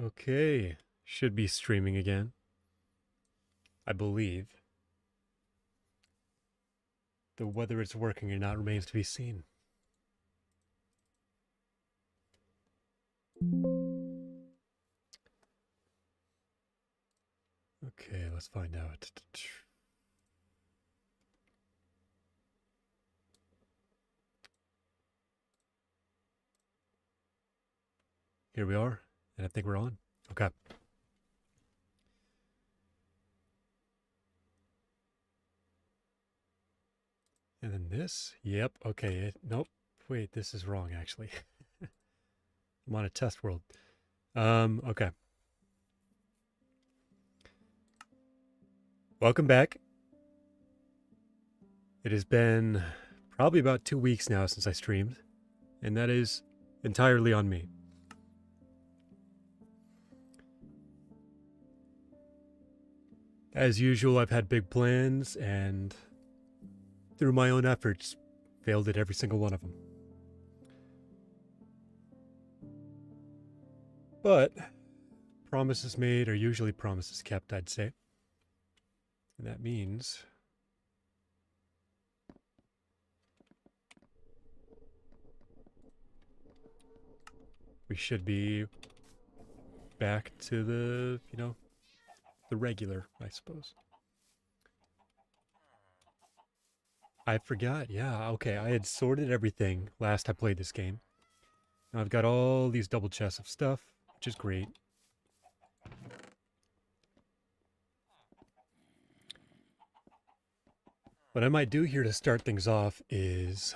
Okay, should be streaming again, I believe. Though whether it's working or not remains to be seen. Okay, let's find out. Here we are, and I think we're on. Okay. And then this. Yep. Okay. Nope. Wait, this is wrong, actually. I'm on a test world. Okay. Welcome back. It has been probably about 2 weeks now since I streamed, and that is entirely on me. As usual, I've had big plans, and through my own efforts, failed at every single one of them. But promises made are usually promises kept, I'd say. And that means we should be back to the, the regular, I suppose. I forgot. Yeah, okay. I had sorted everything last I played this game. Now I've got all these double chests of stuff, which is great. What I might do here to start things off is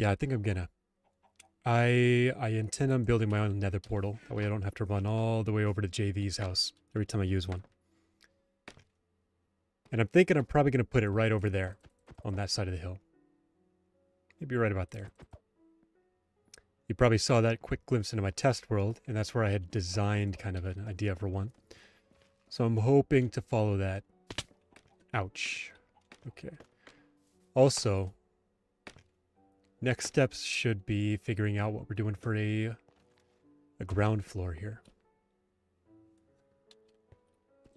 I think I'm gonna. I intend on building my own nether portal. That way I don't have to run all the way over to JV's house every time I use one. And I'm thinking I'm probably going to put it right over there on that side of the hill. Maybe right about there. You probably saw that quick glimpse into my test world, and that's where I had designed kind of an idea for one. So I'm hoping to follow that. Ouch. Okay. Also, next steps should be figuring out what we're doing for a ground floor here.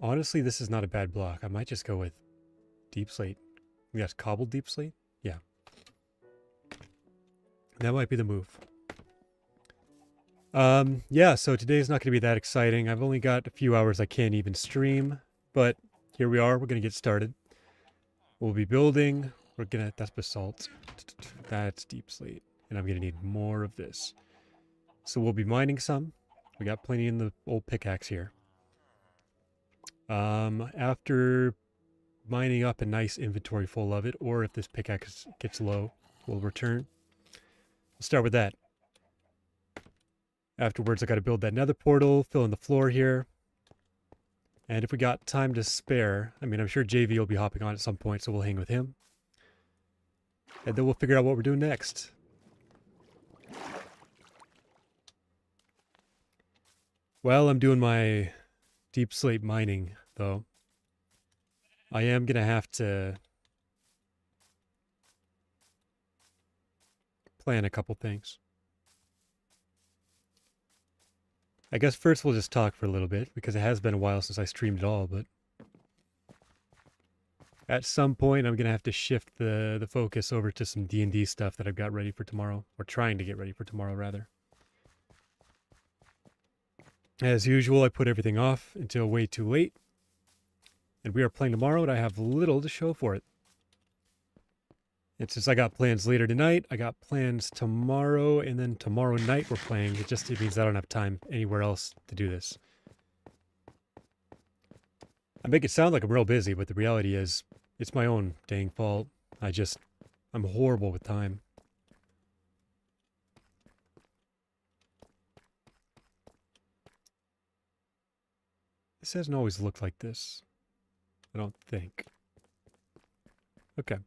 Honestly, this is not a bad block. I might just go with deep slate. Yes, cobbled deep slate? Yeah. That might be the move. Yeah, so today's not going to be that exciting. I've only got a few hours I can't even stream, but here we are. We're going to get started. We'll be building. That's basalt. That's deep slate. And I'm going to need more of this. So we'll be mining some. We got plenty in the old pickaxe here. After mining up a nice inventory full of it, or if this pickaxe gets low, we'll return. We'll start with that. Afterwards, I got to build that nether portal, fill in the floor here. And if we got time to spare, I mean, I'm sure JV will be hopping on at some point, so we'll hang with him. And then we'll figure out what we're doing next. While I'm doing my deep slate mining, though, I am going to have to plan a couple things. I guess first we'll just talk for a little bit, because it has been a while since I streamed at all, but at some point I'm going to have to shift the focus over to some D&D stuff that I've got ready for tomorrow, or trying to get ready for tomorrow, rather. As usual, I put everything off until way too late, and we are playing tomorrow, and I have little to show for it. And since I got plans later tonight, I got plans tomorrow, and then tomorrow night we're playing. It means I don't have time anywhere else to do this. I make it sound like I'm real busy, but the reality is, it's my own dang fault. I'm horrible with time. This hasn't always looked like this. I don't think. Okay.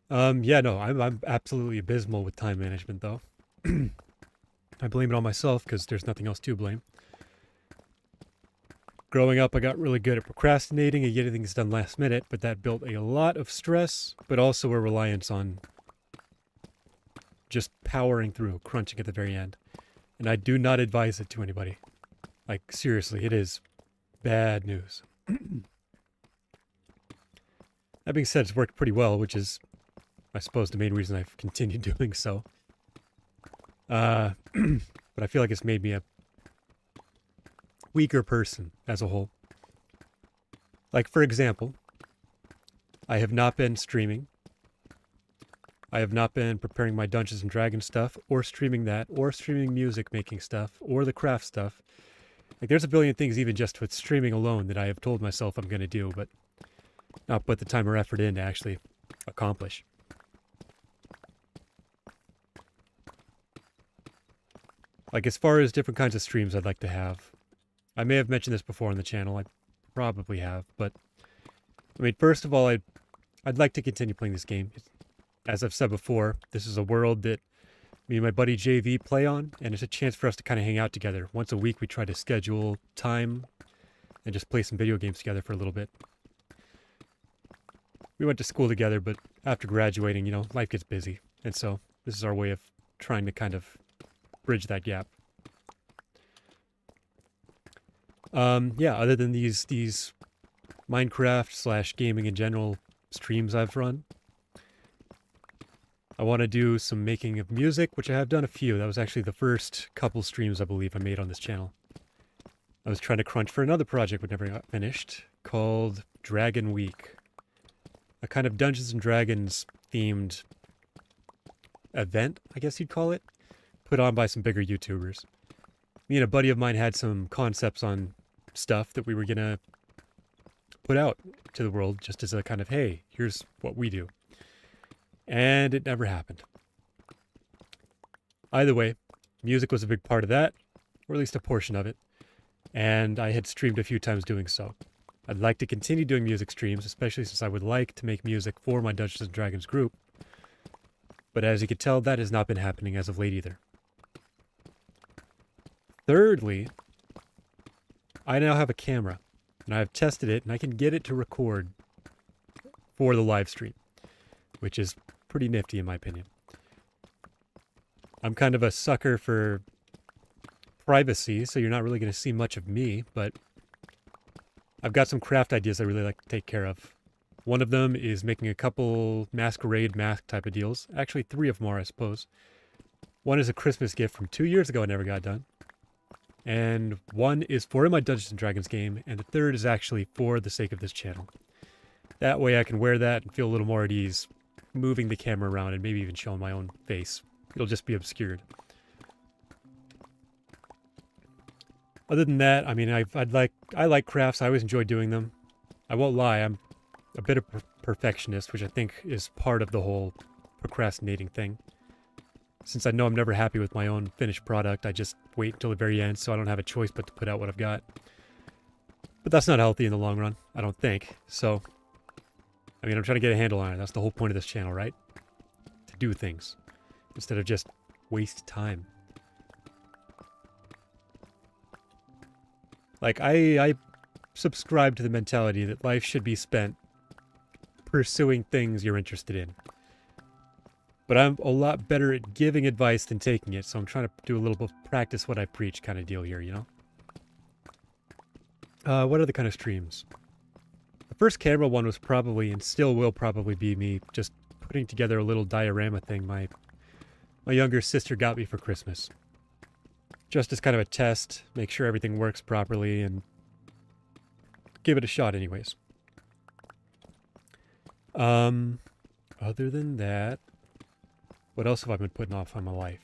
Yeah, no, I'm absolutely abysmal with time management, though. I blame it on myself because there's nothing else to blame. Growing up, I got really good at procrastinating and getting things done last minute, but that built a lot of stress, but also a reliance on just powering through, crunching at the very end. And I do not advise it to anybody. Like, seriously, it is bad news. That being said, it's worked pretty well, which is, I suppose, the main reason I've continued doing so. But I feel like it's made me a weaker person as a whole. Like, for example, I have not been streaming. I have not been preparing my Dungeons and Dragons stuff, or streaming that, or streaming music making stuff, or the craft stuff. Like, there's a billion things even just with streaming alone that I have told myself I'm going to do, but not put the time or effort in to actually accomplish. Like, as far as different kinds of streams I'd like to have, I may have mentioned this before on the channel, I probably have, but I mean, first of all, I'd like to continue playing this game. As I've said before, this is a world that me and my buddy JV play on, and it's a chance for us to kind of hang out together. Once a week, we try to schedule time and just play some video games together for a little bit. We went to school together, but after graduating, you know, life gets busy. And so this is our way of trying to kind of bridge that gap. Yeah, other than these Minecraft / gaming in general streams I've run, I want to do some making of music, which I have done a few. That was actually the first couple streams I believe I made on this channel. I was trying to crunch for another project which never got finished, called Dragon Week. A kind of Dungeons and Dragons themed event, I guess you'd call it, put on by some bigger YouTubers. Me and a buddy of mine had some concepts on stuff that we were going to put out to the world just as a kind of, hey, here's what we do. And it never happened. Either way, music was a big part of that, or at least a portion of it, and I had streamed a few times doing so. I'd like to continue doing music streams, especially since I would like to make music for my Dungeons & Dragons group, but as you can tell, that has not been happening as of late either. Thirdly, I now have a camera, and I've tested it, and I can get it to record for the live stream, which is pretty nifty in my opinion. I'm kind of a sucker for privacy, so you're not really going to see much of me, but I've got some craft ideas I really like to take care of. One of them is making a couple masquerade mask type of deals. Actually, 3 of them are, I suppose. One is a Christmas gift from 2 years ago I never got done. And one is for my Dungeons & Dragons game, and the third is actually for the sake of this channel. That way I can wear that and feel a little more at ease moving the camera around and maybe even showing my own face. It'll just be obscured. Other than that, I mean, I like crafts. I always enjoy doing them. I won't lie, I'm a bit of a perfectionist, which I think is part of the whole procrastinating thing. Since I know I'm never happy with my own finished product, I just wait until the very end so I don't have a choice but to put out what I've got. But that's not healthy in the long run, I don't think. So, I mean, I'm trying to get a handle on it. That's the whole point of this channel, right? To do things, instead of just waste time. Like, I subscribe to the mentality that life should be spent pursuing things you're interested in. But I'm a lot better at giving advice than taking it, so I'm trying to do a little bit of practice what I preach kind of deal here, you know? What other kind of streams? The first camera one was probably, and still will probably be, me just putting together a little diorama thing my younger sister got me for Christmas. Just as kind of a test, make sure everything works properly, and give it a shot anyways. Other than that, what else have I been putting off on my life?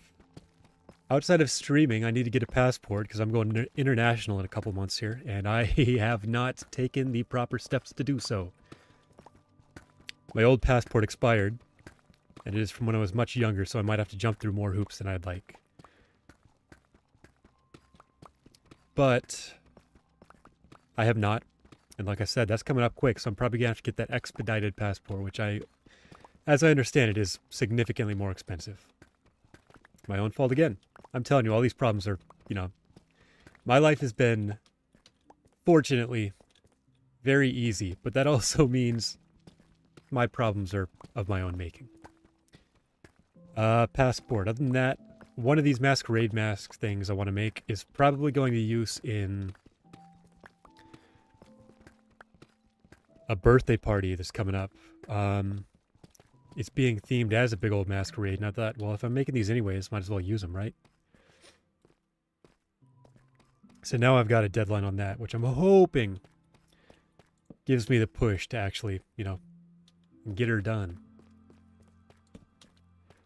Outside of streaming, I need to get a passport because I'm going international in a couple months here, and I have not taken the proper steps to do so. My old passport expired, and it is from when I was much younger, so I might have to jump through more hoops than I'd like. But I have not, and like I said, that's coming up quick, so I'm probably going to have to get that expedited passport, which as I understand it, is significantly more expensive. My own fault again. I'm telling you, all these problems are, you know, my life has been, fortunately, very easy, but that also means my problems are of my own making. Passport. Other than that, one of these masquerade mask things I want to make is probably going to use in a birthday party that's coming up. It's being themed as a big old masquerade, and I thought, well, if I'm making these anyways, might as well use them, right? So now I've got a deadline on that, which I'm hoping gives me the push to actually, you know, get her done.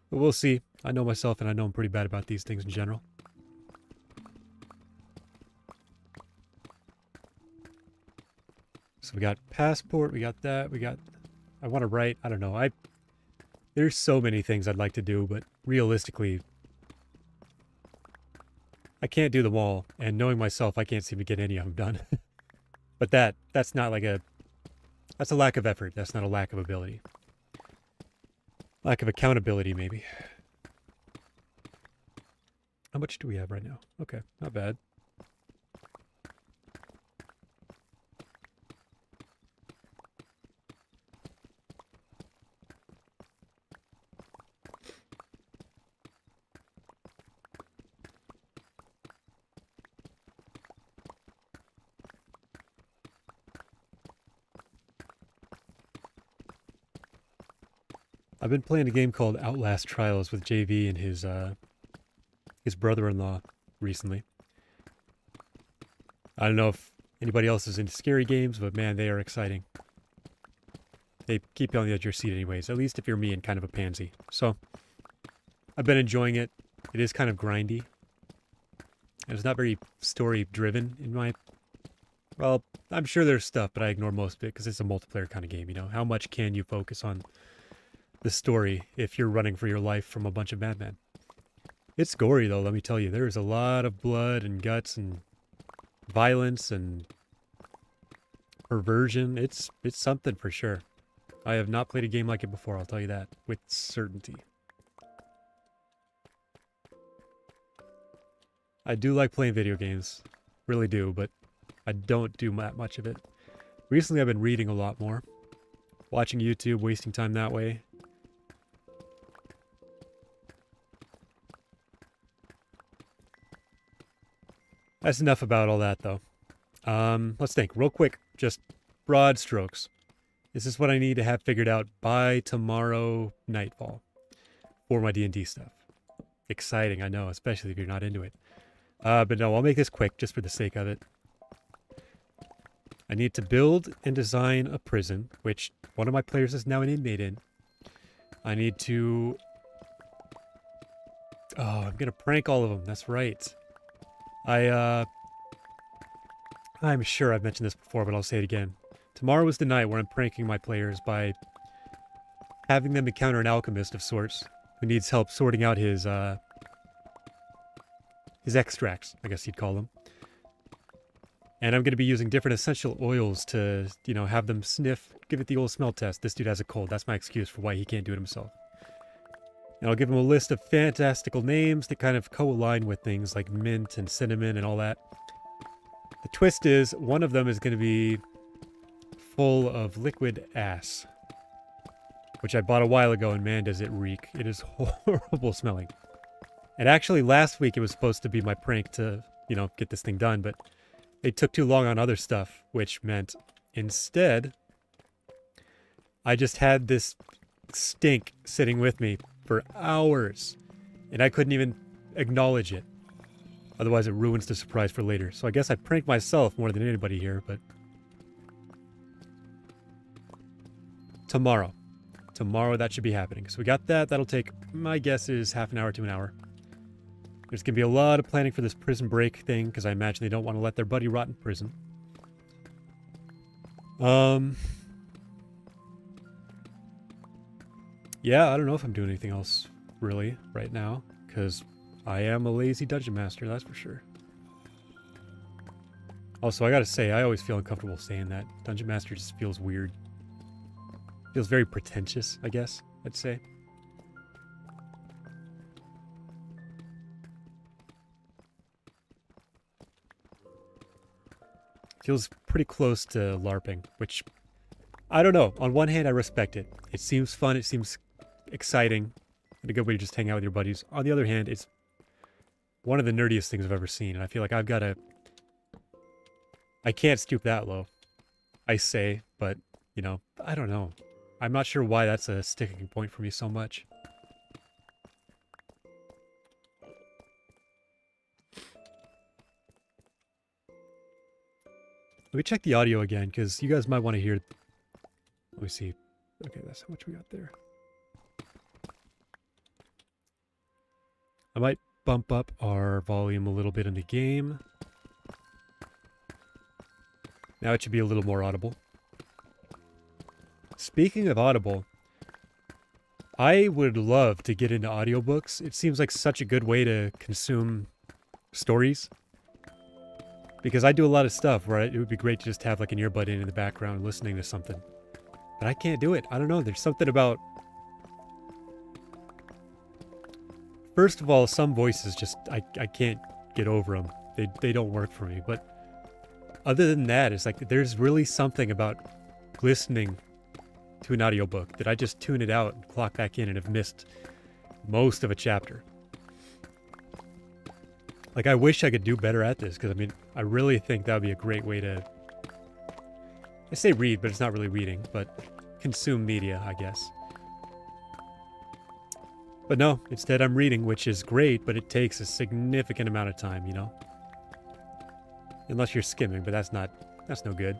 But we'll see. I know myself, and I know I'm pretty bad about these things in general. So we got passport, we got that, we got... I want to write, I don't know, there's so many things I'd like to do, but realistically, I can't do them all, and knowing myself, I can't seem to get any of them done. But that's not like that's a lack of effort, that's not a lack of ability. Lack of accountability, maybe. How much do we have right now? Okay, not bad. I've been playing a game called Outlast Trials with JV and his brother-in-law recently. I don't know if anybody else is into scary games, but man, they are exciting. They keep you on the edge of your seat anyways, at least if you're me and kind of a pansy. So, I've been enjoying it. It is kind of grindy. And it's not very story-driven in my... Well, I'm sure there's stuff, but I ignore most of it because it's a multiplayer kind of game, you know? How much can you focus on the story if you're running for your life from a bunch of madmen? It's gory, though, let me tell you. There's a lot of blood and guts and violence and perversion. It's something for sure. I have not played a game like it before, I'll tell you that, with certainty. I do like playing video games. Really do, but I don't do that much of it. Recently, I've been reading a lot more. Watching YouTube, wasting time that way. That's enough about all that, though. Let's think real quick, just broad strokes. Is this what I need to have figured out by tomorrow nightfall for my D&D stuff? Exciting, I know, especially if you're not into it. But no, I'll make this quick just for the sake of it. I need to build and design a prison, which one of my players is now an inmate in. I need to... Oh, I'm going to prank all of them. That's right. I'm sure I've mentioned this before, but I'll say it again. Tomorrow is the night where I'm pranking my players by having them encounter an alchemist of sorts who needs help sorting out his extracts, I guess you'd call them. And I'm going to be using different essential oils to, you know, have them sniff, give it the old smell test. This dude has a cold. That's my excuse for why he can't do it himself. And I'll give him a list of fantastical names that kind of co-align with things like mint and cinnamon and all that. The twist is, one of them is going to be full of liquid ass, which I bought a while ago, and man, does it reek. It is horrible smelling. And actually, last week it was supposed to be my prank to, you know, get this thing done, but it took too long on other stuff, which meant instead, I just had this stink sitting with me for hours, and I couldn't even acknowledge it. Otherwise, it ruins the surprise for later. So I guess I pranked myself more than anybody here, but... Tomorrow, that should be happening. So we got that. That'll take, my guess is, half an hour to an hour. There's going to be a lot of planning for this prison break thing, because I imagine they don't want to let their buddy rot in prison. Yeah, I don't know if I'm doing anything else, really, right now, because I am a lazy dungeon master, that's for sure. Also, I gotta say, I always feel uncomfortable saying that. Dungeon master just feels weird. Feels very pretentious, I guess, I'd say. Feels pretty close to LARPing, which, I don't know. On one hand, I respect it. It seems fun, it seems exciting. and a good way to just hang out with your buddies. On the other hand, it's one of the nerdiest things I've ever seen, and I feel like I can't stoop that low. I say, but, you know, I don't know. I'm not sure why that's a sticking point for me so much. Let me check the audio again, because you guys might want to hear... Let me see. Okay, that's how much we got there. I might bump up our volume a little bit in the game. Now it should be a little more audible. Speaking of audible, I would love to get into audiobooks. It seems like such a good way to consume stories. Because I do a lot of stuff where it would be great to just have like an earbud in the background listening to something. But I can't do it. I don't know. There's something about... First of all, some voices just... I can't get over them. They don't work for me. But other than that, it's like there's really something about listening to an audiobook that I just tune it out and clock back in and have missed most of a chapter. Like, I wish I could do better at this, because, I mean, I really think that would be a great way to... I say read, but it's not really reading, but consume media, I guess. But no, instead I'm reading, which is great, but it takes a significant amount of time, you know? Unless you're skimming, but that's no good.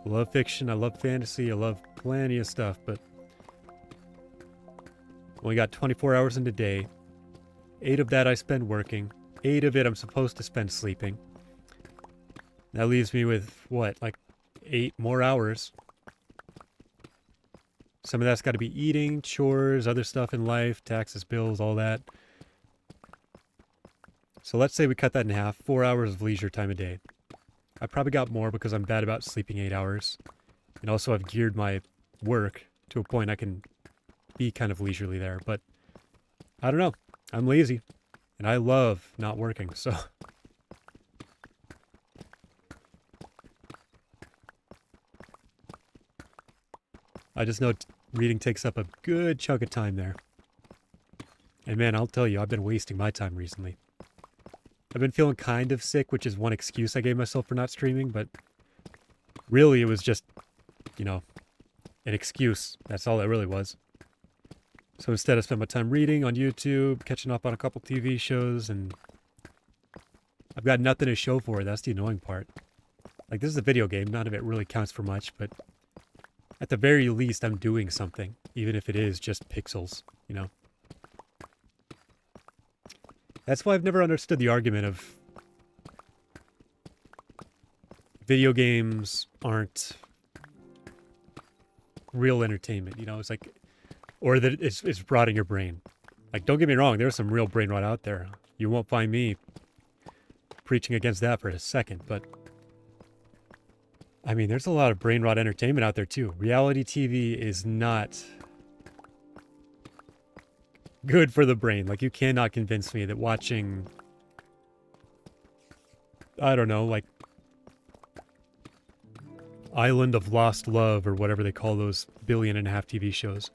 I love fiction, I love fantasy, I love plenty of stuff, but... Only got 24 hours in the day. 8 of that I spend working. 8 of it I'm supposed to spend sleeping. That leaves me with, what, like 8 more hours. Some of that's got to be eating, chores, other stuff in life, taxes, bills, all that. So let's say we cut that in half, 4 hours of leisure time a day. I probably got more because I'm bad about sleeping 8 hours. And also I've geared my work to a point I can be kind of leisurely there. But I don't know. I'm lazy. And I love not working, so... I just know reading takes up a good chunk of time there. And man, I'll tell you, I've been wasting my time recently. I've been feeling kind of sick, which is one excuse I gave myself for not streaming, but... really, it was just, you know, an excuse. That's all it really was. So instead, I spent my time reading on YouTube, catching up on a couple TV shows, and I've got nothing to show for it. That's the annoying part. Like, this is a video game. None of it really counts for much, but at the very least, I'm doing something, even if it is just pixels, you know? That's why I've never understood the argument of video games aren't real entertainment, you know? It's like... or that it's rotting your brain. Like, don't get me wrong, there's some real brain rot out there. You won't find me preaching against that for a second, but... I mean, there's a lot of brain rot entertainment out there, too. Reality TV is not good for the brain. Like, you cannot convince me that watching... I don't know, like... Island of Lost Love, or whatever they call those 1.5 billion TV shows.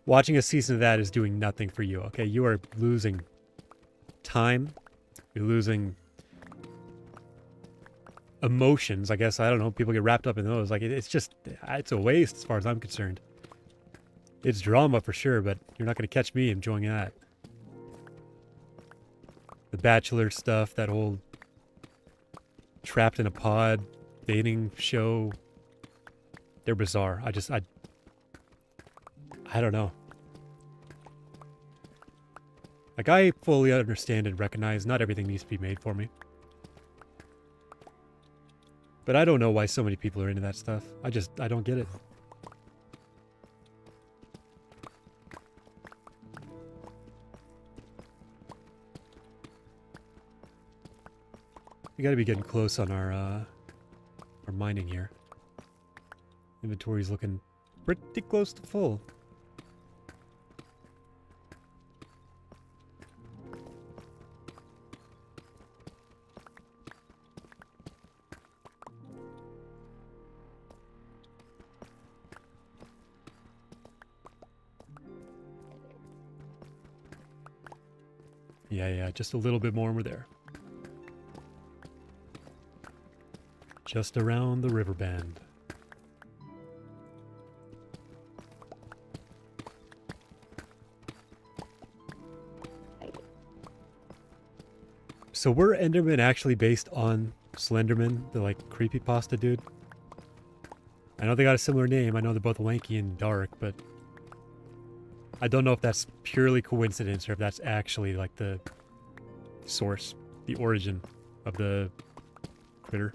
Watching a season of that is doing nothing for you, okay? You are losing time. You're losing emotions, I guess. I don't know. People get wrapped up in those. Like, it's just, it's a waste as far as I'm concerned. It's drama for sure, but you're not going to catch me enjoying that. The Bachelor stuff, that whole trapped in a pod dating show. They're bizarre. I don't know. Like, I fully understand and recognize not everything needs to be made for me. But I don't know why so many people are into that stuff. I don't get it. We gotta be getting close on our mining here. Inventory's looking pretty close to full. Yeah. Just a little bit more and we're there. Just around the river bend. So were Enderman actually based on Slenderman, the like creepypasta dude? I know they got a similar name. I know they're both lanky and dark, but I don't know if that's purely coincidence or if that's actually like the source, the origin of the critter.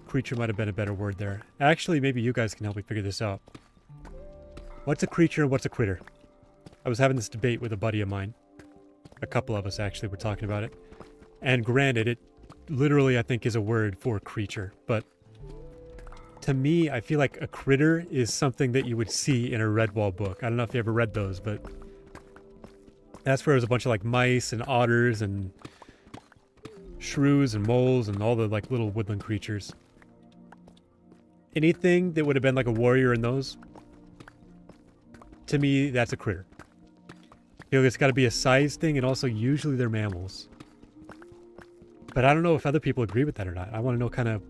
Creature might have been a better word there. Actually, maybe you guys can help me figure this out. What's a creature and what's a critter? I was having this debate with a buddy of mine. A couple of us actually were talking about it. And granted, it literally, I think, is a word for creature. But to me, I feel like a critter is something that you would see in a Redwall book. I don't know if you ever read those, but that's where there's a bunch of like mice and otters and shrews and moles and all the like little woodland creatures. Anything that would have been like a warrior in those, to me, that's a critter. I feel like it's got to be a size thing, and also usually they're mammals. But I don't know if other people agree with that or not. I want to know kind of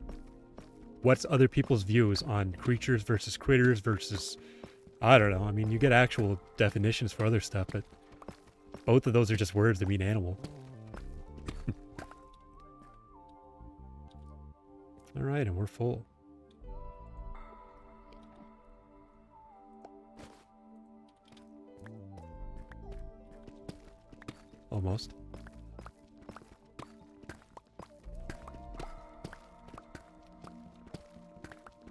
what's other people's views on creatures versus critters versus, I don't know. I mean, you get actual definitions for other stuff, but both of those are just words that mean animal. All right, and we're full. Almost.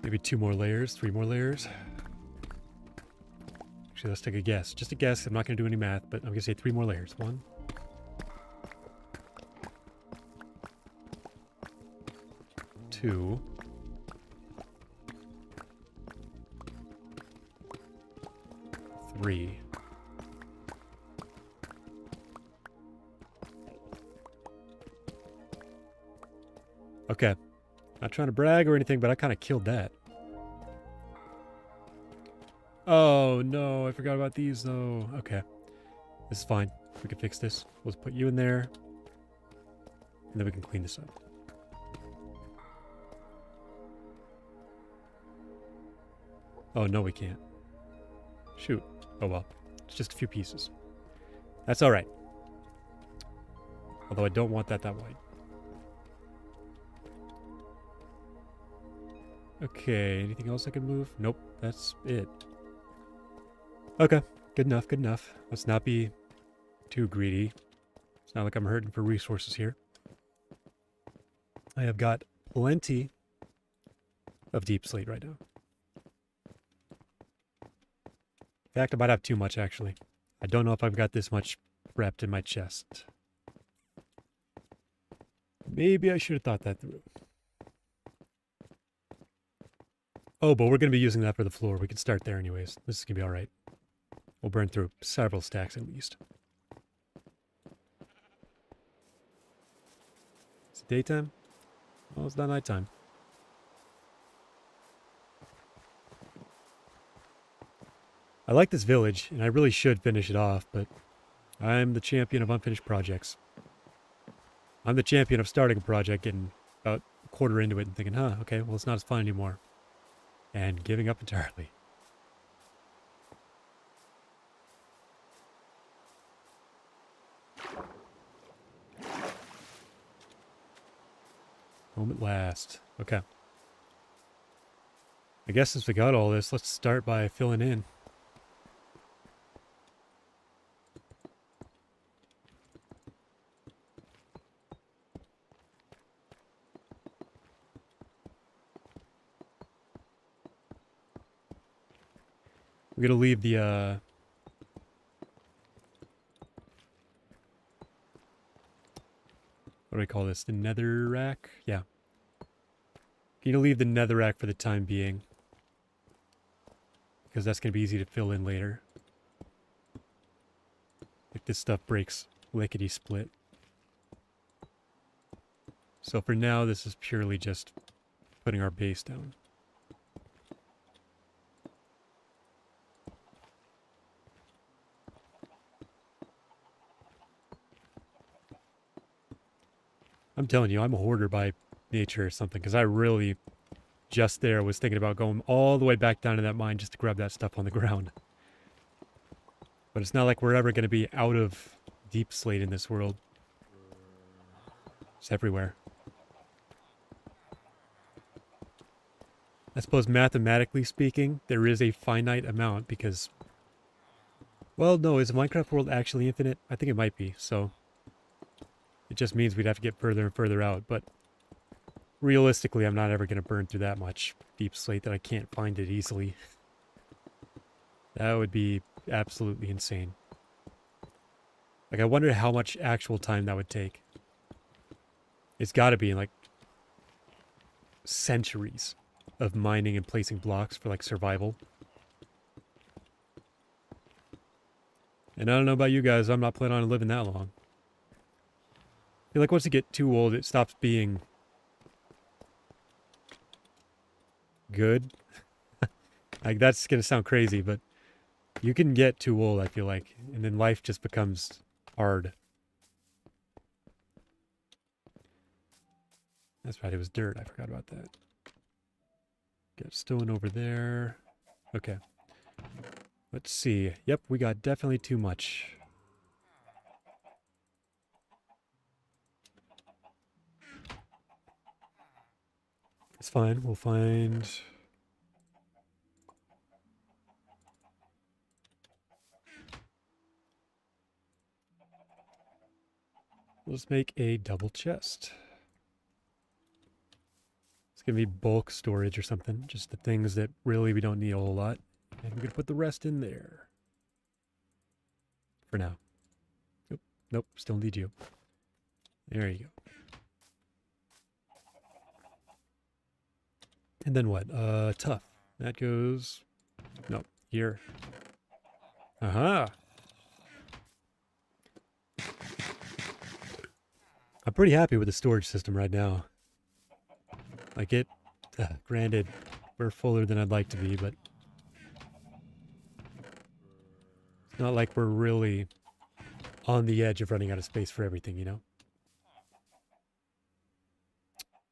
Maybe 2 more layers, 3 more layers. Actually, let's take a guess. Just a guess. I'm not going to do any math, but I'm going to say 3 more layers. 1. 2. 3. Okay. Not trying to brag or anything, but I kind of killed that. Oh, no. I forgot about these, though. Okay. This is fine. We can fix this. We'll just put you in there. And then we can clean this up. Oh, no, we can't. Shoot. Oh, well. It's just a few pieces. That's all right. Although I don't want that wide. Okay, anything else I can move? Nope, that's it. Okay, good enough, good enough. Let's not be too greedy. It's not like I'm hurting for resources here. I have got plenty of deep slate right now. In fact, I might have too much, actually. I don't know if I've got this much wrapped in my chest. Maybe I should have thought that through. Oh, but we're going to be using that for the floor. We can start there anyways. This is going to be all right. We'll burn through several stacks at least. Is it daytime? Well, it's not nighttime. I like this village, and I really should finish it off, but I'm the champion of unfinished projects. I'm the champion of starting a project, getting about a quarter into it and thinking, huh, okay, well, it's not as fun anymore. And giving up entirely. Home at last. Okay. I guess since we got all this, let's start by filling in. We're going to leave the, what do we call this? The nether rack? Yeah. Going to leave the nether rack for the time being. Because that's going to be easy to fill in later. If this stuff breaks lickety-split. So for now, this is purely just putting our base down. I'm telling you, I'm a hoarder by nature or something, because I really just there was thinking about going all the way back down to that mine just to grab that stuff on the ground. But it's not like we're ever going to be out of deep slate in this world. It's everywhere. I suppose mathematically speaking, there is a finite amount because... Well, no, is Minecraft world actually infinite? I think it might be, so... It just means we'd have to get further and further out, but... Realistically, I'm not ever going to burn through that much deep slate that I can't find it easily. That would be absolutely insane. Like, I wonder how much actual time that would take. It's got to be like centuries of mining and placing blocks for like survival. And I don't know about you guys, I'm not planning on living that long. I feel like once you get too old, it stops being good. Like, that's gonna sound crazy, but you can get too old, I feel like, and then life just becomes hard. That's right, it was dirt. I forgot about that. Got stone over there. Okay. Let's see. Yep, we got definitely too much. It's fine. We'll find... Let's make a double chest. It's going to be bulk storage or something. Just the things that really we don't need a whole lot. And we're going to put the rest in there. For now. Nope, nope, still need you. There you go. And then what? Tough. That goes... No, here. Aha! I'm pretty happy with the storage system right now. Like it... granted, we're fuller than I'd like to be, but... It's not like we're really on the edge of running out of space for everything, you know?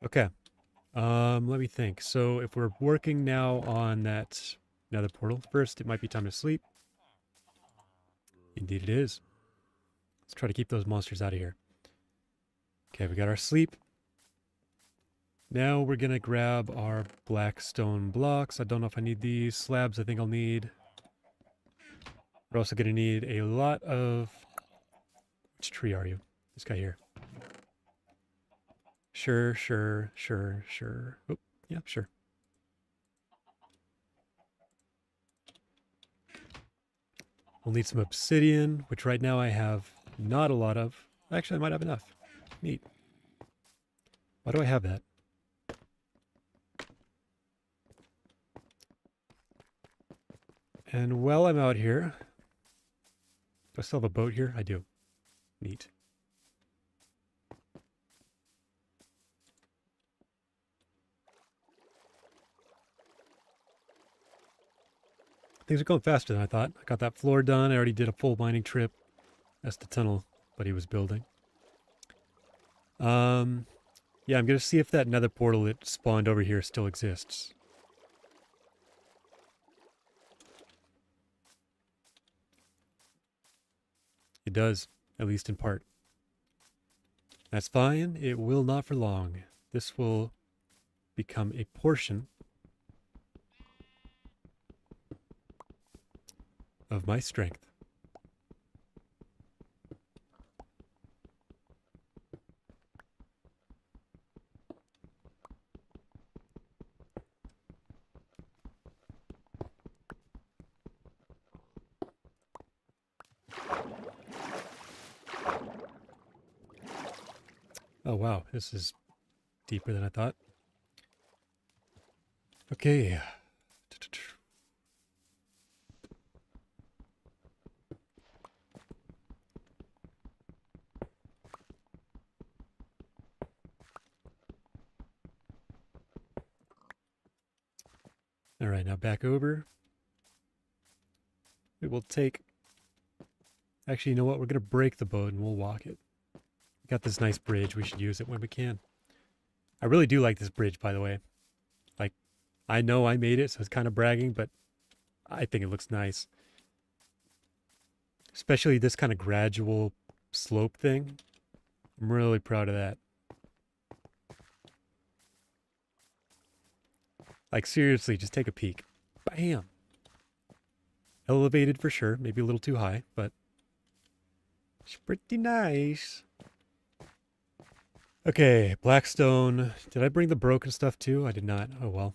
Okay. Let me think. So if we're working now on that nether portal, first it might be time to sleep. Indeed it is. Let's try to keep those monsters out of here. Okay, we got our sleep. Now we're gonna grab our black stone blocks. I don't know if I need these slabs. I think I'll need... We're also gonna need a lot of... Which tree are you? This guy here. Sure. Oh, yeah, sure. We'll need some obsidian, which right now I have not a lot of. Actually, I might have enough. Neat. Why do I have that? And while I'm out here... Do I still have a boat here? I do. Neat. Things are going faster than I thought. I got that floor done. I already did a full mining trip. That's the tunnel Buddy was building. Yeah, I'm going to see if that nether portal that spawned over here still exists. It does, at least in part. That's fine. It will not for long. This will become a portion of my strength. Oh wow, this is deeper than I thought. Okay. All right, now back over. It will take... Actually, you know what? We're going to break the boat and we'll walk it. Got this nice bridge. We should use it when we can. I really do like this bridge, by the way. Like, I know I made it, so it's kind of bragging, but I think it looks nice. Especially this kind of gradual slope thing. I'm really proud of that. Like, seriously, just take a peek. Bam! Elevated for sure. Maybe a little too high, but it's pretty nice. Okay, Blackstone. Did I bring the broken stuff too? I did not. Oh well.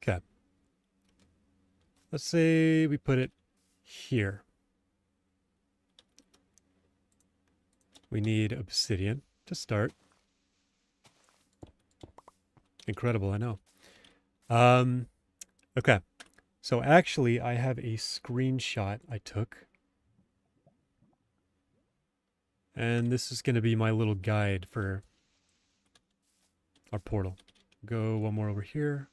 Okay. Let's say we put it here. We need obsidian to start. Incredible, I know. Okay. So actually, I have a screenshot I took. And this is going to be my little guide for our portal. Go one more over here.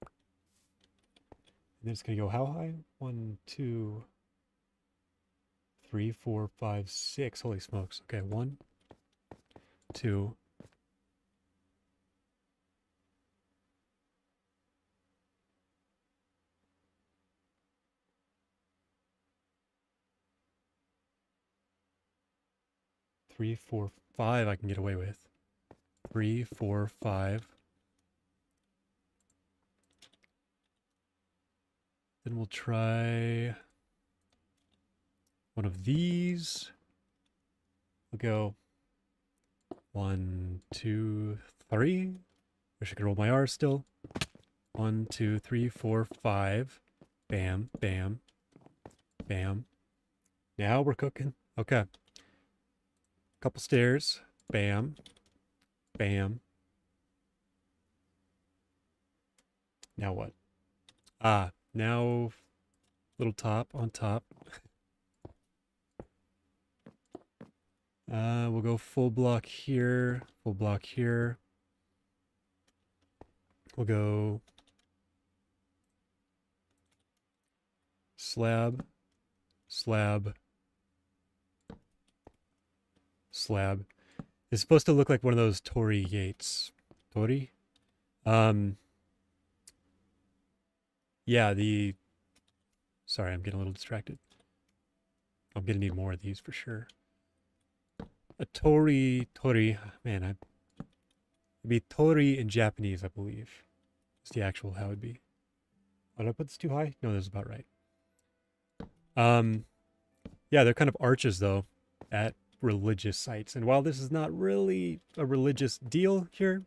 And then it's going to go how high? 1, 2, 3, 4, 5, 6. Holy smokes. Okay, 1, 2. Three, 4, 5 I can get away with. 3, 4, 5. Then we'll try one of these. We'll go 1, 2, 3. Wish I could roll my R still. 1, 2, 3, 4, 5. Bam, bam, bam. Now we're cooking. Okay. Couple stairs. Bam, bam. Now what? Ah, now little top on top. We'll go full block here, full block here. We'll go slab, slab, slab. It's supposed to look like one of those Torii gates. Torii? Yeah, sorry, I'm getting a little distracted. I'm gonna need more of these for sure. A Torii, man, it'd be Torii in Japanese, I believe. It's the actual how it'd be. Oh, did I put this too high? No, this is about right. Yeah, they're kind of arches though at religious sites. And while this is not really a religious deal here,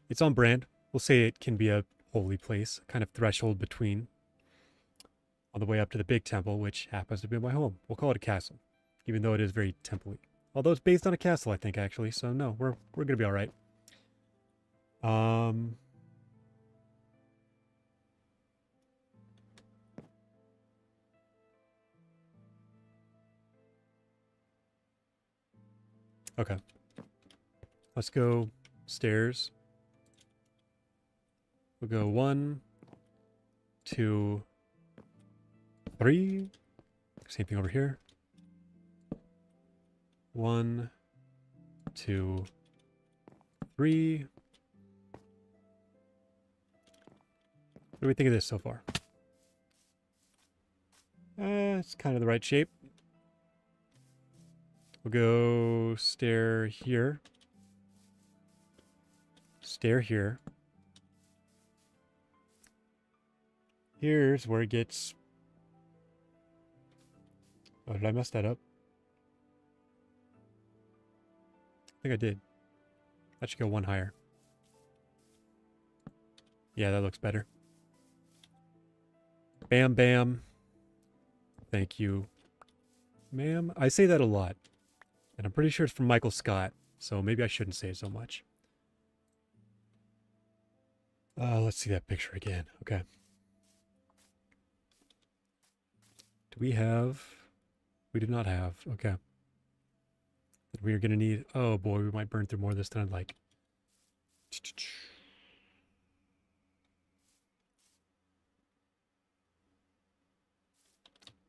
it's on brand. We'll say it can be a holy place, a kind of threshold between on the way up to the big temple, which happens to be my home. We'll call it a castle, even though it is very temple-y. Although it's based on a castle, I think, actually. So no, we're gonna be all right. Okay. Let's go stairs. We'll go 1, 2, 3. Same thing over here. 1, 2, 3. What do we think of this so far? It's kind of the right shape. We'll go stair here. Stair here. Here's where it gets... Oh, did I mess that up? I think I did. That should go 1 higher. Yeah, that looks better. Bam, bam. Thank you, ma'am. I say that a lot. And I'm pretty sure it's from Michael Scott. So maybe I shouldn't say it so much. Let's see that picture again. Okay. Do we have... We do not have. Okay. We are going to need... Oh boy, we might burn through more this time. Like...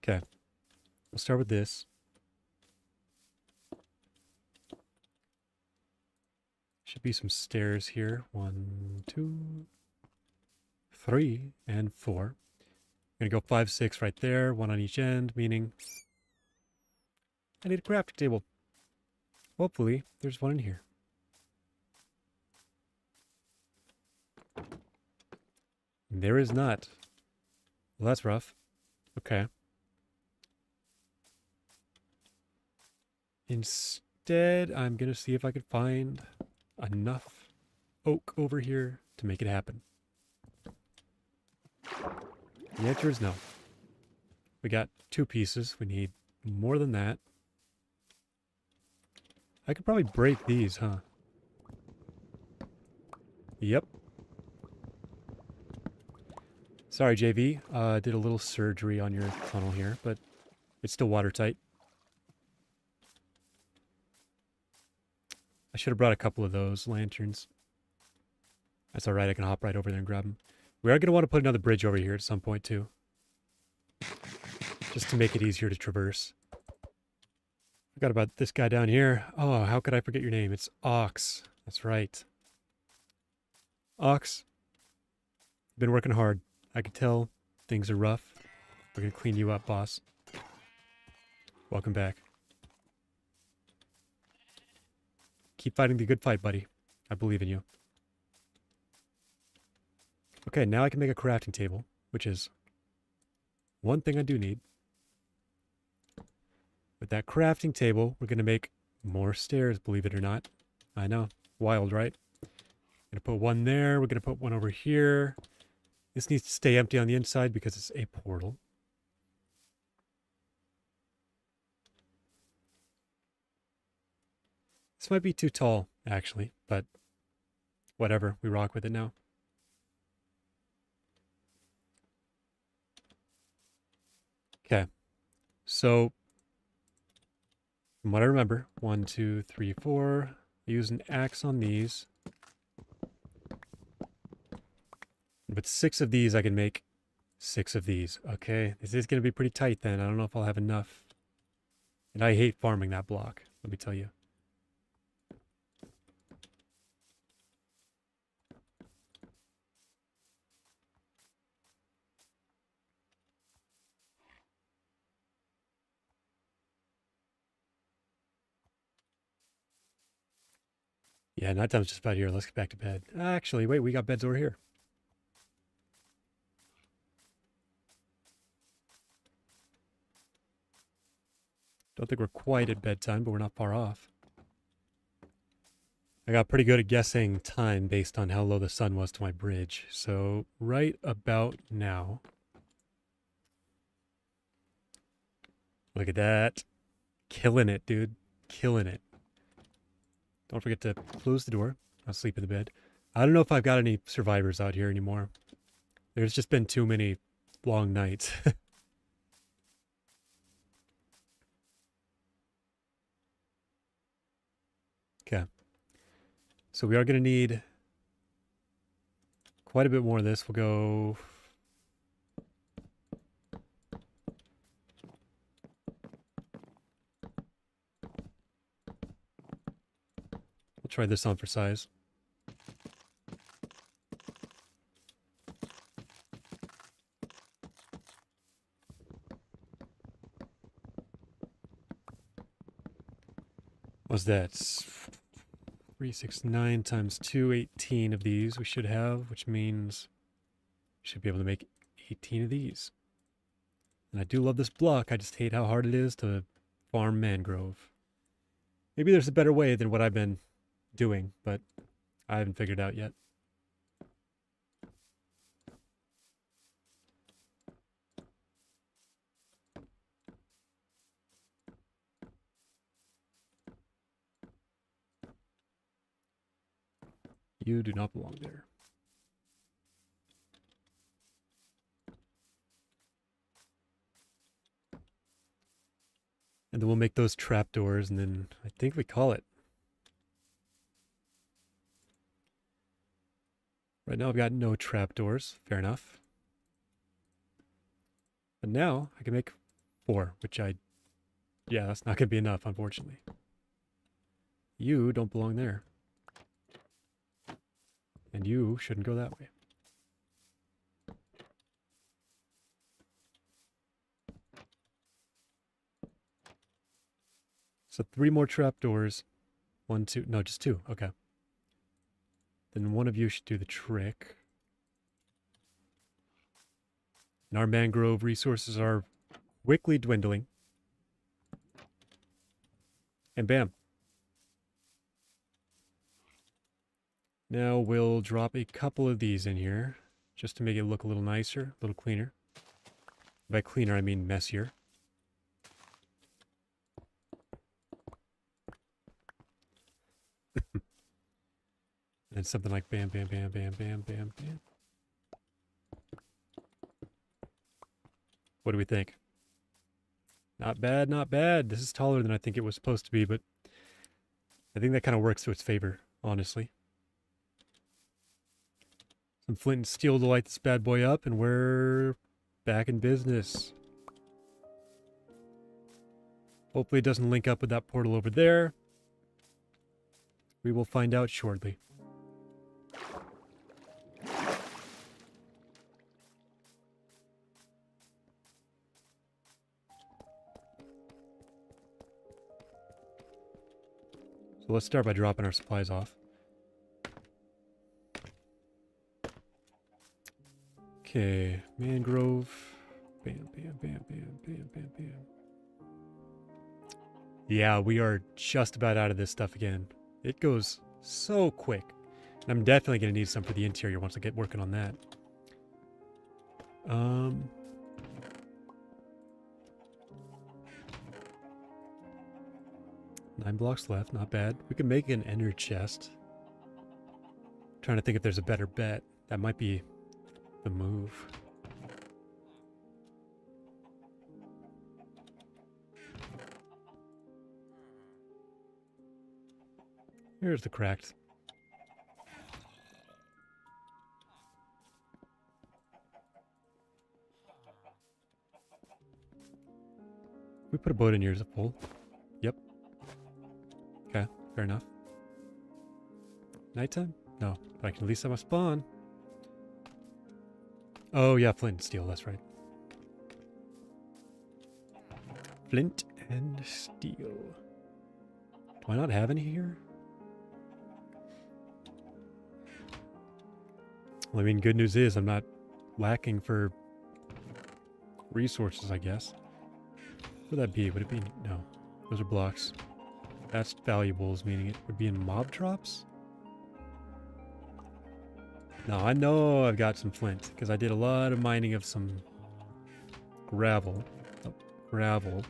Okay. We'll start with this. Should be some stairs here. 1, 2, 3, and 4. I'm going to go 5, 6 right there. 1 on each end, meaning... I need a crafting table. Hopefully, there's one in here. There is not. Well, that's rough. Okay. Instead, I'm going to see if I can find enough oak over here to make it happen. The answer is no. We got 2 pieces. We need more than that. I could probably break these, huh? Yep. Sorry, JV. Did a little surgery on your tunnel here, but it's still watertight. I should have brought a couple of those lanterns. That's alright, I can hop right over there and grab them. We are going to want to put another bridge over here at some point, too. Just to make it easier to traverse. Forgot about this guy down here. Oh, how could I forget your name? It's Ox. That's right. Ox. Been working hard. I can tell things are rough. We're going to clean you up, boss. Welcome back. Keep fighting the good fight, buddy. I believe in you. Okay, now I can make a crafting table, which is one thing I do need. With that crafting table, we're going to make more stairs, believe it or not. I know. Wild, right? Going to put one there. We're going to put one over here. This needs to stay empty on the inside because it's a portal. This might be too tall, actually, but whatever. We rock with it now. Okay. So, from what I remember, 1, 2, 3, 4. Use an axe on these. With 6 of these, I can make 6 of these. Okay, this is going to be pretty tight then. I don't know if I'll have enough. And I hate farming that block, let me tell you. Yeah, night time's just about here. Let's get back to bed. Actually, wait, we got beds over here. Don't think we're quite at bedtime, but we're not far off. I got pretty good at guessing time based on how low the sun was to my bridge. So right about now. Look at that. Killing it, dude. Killing it. Don't forget to close the door. I'll sleep in the bed. I don't know if I've got any survivors out here anymore. There's just been too many long nights. Okay. So we are going to need quite a bit more of this. We'll go... We'll try this on for size. What's that? 369 times 2, 18 of these we should have, which means we should be able to make 18 of these. And I do love this block, I just hate how hard it is to farm mangrove. Maybe there's a better way than what I've been doing, but I haven't figured it out yet. You do not belong there. And then we'll make those trapdoors, and then I think we call it. Right now I've got no trapdoors. Fair enough. But now I can make 4, which yeah, that's not going to be enough, unfortunately. You don't belong there. And you shouldn't go that way. So 3 more trapdoors. 1, 2, no, just 2. Okay. Then one of you should do the trick. And our mangrove resources are quickly dwindling. And bam. Now we'll drop a couple of these in here, just to make it look a little nicer, a little cleaner. By cleaner, I mean messier. And something like bam, bam, bam, bam, bam, bam, bam. What do we think? Not bad, not bad. This is taller than I think it was supposed to be, but I think that kind of works to its favor, honestly. Some flint and steel to light this bad boy up, and we're back in business. Hopefully it doesn't link up with that portal over there. We will find out shortly. So let's start by dropping our supplies off. Okay, mangrove. Bam, bam, bam, bam, bam, bam, bam. Yeah, we are just about out of this stuff again. It goes so quick. And I'm definitely going to need some for the interior once I get working on that. 9 blocks left, not bad. We can make an ender chest. Trying to think if there's a better bet. That might be the move. Here's the cracked. We put a boat in here as a full. Yep. Okay, fair enough. Nighttime? No, but I can at least have a spawn. Oh yeah, flint and steel, that's right. Flint and steel. Do I not have any here? Well, I mean, good news is I'm not lacking for resources, I guess. What would that be? Would it be? No. Those are blocks. That's valuables, meaning it would be in mob drops? No, I know I've got some flint, because I did a lot of mining of some gravel. Oh, gravel.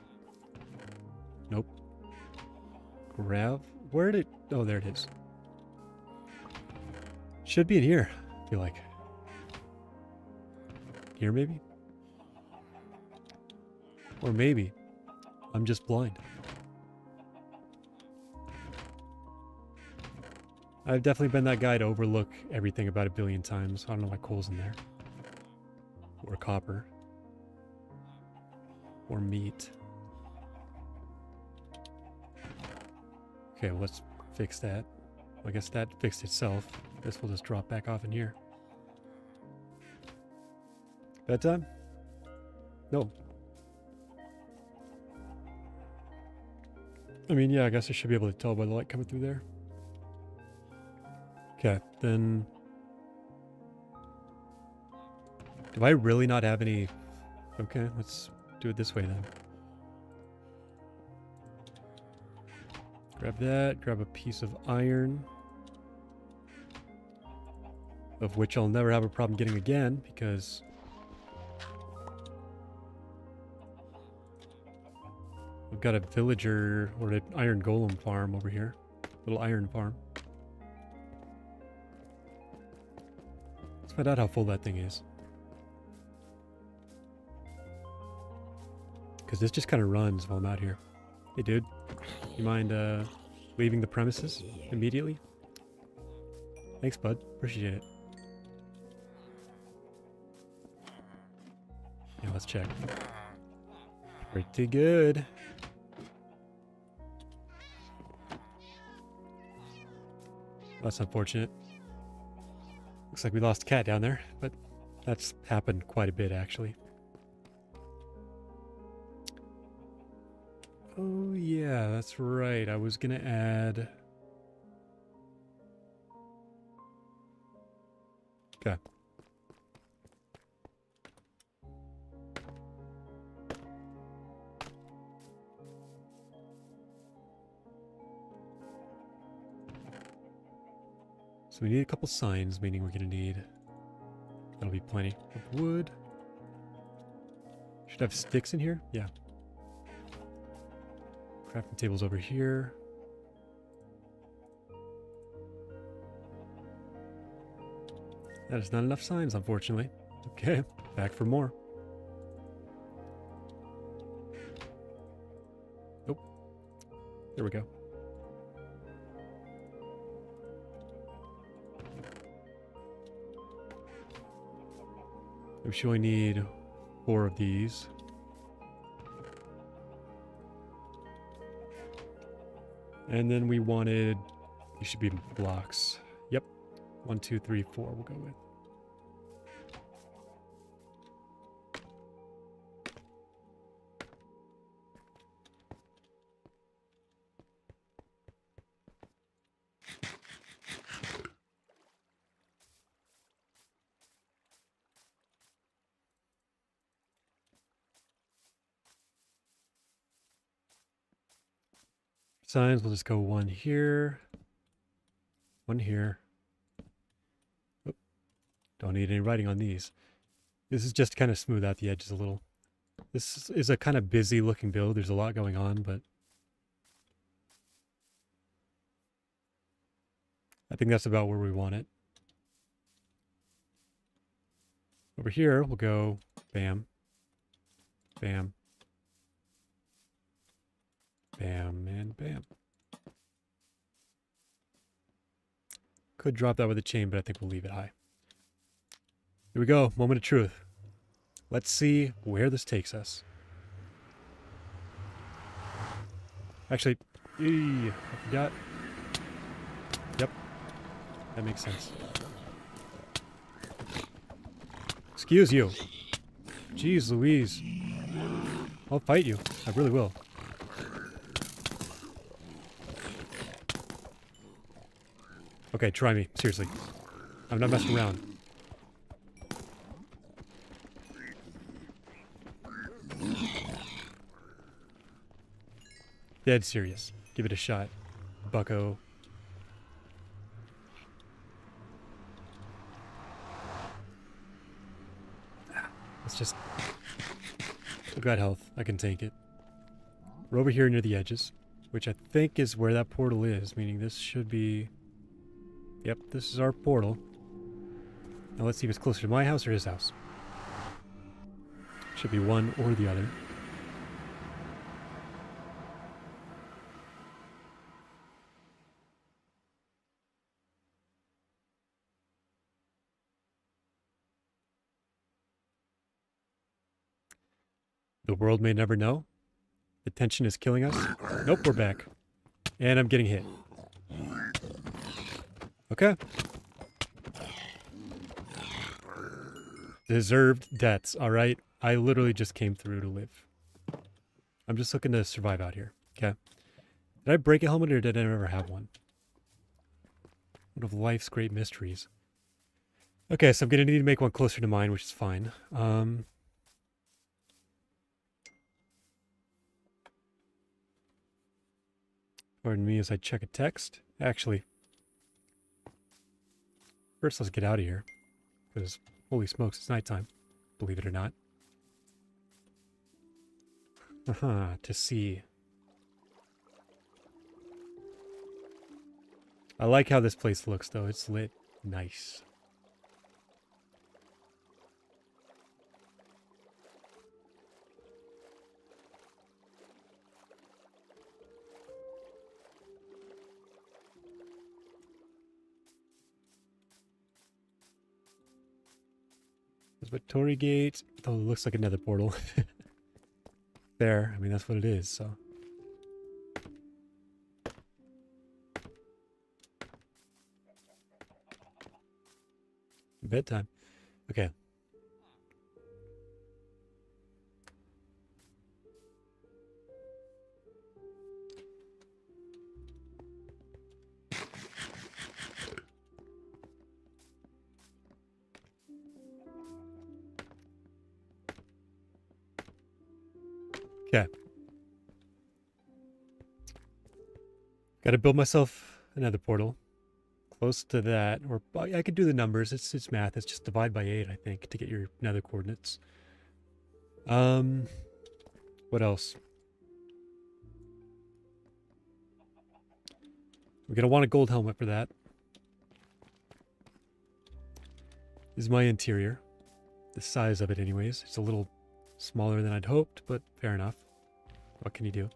Nope. Where did it? Oh, there it is. Should be in here, I feel like. Here, maybe? Or maybe I'm just blind. I've definitely been that guy to overlook everything about 1 billion times. I don't know why coal's in there. Or copper. Or meat. Okay, well, let's fix that. Well, I guess that fixed itself. This will just drop back off in here. Bedtime? No. I mean, yeah, I guess I should be able to tell by the light coming through there. Okay, then... Do I really not have any... Okay, let's do it this way then. Grab that, grab a piece of iron. Of which I'll never have a problem getting again, because... We've got a villager, or an iron golem farm over here. Little iron farm. Let's find out how full that thing is. Because this just kind of runs while I'm out here. Hey, dude. You mind leaving the premises immediately? Thanks, bud. Appreciate it. Yeah, let's check. Pretty good. That's unfortunate. Looks like we lost a cat down there, but that's happened quite a bit, actually. Oh, yeah, that's right. I was gonna add... Okay. So we need a couple signs, meaning we're gonna need... That'll be plenty of wood. Should have sticks in here? Yeah. Crafting table's over here. That is not enough signs, unfortunately. Okay, back for more. Nope. There we go. I'm sure we need 4 of these. And then we wanted... These should be blocks. Yep. 1, 2, 3, 4 we'll go with. Signs, we'll just go 1 here. 1 here. Oop. Don't need any writing on these. This is just to kind of smooth out the edges a little. This is a kind of busy looking build. There's a lot going on, but I think that's about where we want it. Over here, we'll go bam, bam, bam, and bam. Could drop that with a chain, but I think we'll leave it high. Here we go, moment of truth. Let's see where this takes us. Actually, I forgot. Yep, that makes sense. Excuse you. Jeez Louise. I'll fight you. I really will. Okay, try me. Seriously. I'm not messing around. Dead serious. Give it a shot, bucko. Let's just... I've got health. I can tank it. We're over here near the edges, which I think is where that portal is, meaning this should be... Yep, this is our portal. Now let's see if it's closer to my house or his house. Should be one or the other. The world may never know. The tension is killing us. Nope, we're back. And I'm getting hit. Okay. Deserved deaths, alright? I literally just came through to live. I'm just looking to survive out here. Okay. Did I break a helmet or did I never have one? One of life's great mysteries. Okay, so I'm going to need to make one closer to mine, which is fine. Pardon me as I check a text. Actually, first let's get out of here. Because, holy smokes, it's nighttime. Believe it or not. To see. I like how this place looks, though. It's lit nice. Observatory Gate. Oh, it looks like another portal. There. I mean, that's what it is, so. Bedtime. Okay. Okay. Gotta build myself another portal. Close to that. Or I could do the numbers. It's math. It's just divide by 8, I think, to get your nether coordinates. What else? We're gonna want a gold helmet for that. This is my interior. The size of it anyways. It's a little smaller than I'd hoped, but fair enough. What can you do?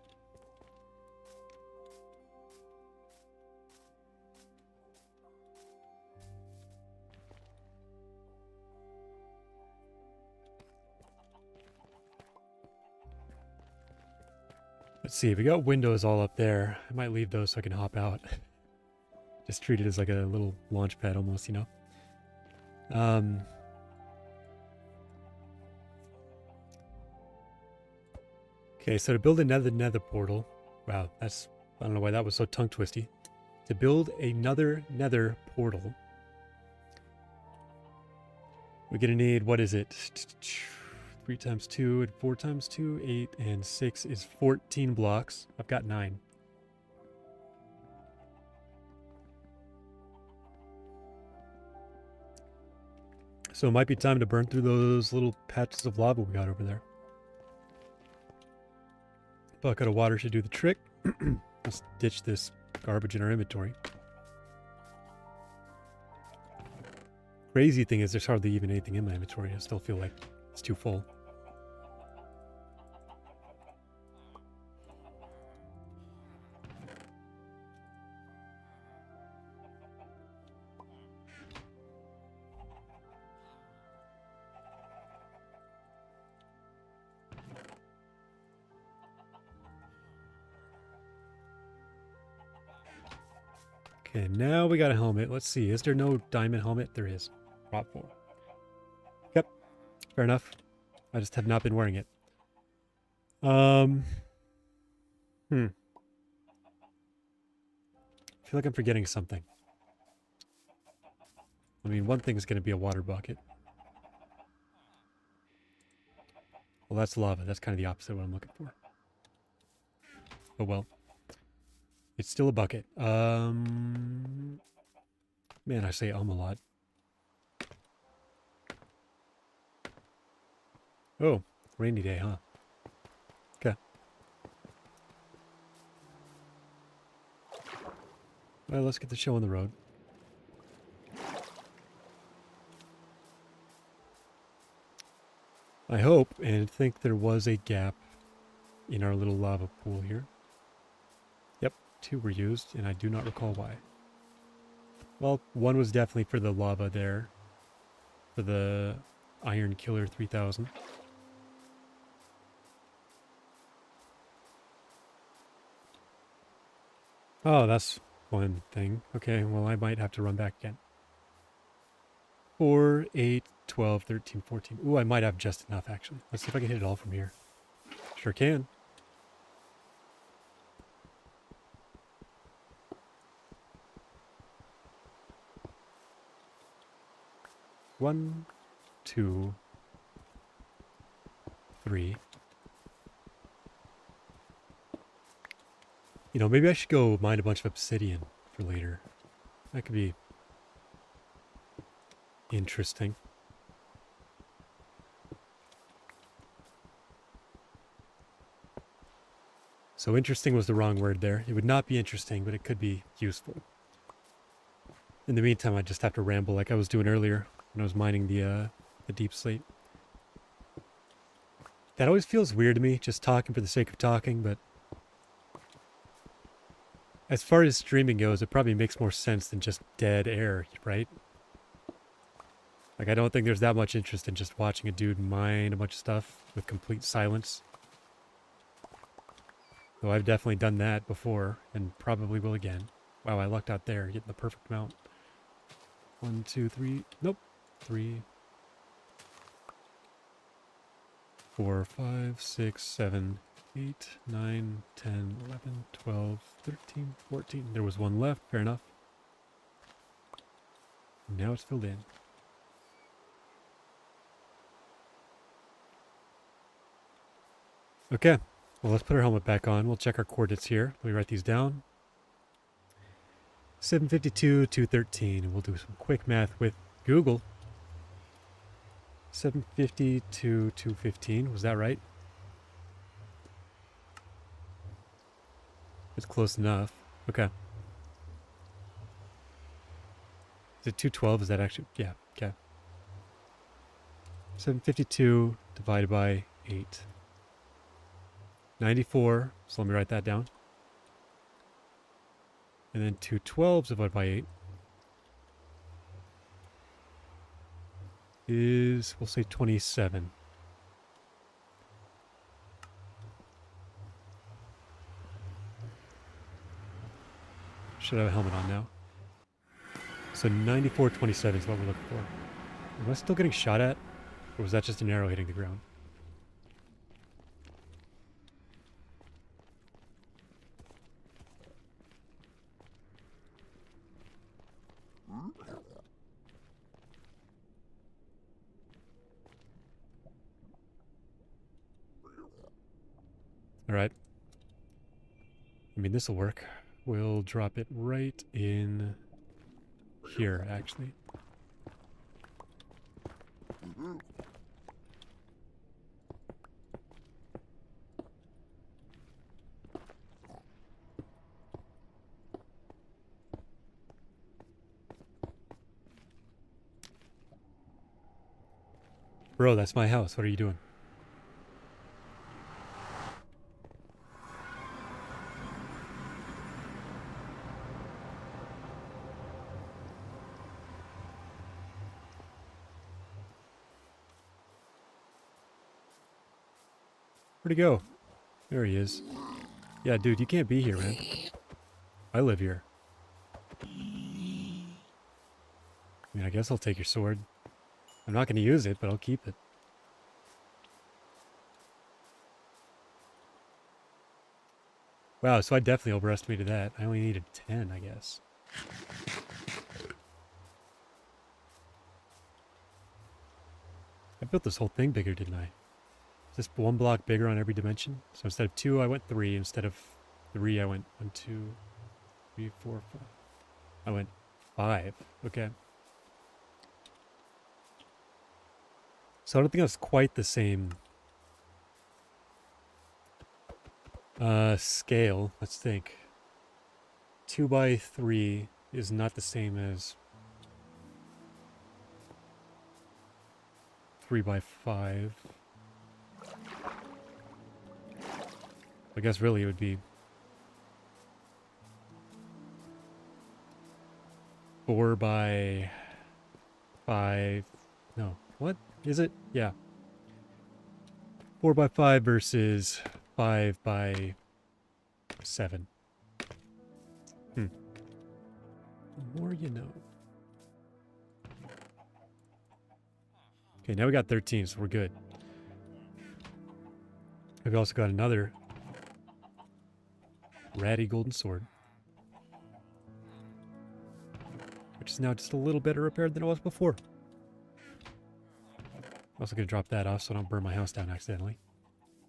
Let's see, we got windows all up there. I might leave those so I can hop out. Just treat it as like a little launch pad almost, you know? Okay, so to build another nether portal. Wow, I don't know why that was so tongue twisty. To build another nether portal, we're gonna need, what is it? 3 times 2 and 4 times 2, 8 and 6 is 14 blocks. I've got 9. So it might be time to burn through those little patches of lava we got over there. Bucket of water should do the trick. Let's ditch this garbage in our inventory. Crazy thing is there's hardly even anything in my inventory. I still feel like it's too full. Okay, now we got a helmet. Let's see. Is there no diamond helmet? There is. Prop 4. Yep. Fair enough. I just have not been wearing it. I feel like I'm forgetting something. I mean, one thing is going to be a water bucket. Well, that's lava. That's kind of the opposite of what I'm looking for. Oh well. It's still a bucket. Man, I say a lot. Oh, rainy day, huh? Okay. Well, let's get the show on the road. I hope and think there was a gap in our little lava pool here. Yep, 2 were used, and I do not recall why. Well, 1 was definitely for the lava there. For the Iron Killer 3000. Oh, that's one thing. Okay, well, I might have to run back again. 4, 8, 12, 13, 14. Ooh, I might have just enough, actually. Let's see if I can hit it all from here. Sure can. One, 2, 3. You know, maybe I should go mine a bunch of obsidian for later. That could be interesting. So interesting was the wrong word there. It would not be interesting, but it could be useful. In the meantime, I just have to ramble like I was doing earlier when I was mining the deep slate. That always feels weird to me, just talking for the sake of talking, but as far as streaming goes, it probably makes more sense than just dead air, right? Like, I don't think there's that much interest in just watching a dude mine a bunch of stuff with complete silence. Though I've definitely done that before, and probably will again. Wow, I lucked out there, getting the perfect amount. 1, 2, 3, nope. 3, 4, 5, 6, 7, 8, 9, 10, 11, 12, 13, 14. There was one left, fair enough. Now it's filled in. Okay, well, let's put our helmet back on. We'll check our coordinates here. Let me write these down. 752, 213, and we'll do some quick math with Google. 750 to 215, was that right? It's close enough. Okay. Is it 212? Is that actually? Yeah, okay. 752 divided by 8. 94, so let me write that down. And then 212 divided by 8 is, we'll say 27. Should have a helmet on now. So 94.27 is what we're looking for. Am I still getting shot at? Or was that just an arrow hitting the ground? Alright. I mean, this'll work. We'll drop it right in here, actually. Bro, that's my house. What are you doing? Where'd he go? There he is. Yeah, dude, you can't be here, man. I live here. I mean, I guess I'll take your sword. I'm not going to use it, but I'll keep it. Wow, so I definitely overestimated that. I only needed 10, I guess. I built this whole thing bigger, didn't I? Is this one block bigger on every dimension? So instead of 2, I went 3. Instead of 3, I went 1, 2, 3, 4, 5. I went 5. Okay. So I don't think that's quite the same scale. Let's think. 2 by 3 is not the same as 3 by 5. I guess really it would be 4 by 5. No, what is it? Yeah. 4 by 5 versus 5 by 7. The more you know. Okay, now we got 13, so we're good. We've also got another ratty golden sword, which is now just a little better repaired than it was before. I'm also going to drop that off so I don't burn my house down accidentally.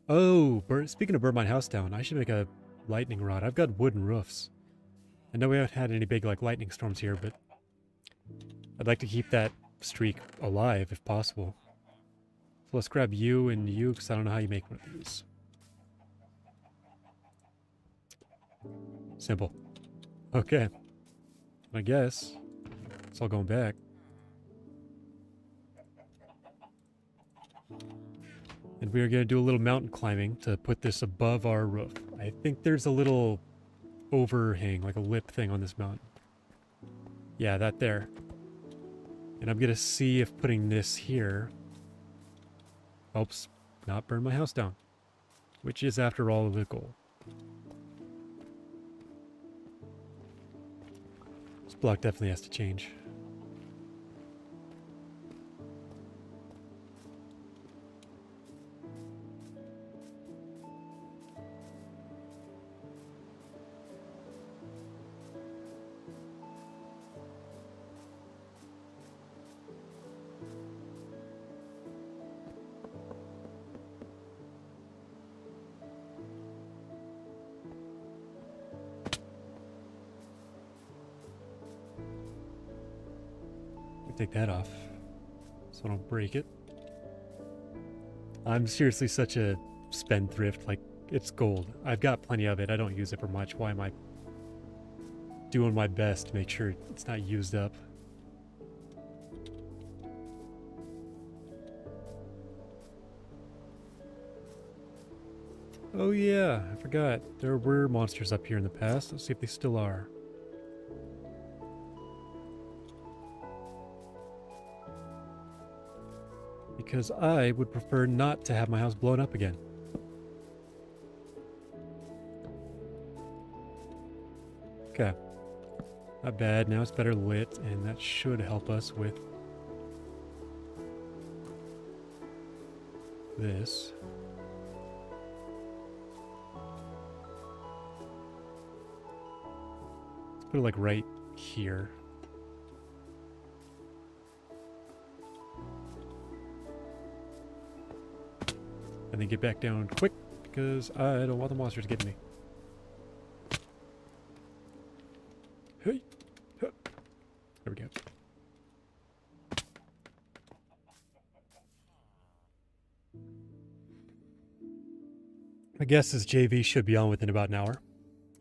Oh, speaking of burn my house down, I should make a lightning rod. I've got wooden roofs. I know we haven't had any big like lightning storms here, but I'd like to keep that streak alive if possible. So let's grab you and you, because I don't know how you make one of these. Simple. Okay. I guess it's all going back. And we are going to do a little mountain climbing to put this above our roof. I think there's a little overhang, like a lip thing on this mountain. Yeah, that there. And I'm going to see if putting this here helps not burn my house down, which is, after all, the goal. This block definitely has to change. Take that off so I don't break it. I'm seriously such a spendthrift. Like, it's gold. I've got plenty of it. I don't use it for much. Why am I doing my best to make sure it's not used up? Oh yeah, I forgot. There were monsters up here in the past. Let's see if they still are. Because I would prefer not to have my house blown up again. Okay. Not bad. Now it's better lit, and that should help us with this. Let's put it like right here. And then get back down quick, because I don't want the monsters getting me. Hey! There we go. My guess is JV should be on within about an hour.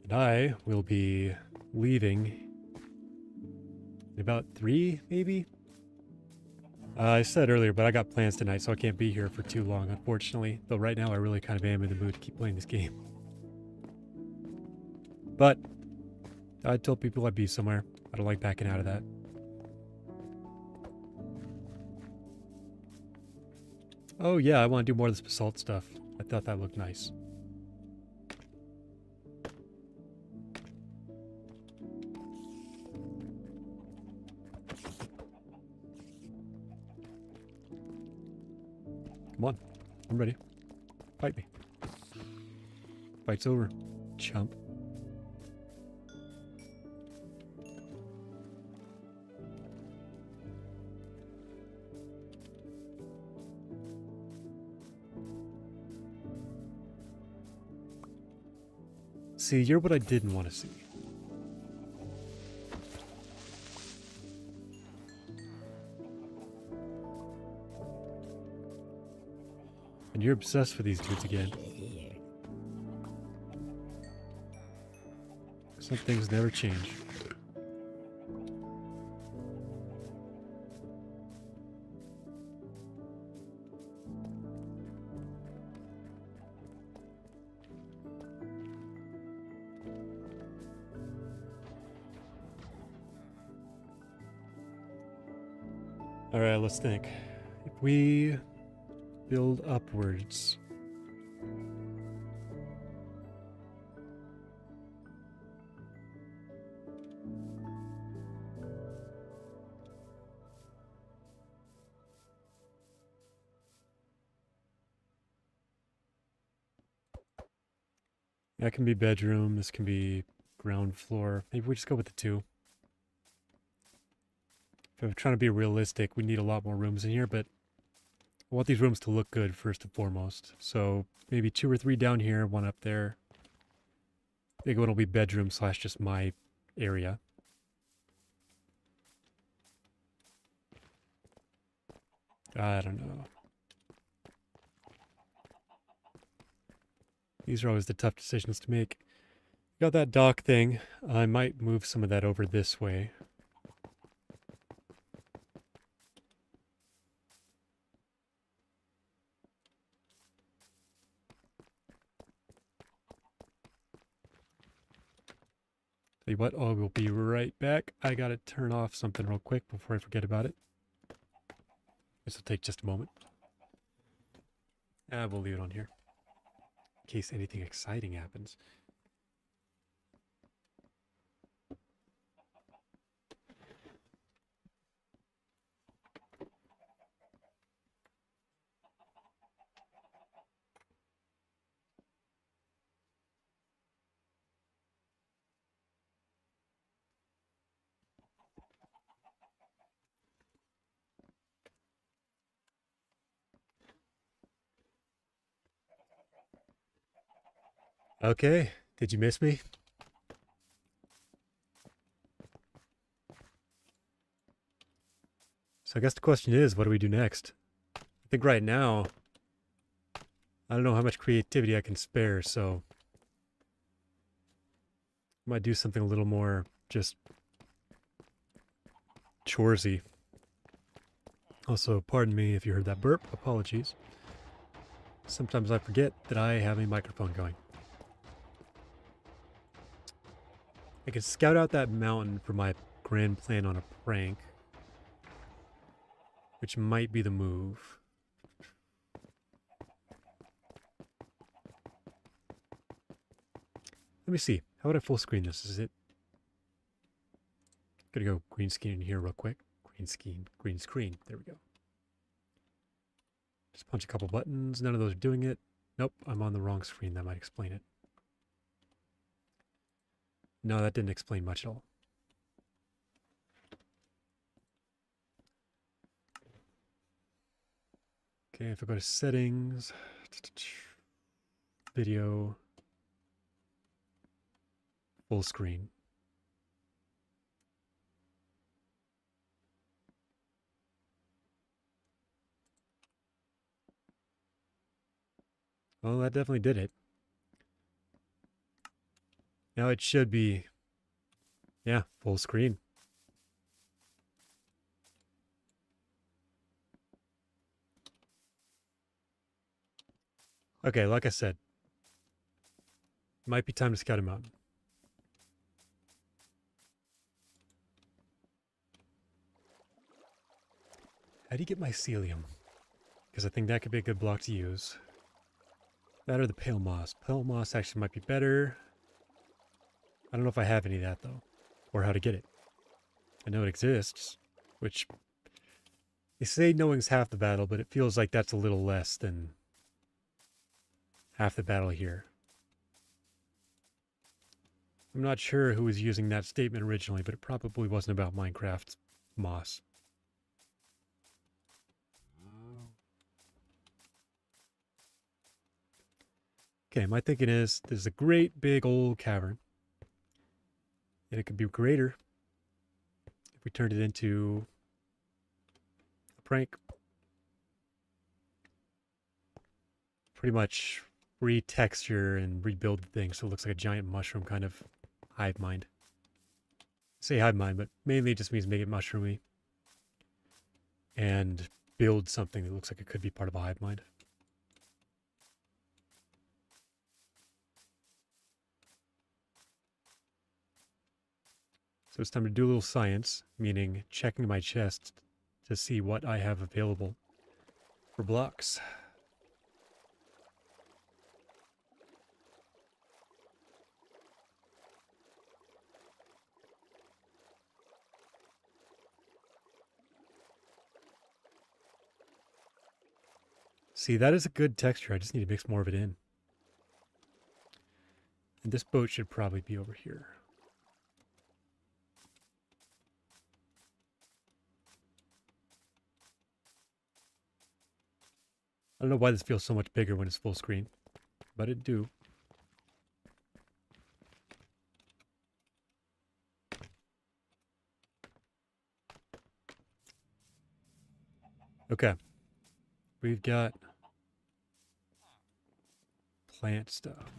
And I will be leaving in about 3, maybe? I said earlier, but I got plans tonight, so I can't be here for too long, unfortunately. Though right now I really kind of am in the mood to keep playing this game. But I told people I'd be somewhere. I don't like backing out of that. Oh yeah, I want to do more of this basalt stuff. I thought that looked nice. Come on, I'm ready. Fight me. Fight's over, chump. See, you're what I didn't want to see. And you're obsessed with these dudes again. Some things never change. Alright, let's think. If we build upwards. That can be bedroom, this can be ground floor. Maybe we just go with the 2. If I'm trying to be realistic, we need a lot more rooms in here, but I want these rooms to look good first and foremost. So maybe 2 or 3 down here, 1 up there. Big one will be bedroom / just my area. I don't know. These are always the tough decisions to make. Got that dock thing. I might move some of that over this way. Tell you what, I will be right back. I gotta turn off something real quick before I forget about it. This will take just a moment. We'll leave it on here. In case anything exciting happens. Okay, did you miss me? So I guess the question is, what do we do next? I think right now, I don't know how much creativity I can spare, so I might do something a little more just choresy. Also, pardon me if you heard that burp. Apologies. Sometimes I forget that I have a microphone going. I can scout out that mountain for my grand plan on a prank, which might be the move. Let me see. How would I full screen this? Is it? Gonna go green screen in here real quick. Green screen. There we go. Just punch a couple buttons. None of those are doing it. Nope, I'm on the wrong screen. That might explain it. No, that didn't explain much at all. Okay, if I go to settings, video, full screen. Well, that definitely did it. Now it should be, yeah, full screen. Okay, like I said, might be time to scout a mountain. How do you get mycelium? Because I think that could be a good block to use. That or the pale moss. Pale moss actually might be better. I don't know if I have any of that though, or how to get it. I know it exists, which they say knowing's half the battle, but it feels like that's a little less than half the battle here. I'm not sure who was using that statement originally, but it probably wasn't about Minecraft moss. Okay, my thinking is this is a great big old cavern. And it could be greater if we turned it into a prank. Pretty much retexture and rebuild the thing so it looks like a giant mushroom kind of hive mind. I say hive mind, but mainly it just means make it mushroomy. And build something that looks like it could be part of a hive mind. So it's time to do a little science, meaning checking my chest to see what I have available for blocks. See, that is a good texture. I just need to mix more of it in. And this boat should probably be over here. I don't know why this feels so much bigger when it's full screen, but it do. Okay. We've got plant stuff,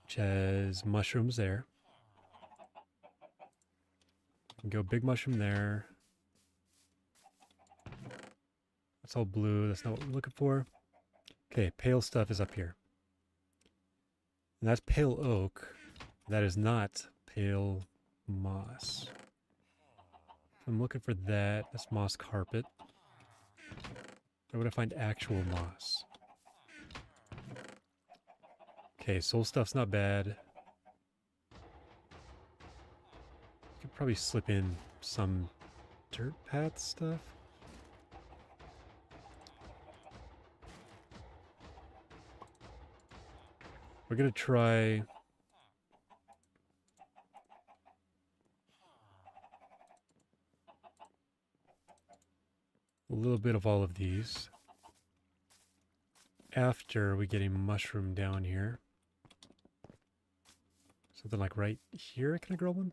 which has mushrooms there. We can go big mushroom there. That's all blue. That's not what we're looking for. Okay, pale stuff is up here. And that's pale oak. That is not pale moss. I'm looking for that. That's moss carpet. Where would I find actual moss? Okay, soul stuff's not bad. Could probably slip in some dirt path stuff. We're gonna try a little bit of all of these after we get a mushroom down here. Something like right here. Can I grow one?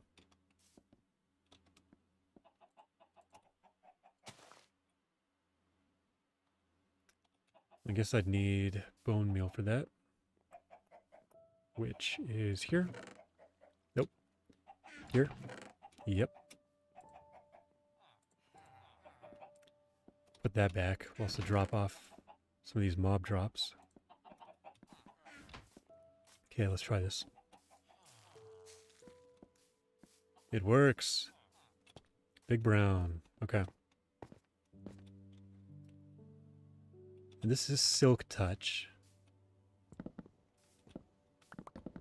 I guess I'd need bone meal for that, which is here. Nope. Here. Yep. Put that back. We'll also drop off some of these mob drops. Okay, let's try this. It works. Big brown. Okay. And this is Silk Touch,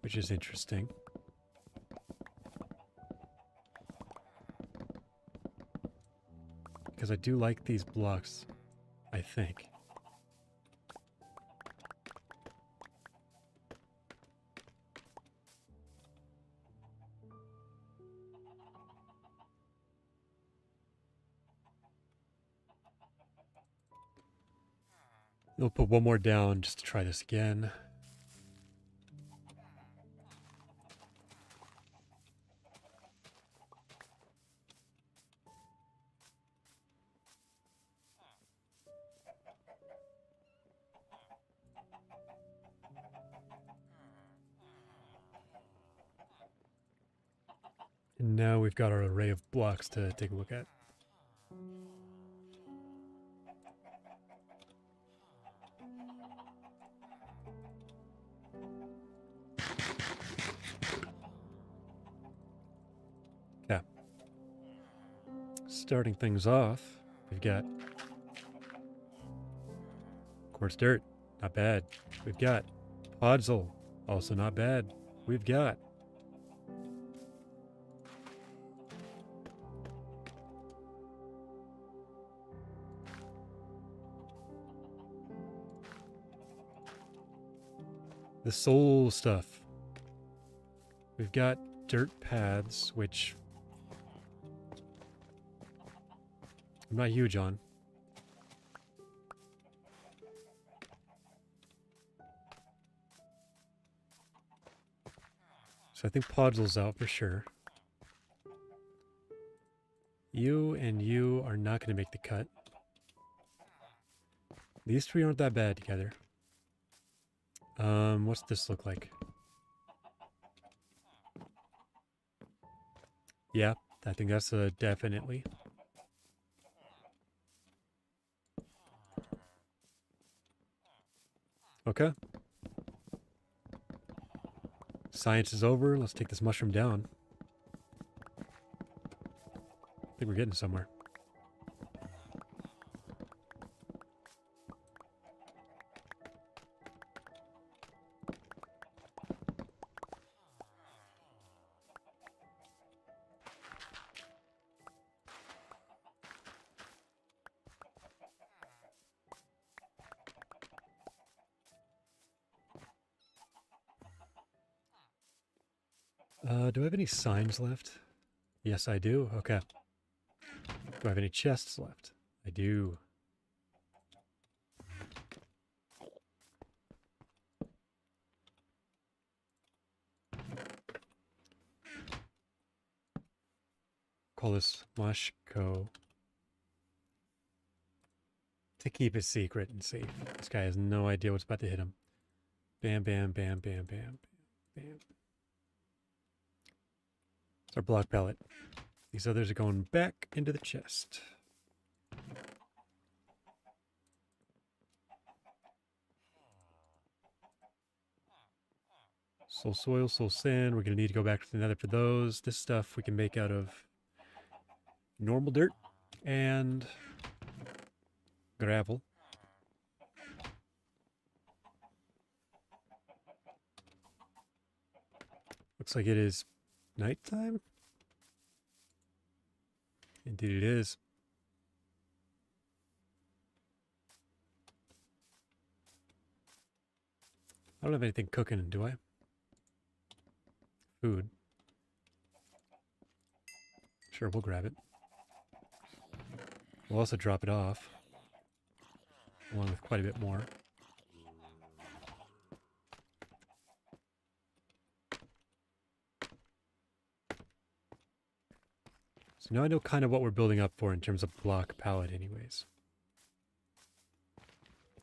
which is interesting. Because I do like these blocks, I think. We'll put one more down just to try this again. And now we've got our array of blocks to take a look at. Yeah. Starting things off, we've got quartz dirt, not bad. We've got podzol, also not bad. We've got the soul stuff. We've got dirt paths, which I'm not huge on. So I think Podzol's out for sure. You and you are not going to make the cut. These three aren't that bad together. What's this look like? Yeah, I think that's a definitely. Okay. Science is over. Let's take this mushroom down. I think we're getting somewhere. Do I have any signs left? Yes, I do. Okay. Do I have any chests left? I do. Call this Mushko. To keep it secret and safe. This guy has no idea what's about to hit him. Bam, bam, bam, bam, bam, bam. It's our block pellet. These others are going back into the chest. Soul soil, soul sand. We're going to need to go back to the nether for those. This stuff we can make out of normal dirt and gravel. Looks like it is nighttime. Indeed it is. I don't have anything cooking, do I? Food. Sure, we'll grab it. We'll also drop it off, along with quite a bit more. So now I know kind of what we're building up for in terms of block palette anyways.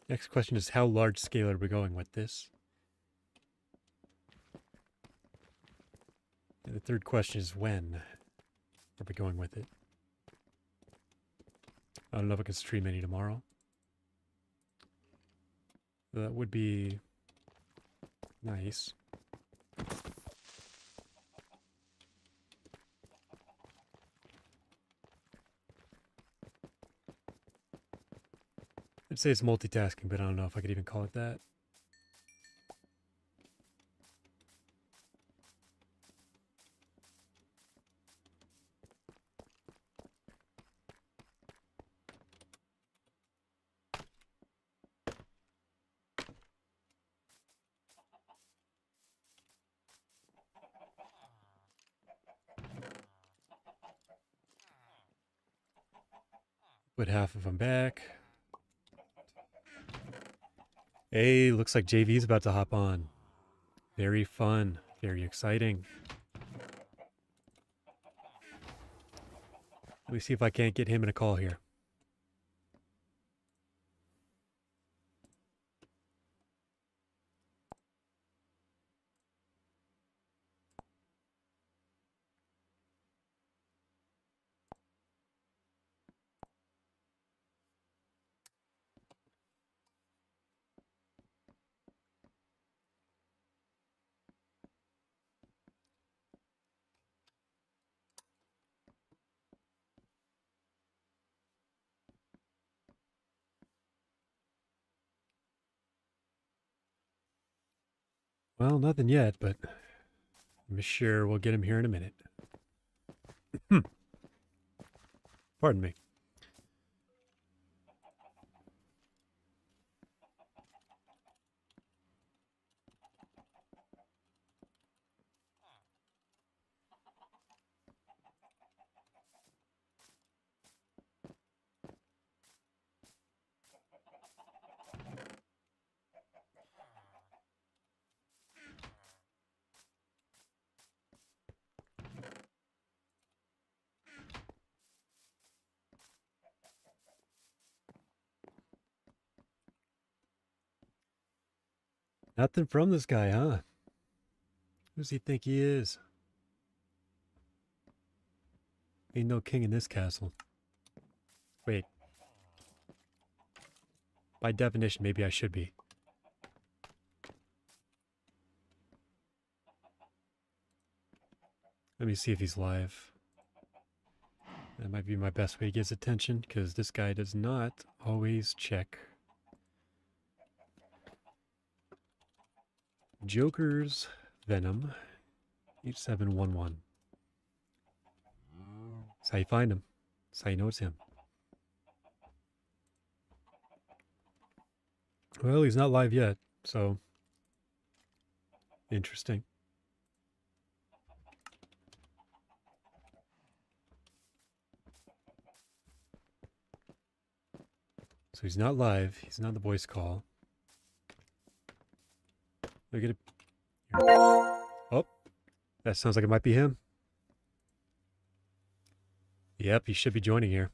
Next question is, how large scale are we going with this? And the third question is, when are we going with it? I don't know if I can stream any tomorrow. That would be nice. I'd say it's multitasking, but I don't know if I could even call it that. Put half of them back. Hey, looks like JV's about to hop on. Very fun. Very exciting. Let me see if I can't get him in a call here. Well, nothing yet, but I'm sure we'll get him here in a minute. Pardon me. Nothing from this guy, huh? Who does he think he is? Ain't no king in this castle. Wait. By definition, maybe I should be. Let me see if he's live. That might be my best way to get his attention, because this guy does not always check. Joker's Venom 8711. That's how you find him. That's how you know it's him. Well, he's not live yet, so interesting. So he's not live. He's not the voice call. Look at it. Oh, that sounds like it might be him. Yep, he should be joining here.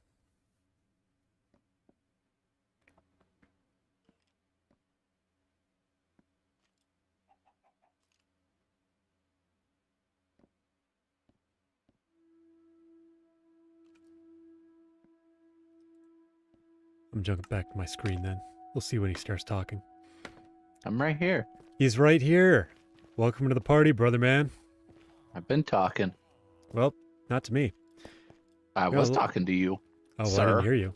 I'm jumping back to my screen then. We'll see when he starts talking. I'm right here. He's right here. Welcome to the party, brother man. I've been talking. Well, not to me. I was talking to you. Oh, well, sir. I didn't hear you.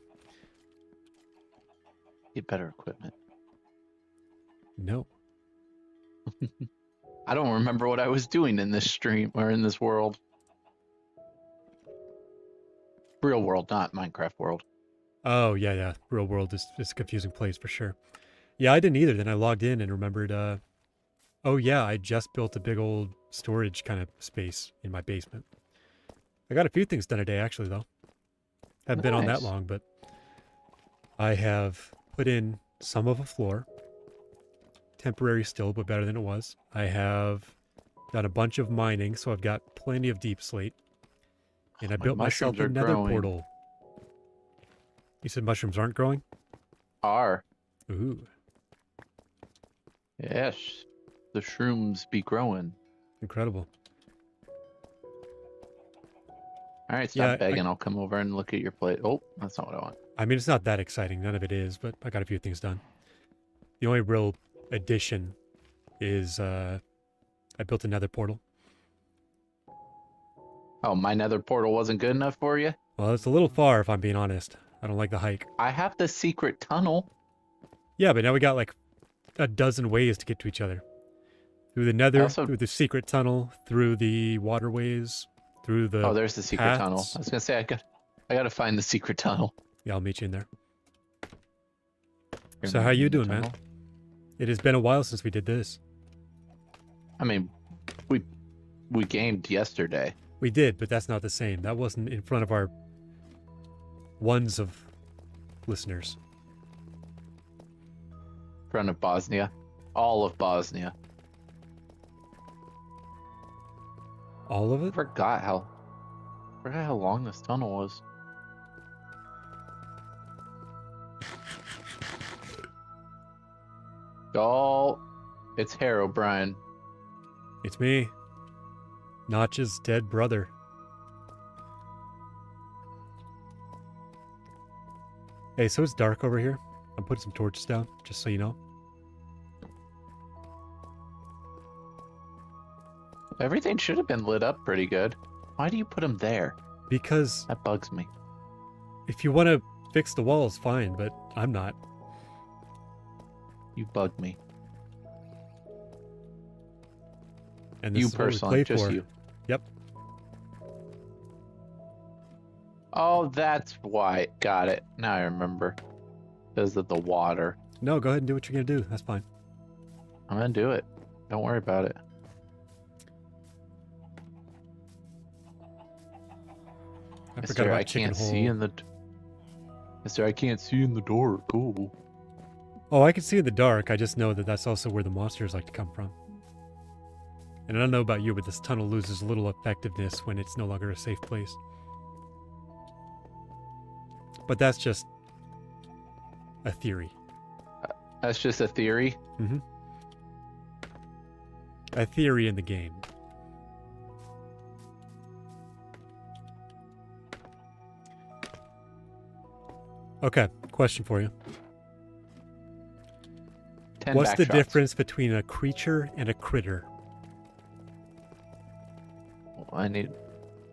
Get better equipment. No. I don't remember what I was doing in this stream or in this world. Real world, not Minecraft world. Oh, yeah, yeah. Real world is a confusing place for sure. Yeah, I didn't either. Then I logged in and remembered, oh, yeah, I just built a big old storage kind of space in my basement. I got a few things done today, actually, though. Haven't been on that Nice. long, but I have put in some of a floor. Temporary still, but better than it was. I have done a bunch of mining, so I've got plenty of deep slate. And I My built myself mushrooms are a nether growing. portal. You said mushrooms aren't growing? Are. Ooh, Yes. The shrooms be growing. incredible. All right, Yeah, stop begging. I'll come over and look at your plate. Oh, that's not what I want. I mean, it's not that exciting. None of it is, but I got a few things done. The only real addition is I built a nether portal. Oh, my nether portal wasn't good enough for you? Well, it's a little far if I'm being honest. I don't like the hike. I have the secret tunnel. Yeah, but now we got like a dozen ways to get to each other. Through the nether, also- through the secret tunnel, through the waterways, through the... Oh, there's the secret tunnel. paths. I was gonna say I gotta find the secret tunnel. Yeah, I'll meet you in there. You're So how not you in the doing, man? tunnel? It has been a while since we did this. I mean, we gamed yesterday. We did, but that's not the same. That wasn't in front of our ones of listeners. In front of Bosnia. All of Bosnia. All of I it? forgot how long this tunnel was. Oh, it's Herobrine. It's me. Notch's dead brother. Hey, so it's dark over here. I'm putting some torches down, just so you know. Everything should have been lit up pretty good. Why do you put them there? Because That bugs me. if you want to fix the walls, fine, but I'm not. You bug me. And this You is what we personally, play just for. you. Yep. Oh, that's why. Got it. Now I remember. Because of the water. No, go ahead and do what you're going to do. That's fine. I'm gonna do it. Don't worry about it. I forgot Mister, about I chicken can't hole. see in the. Mister, I can't see in the door. Cool. Oh, I can see in the dark. I just know that that's also where the monsters like to come from. And I don't know about you, but this tunnel loses a little effectiveness when it's no longer a safe place. But that's just a theory. That's just a theory. Mm-hmm. A theory in the game. Okay, question for you. 10 What's the backshots. difference between a creature and a critter? I need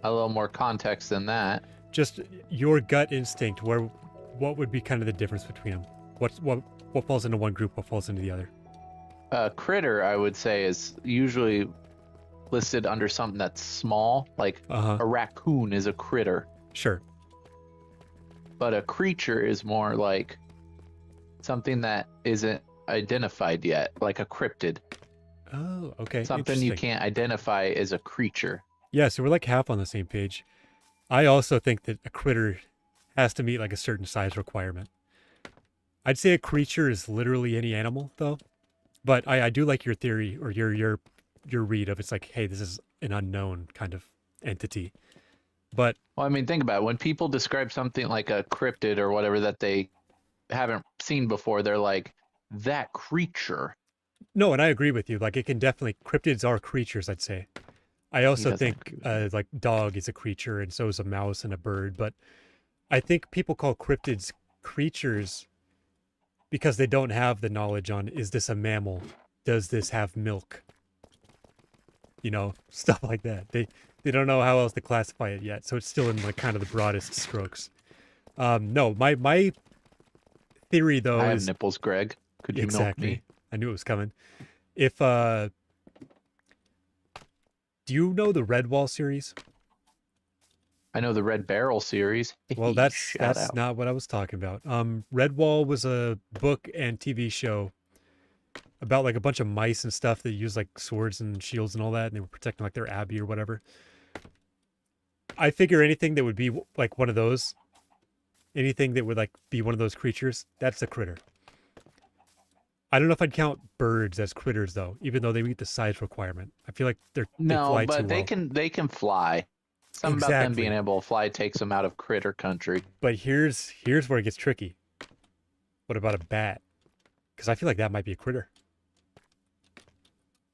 a little more context than that. Just your gut instinct. What would be kind of the difference between them? What falls into one group? What falls into the other? A critter, I would say, is usually listed under something that's small. Like Uh-huh. a raccoon is a critter, Sure. but a creature is more like something that isn't identified yet, like a cryptid. Oh, okay. Something you Interesting. can't identify as a creature. Yeah, so we're like half on the same page. I also think that a critter has to meet like a certain size requirement. I'd say a creature is literally any animal, though. But I do like your theory or your read of it's like, hey, this is an unknown kind of entity. But Well, I mean, think about it. When people describe something like a cryptid or whatever that they haven't seen before, they're like, that creature. no, and I agree with you. Like it can definitely cryptids are creatures, I'd say. I also doesn't think agree with like dog is a creature and so is a mouse and a bird, but I think people call cryptids creatures because they don't have the knowledge on is this a mammal? Does this have milk? You know, stuff like that. They don't know how else to classify it yet, so it's still in like kind of the broadest strokes. No, my theory though I have is nipples, Greg. Could you milk exactly. me? I knew it was coming. If Do you know the Redwall series? I know the Red Barrel series. Well, Shout that's out. not what I was talking about. Redwall was a book and TV show about like a bunch of mice and stuff that use like swords and shields and all that, and they were protecting like their abbey or whatever. I figure anything that would be like one of those, anything that would like be one of those creatures, that's a critter. I don't know if I'd count birds as critters though, even though they meet the size requirement. I feel like they No, fly too but they well. can fly. Something about them being Exactly. able to fly takes them out of critter country. But here's where it gets tricky. What about a bat? Because I feel like that might be a critter.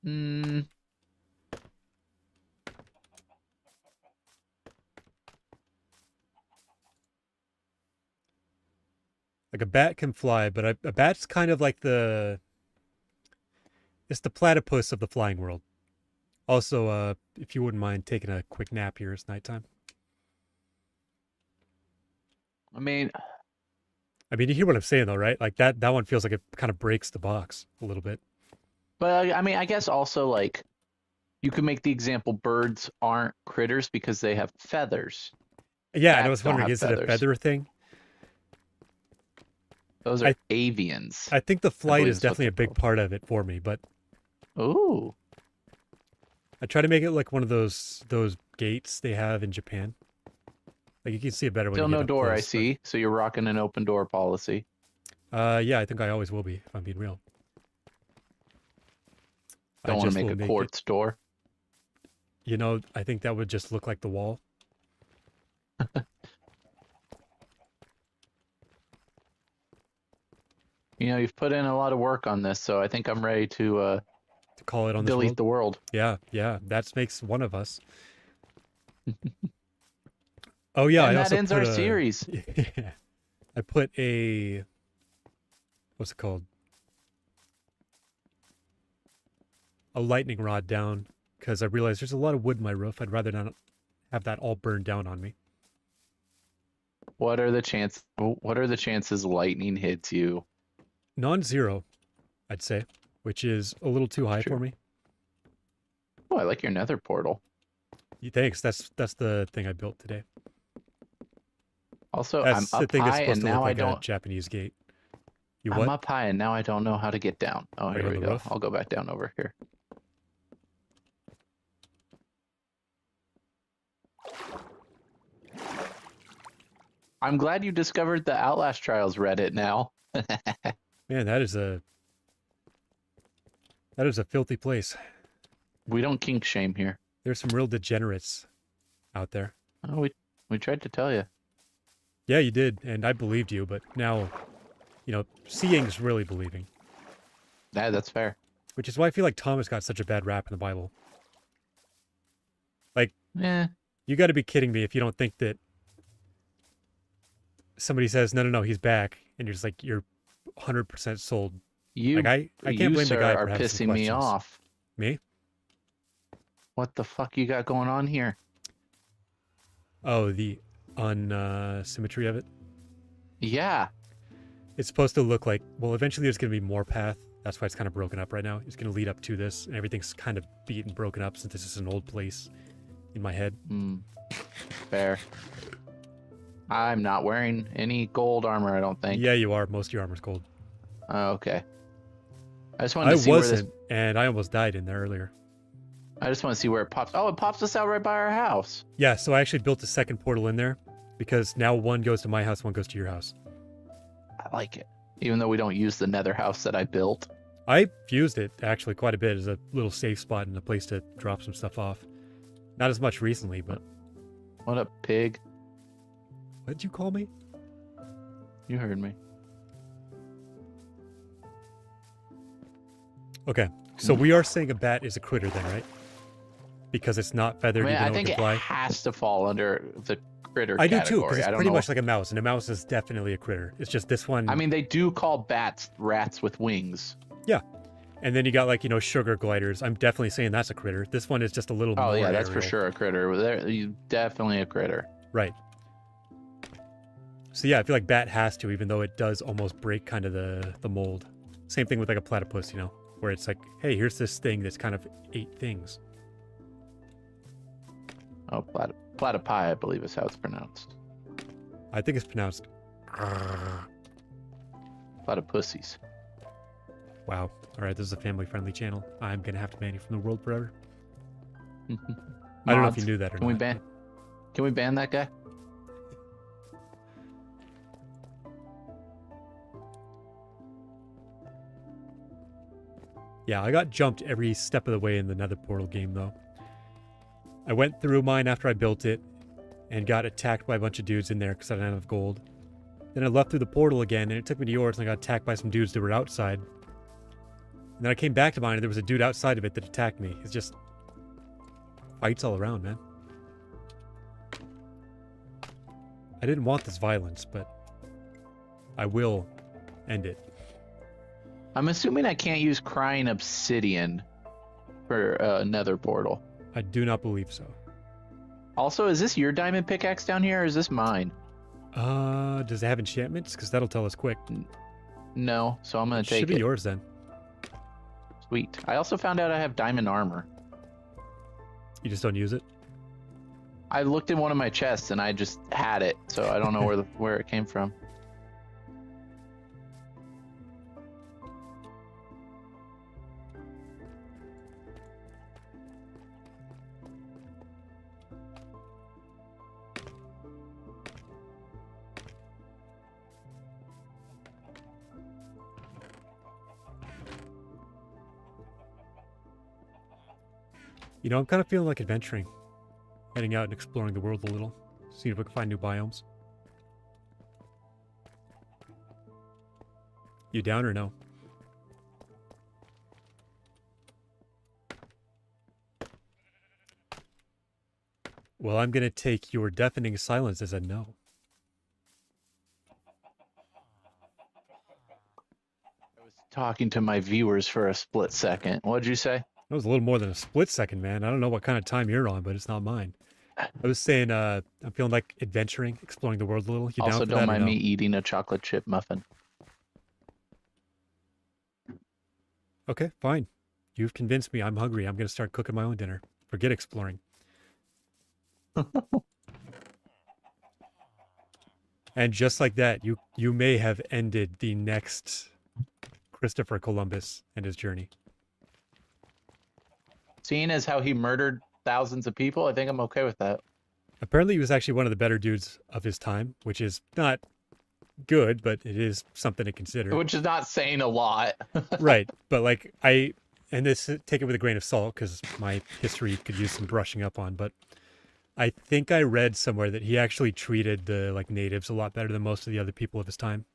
Hmm. Like a bat can fly, but a bat's kind of like it's the platypus of the flying world. Also, if you wouldn't mind taking a quick nap here, it's nighttime. I mean, I mean, you hear what I'm saying though, right? Like that one feels like it kind of breaks the box a little bit. but I mean, I guess also like you could make the example birds aren't critters because they have feathers. Yeah, and I Bats was don't wondering, have is it a feathers. feather thing? Those are avians. I think the flight believe is is what definitely a they're big part of it for me, but Ooh. I try to make it like one of those gates they have in Japan. Like you can see it better when Still you get no up door, I close, but- see. So you're rocking an open door policy. Yeah, I think I always will be, if I'm being real. I Don't want just to will make a it- quartz door. You know, I think that would just look like the wall. You know, you've put in a lot of work on this, so I think I'm ready to To call it on this delete world. the world. Yeah, that makes one of us. Oh yeah, and I that also ends put our a, series. Yeah, I put a what's it called? A lightning rod down because I realized there's a lot of wood in my roof. I'd rather not have that all burned down on me. What are the chances lightning hits you? Non-zero, I'd say, which is a little too high True. for me. Oh, I like your nether portal. Thanks. That's the thing I built today. Also, That's I'm the up thing that's high supposed and to look now I like a don't. Japanese gate. You I'm what? up high and now I don't know how to get down. Oh, Are you here on we the go. roof? I'll go back down over here. I'm glad you discovered the Outlast Trials Reddit now. Man, that is a filthy place. We don't kink shame here. There's some real degenerates out there. Oh, we tried to tell you. Yeah, you did, and I believed you, but now, seeing's really believing. Yeah, that's fair. Which is why I feel like Thomas got such a bad rap in the Bible. Yeah. You got to be kidding me if you don't think that somebody says, no, he's back, and you're just like, you're 100% sold. You, Like, I can't you, blame the sir, guy are for having some pissing me questions. off. Me? What the fuck you got going on here? Oh, the unsymmetry of it. Yeah. It's supposed to look like, well, eventually there's going to be more path. That's why it's kind of broken up right now. It's going to lead up to this, and everything's kind of beat and broken up since this is an old place in my head. Fair. I'm not wearing any gold armor, I don't think. Yeah, you are. Most of your armor's gold. Oh, okay. I just wanted I to see where wasn't, and I almost died in there earlier. I just want to see where it pops. Oh, it pops us out right by our house. Yeah, so I actually built a second portal in there because now one goes to my house, one goes to your house. I like it. Even though we don't use the nether house that I built. I used it actually quite a bit as a little safe spot and a place to drop some stuff off. Not as much recently, but What up, pig? what did you call me? You heard me. Okay, so we are saying a bat is a critter then, right? Because it's not I feathered, mean, even I though think it it can fly. has to fall under the critter I do category. too, because it's I don't pretty know. much like a mouse, and a mouse is definitely a critter. It's just this one. I mean, they do call bats rats with wings. And then you got like, sugar gliders. I'm definitely saying that's a critter. This one is just a little Oh more yeah, that's for aerial. sure a critter. Definitely a critter. Right. So yeah, I feel like bat has to, even though it does almost break kind of the mold. Same thing with like a platypus, where it's like, hey, here's this thing that's kind of ate things. Oh, platypi, I believe is how it's pronounced. I think it's pronounced. Platypussies. Wow. All right, this is a family-friendly channel. I'm gonna have to ban you from the world forever. I don't know if you Mods, knew that or Can we not. ban? Can we ban that guy? Yeah, I got jumped every step of the way in the Nether Portal game, though. I went through mine after I built it and got attacked by a bunch of dudes in there because I didn't have gold. Then I left through the portal again, and it took me to yours, and I got attacked by some dudes that were outside. And then I came back to mine, and there was a dude outside of it that attacked me. It's just fights all around, man. I didn't want this violence, but I will end it. I'm assuming I can't use crying obsidian for Nether portal. I do not believe so. Also, is this your diamond pickaxe down here, or is this mine? Does it have enchantments? Because that'll tell us quick. No, so I'm gonna take Should be it. yours then. Sweet. I also found out I have diamond armor. You just don't use it? I looked in one of my chests and I just had it, so I don't know where it came from. You know, I'm kind of feeling like adventuring. Heading out and exploring the world a little. Seeing if I can find new biomes. You down or no? Well, I'm going to take your deafening silence as a no. I was talking to my viewers for a split second. What'd you say? That was a little more than a split second, man. I don't know what kind of time you're on, but it's not mine. I was saying, I'm feeling like adventuring, exploring the world a little. You down Also, for don't that or mind no? me eating a chocolate chip muffin. Okay, fine. You've convinced me. I'm hungry. I'm going to start cooking my own dinner. Forget exploring. And just like that, you may have ended the next Christopher Columbus and his journey. Seeing as how he murdered thousands of people, I think I'm okay with that. Apparently, he was actually one of the better dudes of his time, which is not good, but it is something to consider. Which is not saying a lot. Right, but like and this take it with a grain of salt because my history could use some brushing up on, but I think I read somewhere that he actually treated the like natives a lot better than most of the other people of his time.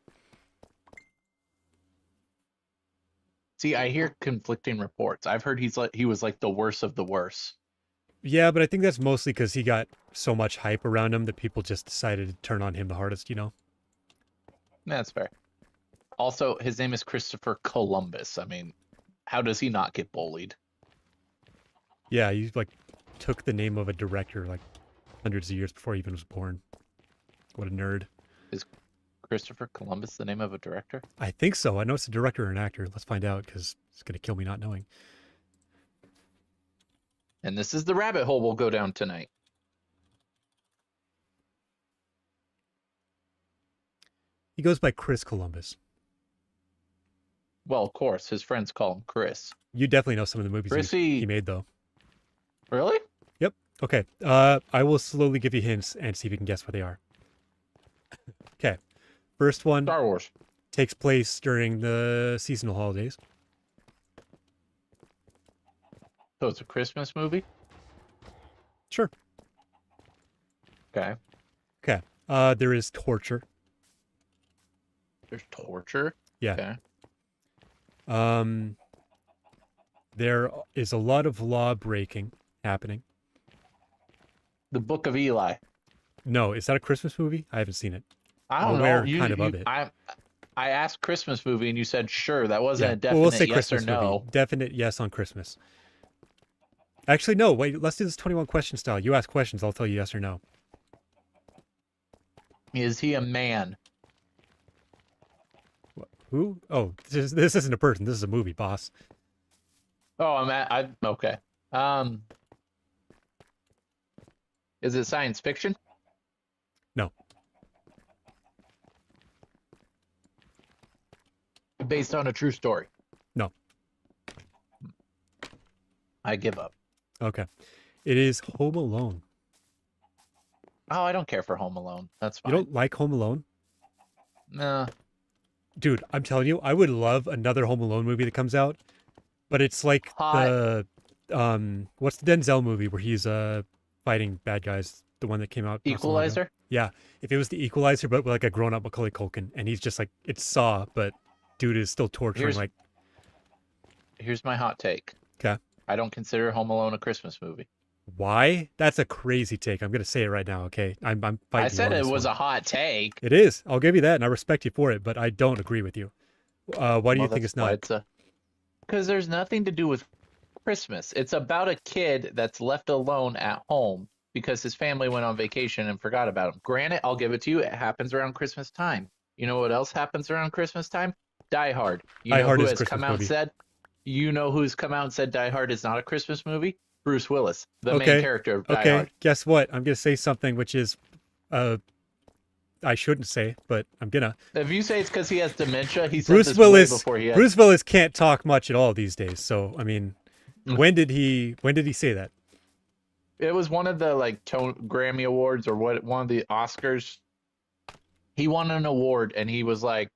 See, I hear conflicting reports. I've heard he was like the worst of the worst. Yeah, but I think that's mostly because he got so much hype around him that people just decided to turn on him the hardest, you know? That's fair. Also, his name is Christopher Columbus. I mean, how does he not get bullied? Yeah, he like took the name of a director like hundreds of years before he even was born. What a nerd. Is Christopher Columbus the name of a director? I think so. I know it's a director or an actor. Let's find out because it's going to kill me not knowing. And this is the rabbit hole we'll go down tonight. He goes by Chris Columbus. Well, of course, his friends call him Chris. You definitely know some of the movies Chrissy. he made, though. Really? Yep. Okay. I will slowly give you hints and see if you can guess what they are. Okay. First one Star Wars. takes place during the seasonal holidays. So it's a Christmas movie? Sure. Okay. Okay. There is torture. There's torture? Yeah. Okay. There is a lot of law breaking happening. The Book of Eli. No, is that a Christmas movie? I haven't seen it. I I'm don't aware know. kind of it. I asked Christmas movie and you said sure. That wasn't a Yeah. definite Well, we'll say yes Christmas or no. movie. Definite yes on Christmas. Actually, no. Wait, let's do this 21 question style. You ask questions, I'll tell you yes or no. Is he a man? Who? Oh, this isn't a person. This is a movie, boss. Oh, okay. Is it science fiction? No. Based on a true story? No. I give up. Okay. It is Home Alone. Oh, I don't care for Home Alone. That's You fine. don't like Home Alone? Nah. Dude, I'm telling you, I would love another Home Alone movie that comes out, but it's like Hot. what's the Denzel movie where he's fighting bad guys? The one that came out not so long ago. Equalizer? Yeah, if it was the Equalizer, but with like a grown-up Macaulay Culkin, and he's just like it's Saw, but dude is still torturing. Here's- like, Here's my hot take. okay, I don't consider Home Alone a Christmas movie. why? That's a crazy take. I'm gonna say it right now. Okay, I'm fighting. I you said on it this was one. a hot take. It is. I'll give you that, and I respect you for it, but I don't agree with you. Why do you think it's not? Because there's nothing to do with Christmas. It's about a kid that's left alone at home because his family went on vacation and forgot about him. Granted, I'll give it to you. It happens around Christmas time. You know what else happens around Christmas time? Die Hard. You Die know Hard who is a has Christmas come out movie. and said? You know who's come out and said Die Hard is not a Christmas movie? Bruce Willis, the Okay, main character of Die Okay, Hard. guess what? I'm gonna say something which is, I shouldn't say, but I'm gonna. If you say it's because he has dementia, he said Bruce this way Willis. before he had. Bruce Willis can't talk much at all these days. So I mean, Mm. when did he say that? It was one of the like Grammy Awards or one of the Oscars. He won an award and he was like,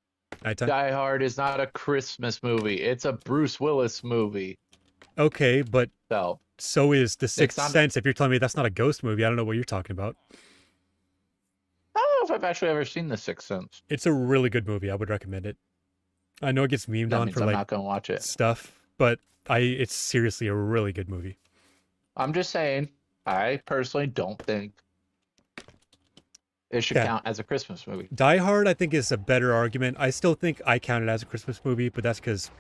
Nighttime? Die Hard is not a Christmas movie. It's a Bruce Willis movie. Okay, but So is The Sixth not- Sense. If you're telling me that's not a ghost movie, I don't know what you're talking about. I don't know if I've actually ever seen The Sixth Sense. It's a really good movie. I would recommend it. I know it gets memed That on means for I'm like not gonna watch it. stuff, but it's seriously a really good movie. I'm just saying, I personally don't think it should Yeah. count as a Christmas movie. Die Hard, I think, is a better argument. I still think I count it as a Christmas movie, but that's because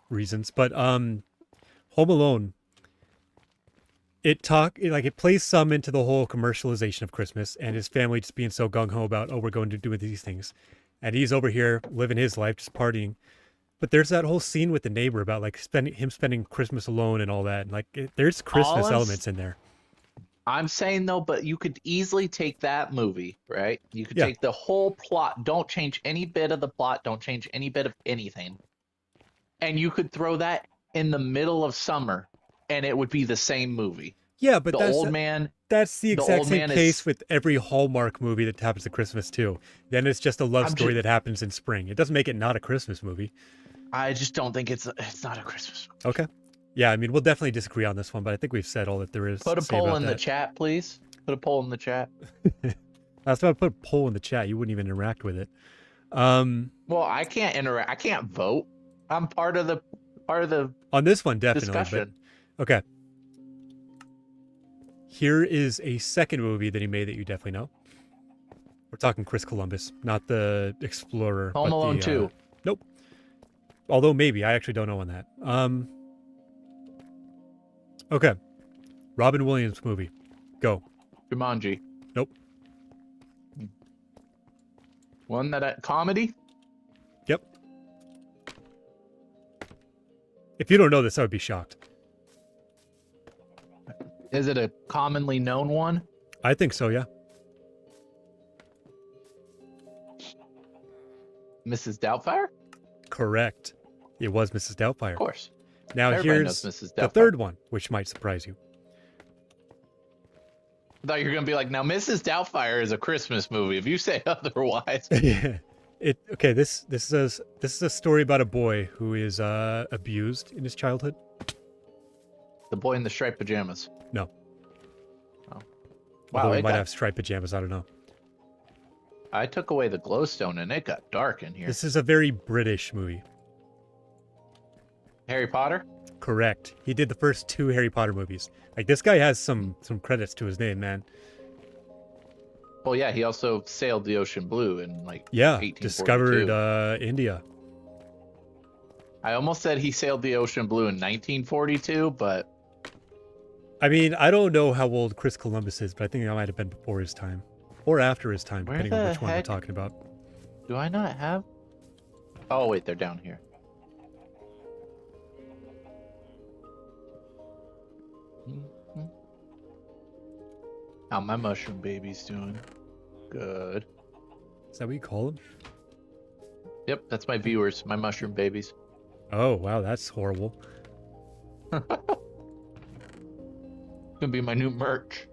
reasons. But Home Alone, it plays some into the whole commercialization of Christmas and his family just being so gung ho about, oh, we're going to do these things, and he's over here living his life, just partying. But there's that whole scene with the neighbor about like spending Christmas alone and all that. And like there's Christmas elements in there. I'm saying though, but you could easily take that movie, right? You could Yeah. take the whole plot, don't change any bit of the plot, don't change any bit of anything. And you could throw that in the middle of summer and it would be the same movie. Yeah, but The old man, that's the the exact old same man case is- with every Hallmark movie that happens at Christmas too. Then it's just a love I'm story ju- that happens in spring. It doesn't make it not a Christmas movie. I just don't think it's not a Christmas movie. Okay. Yeah, I mean, we'll definitely disagree on this one, but I think we've said all that there is. Put a to say poll about in the that. chat, please. Put a poll in the chat. That's why I put a poll in the chat. You wouldn't even interact with it. Well, I can't interact. I can't vote. I'm part of the On this one, definitely. discussion. But okay. Here is a second movie that he made that you definitely know. We're talking Chris Columbus, not the Explorer. Home but Alone the, 2. Nope. Although maybe I actually don't know on that. Okay. Robin Williams movie. Go. Jumanji. Nope. One that comedy? Yep. If you don't know this, I would be shocked. Is it a commonly known one? I think so, yeah. Mrs. Doubtfire? Correct. It was Mrs. Doubtfire. Of course. Now Everybody here's knows Mrs. the Doubtfire. third one, which might surprise you. I thought you were gonna be like, now Mrs. Doubtfire is a Christmas movie. If you say otherwise, Yeah. Okay. This is a story about a boy who is abused in his childhood. the boy in the striped pajamas. No. Oh. Although Wow, he it might got- have striped pajamas. I don't know. I took away the glowstone and it got dark in here. This is a very British movie. Harry Potter? Correct. He did the first 2 Harry Potter movies. Like this guy has some credits to his name, man. Well, yeah, he also sailed the ocean blue in like Yeah. 1842. Discovered India. I almost said he sailed the ocean blue in 1942, but I mean, I don't know how old Chris Columbus is, but I think that might have been before his time. Or after his time, Where depending on the which one we're heck- talking about. do I not have? Oh wait, they're down here. How my mushroom baby's doing? Good. Is that what you call them? Yep, that's my viewers, my mushroom babies. Oh, wow, that's horrible. Gonna be my new merch.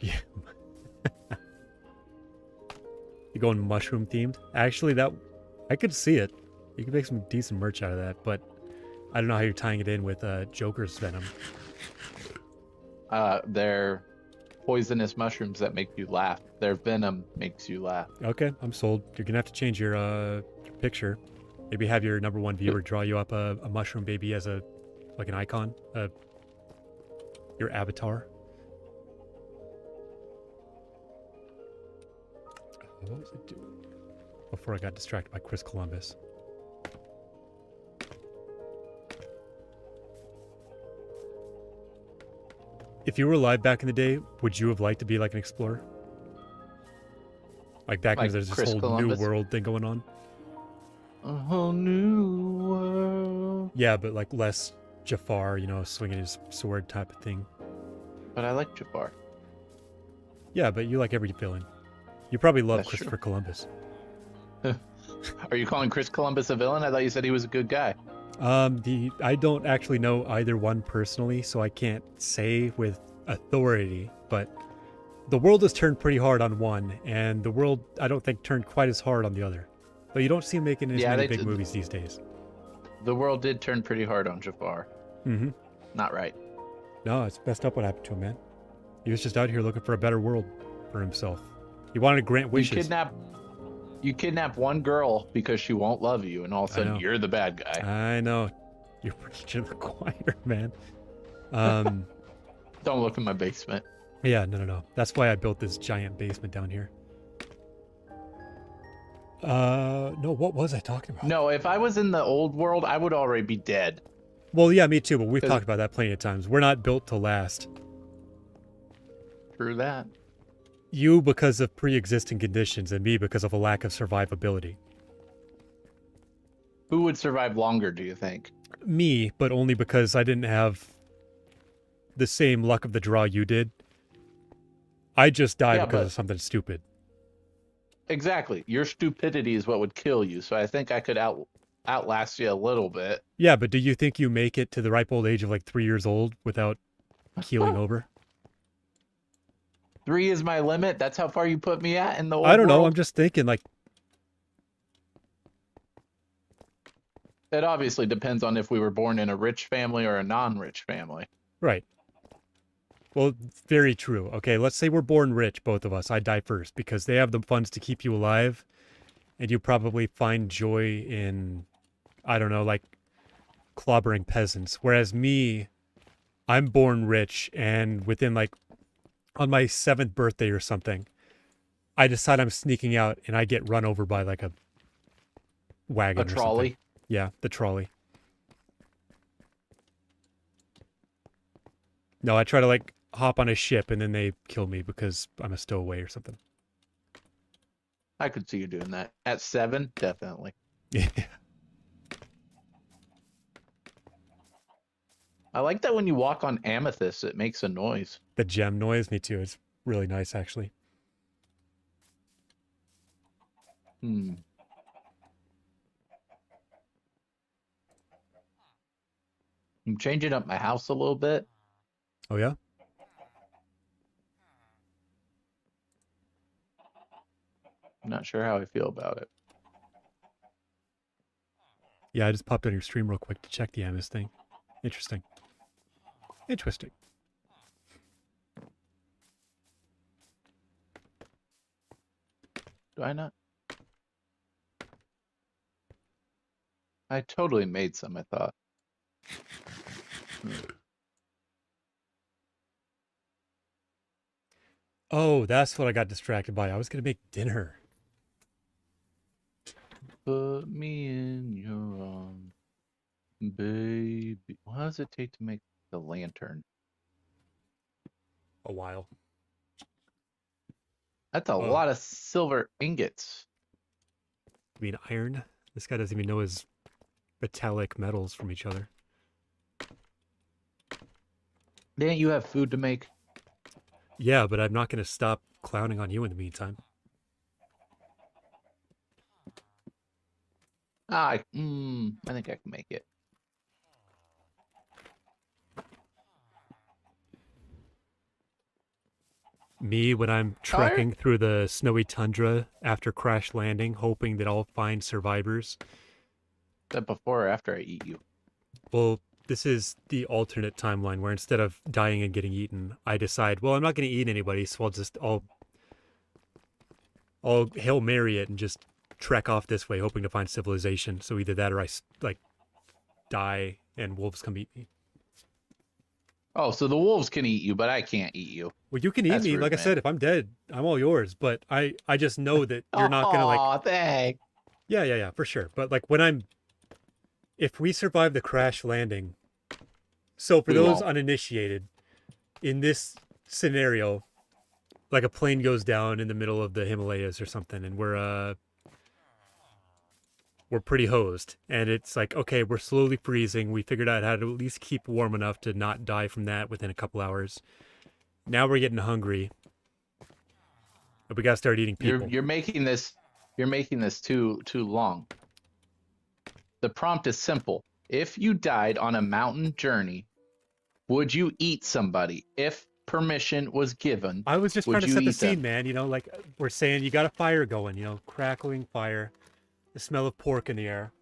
Yeah. You going mushroom themed? Actually, that I could see it. You could make some decent merch out of that, but I don't know how you're tying it in with Joker's venom. They're poisonous mushrooms that make you laugh. Their venom makes you laugh. Okay, I'm sold. You're gonna have to change your picture. Maybe have your number one viewer draw you up a mushroom baby as a like an icon, your avatar. What was it doing? Before I got distracted by Chris Columbus. If you were alive back in the day, would you have liked to be like an explorer? Like back when Like there's this Chris whole Columbus? new world thing going on? A whole new world. Yeah, but like less Jafar, you know, swinging his sword type of thing. But I like Jafar. Yeah, but you like every villain. You probably love That's true. Christopher Columbus. Are you calling Chris Columbus a villain? I thought you said he was a good guy. I don't actually know either one personally, so I can't say with authority, but the world has turned pretty hard on one, and the world, I don't think, turned quite as hard on the other. But you don't see him making as many big movies these days. The world did turn pretty hard on Jafar. Mm-hmm. Not right. No, it's messed up what happened to him, man. He was just out here looking for a better world for himself. He wanted to grant wishes. You kidnap one girl because she won't love you, and all of a sudden you're the bad guy. I know. You're preaching to the choir, man. Don't look in my basement. Yeah, no. That's why I built this giant basement down here. No, what was I talking about? No, if I was in the old world, I would already be dead. Well, yeah, me too, but we've talked about that plenty of times. We're not built to last. True that. You because of pre-existing conditions, and me because of a lack of survivability. Who would survive longer, do you think? Me, but only because I didn't have the same luck of the draw you did. I just died because of something stupid. Exactly. Your stupidity is what would kill you, so I think I could outlast you a little bit. Yeah, but do you think you make it to the ripe old age of like 3 years old without keeling over? 3 is my limit? That's how far you put me at in the old world? I don't know. I'm just thinking, like... It obviously depends on if we were born in a rich family or a non-rich family. Right. Well, very true. Okay, let's say we're born rich, both of us. I die first because they have the funds to keep you alive, and you probably find joy in, I don't know, like clobbering peasants. Whereas me, I'm born rich, and within like, on my 7th birthday or something, I decide I'm sneaking out, and I get run over by like a wagon A trolley? or something. Yeah, the trolley. No, I try to like hop on a ship and then they kill me because I'm a stowaway or something. I could see you doing that. At 7, definitely. Yeah. I like that when you walk on amethyst, it makes a noise. The gem noise, me too. It's really nice, actually. I'm changing up my house a little bit. Oh, yeah? I'm not sure how I feel about it. Yeah, I just popped on your stream real quick to check the Amethyst thing. Interesting. Interesting. Do I not? I totally made some, I thought. Oh, that's what I got distracted by. I was going to make dinner. Put me in your arms, baby. What does it take to make the lantern? A while. That's a lot of silver ingots. I mean, iron? This guy doesn't even know his metallic metals from each other. Didn't you have food to make? Yeah, but I'm not going to stop clowning on you in the meantime. I think I can make it. Me, when I'm All right. trekking through the snowy tundra after crash landing, hoping that I'll find survivors. That before or after I eat you? Well, this is the alternate timeline where instead of dying and getting eaten, I decide, well, I'm not going to eat anybody, so I'll Hail Mary it and just trek off this way, hoping to find civilization. So either that or like die and wolves come eat me. Oh, so the wolves can eat you, but I can't eat you. Well, you can eat That's me. rude, Like I man. said, if I'm dead, I'm all yours. But I just know that you're not gonna like. Oh, thanks. Yeah, for sure. But like if we survive the crash landing, so for We those won't. uninitiated, in this scenario, like a plane goes down in the middle of the Himalayas or something, and we're pretty hosed. And it's like, okay, we're slowly freezing. We figured out how to at least keep warm enough to not die from that within a couple hours. Now we're getting hungry. But we gotta start eating people. You're making this too long. The prompt is simple. If you died on a mountain journey, would you eat somebody? If permission was given, I was just trying would to you set the eat them? scene, man. You know, like we're saying, you got a fire going. You know, crackling fire, the smell of pork in the air.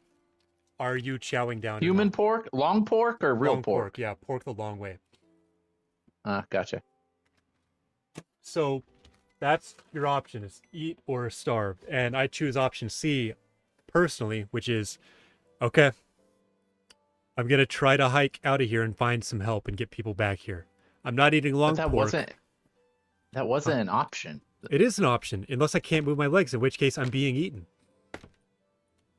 Are you chowing down? Human pork, long pork, or real Long pork? Yeah, pork the long way. Gotcha. So that's your option: is eat or starve. And I choose option C, personally, which is okay. I'm gonna try to hike out of here and find some help and get people back here. I'm not eating But long that pork. wasn't an option. It is an option, unless I can't move my legs, in which case I'm being eaten.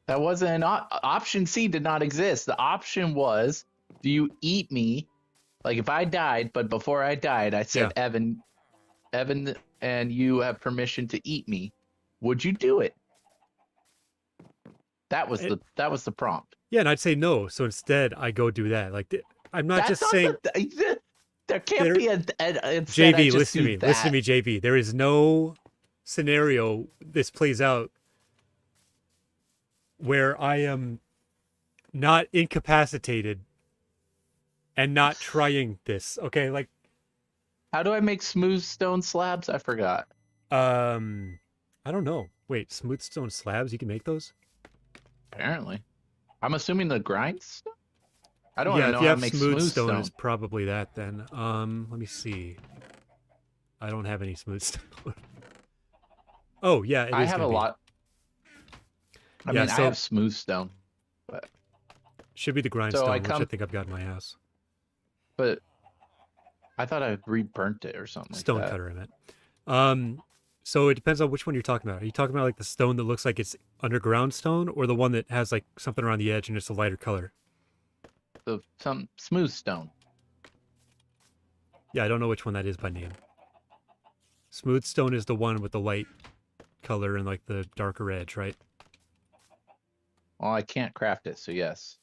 That wasn't an option. C did not exist. The option was, do you eat me? Like if I died, but before I died, I said, Evan, and you have permission to eat me. Would you do it? That was the prompt. Yeah, and I'd say no. So instead, I go do that. Like I'm not That's just not saying. there can't There- be instead I JV, just listen to do me. that. Listen to me, JV. There is no scenario this plays out where I am not incapacitated and not trying this. Okay, like How do I make smooth stone slabs? I forgot. I don't know. Wait, smooth stone slabs? You can make those? Apparently, I'm assuming the grinds. I don't Yeah, even if know you how have to make smooth smooth stone, stone. it's probably that then. Let me see. I don't have any smooth stone. Oh yeah, it I is have a gonna be. lot. I Yeah, mean, I so- have smooth stone, Should be the So grindstone, I which I come- think I've got in my house. but I thought I reburnt it or something. Stone like that. cutter, I meant. So it depends on which one you're talking about. Are you talking about like the stone that looks like it's underground stone, or the one that has like something around the edge and it's a lighter color? Some smooth stone. Yeah, I don't know which one that is by name. Smooth stone is the one with the light color and like the darker edge, right? Well, I can't craft it, so yes.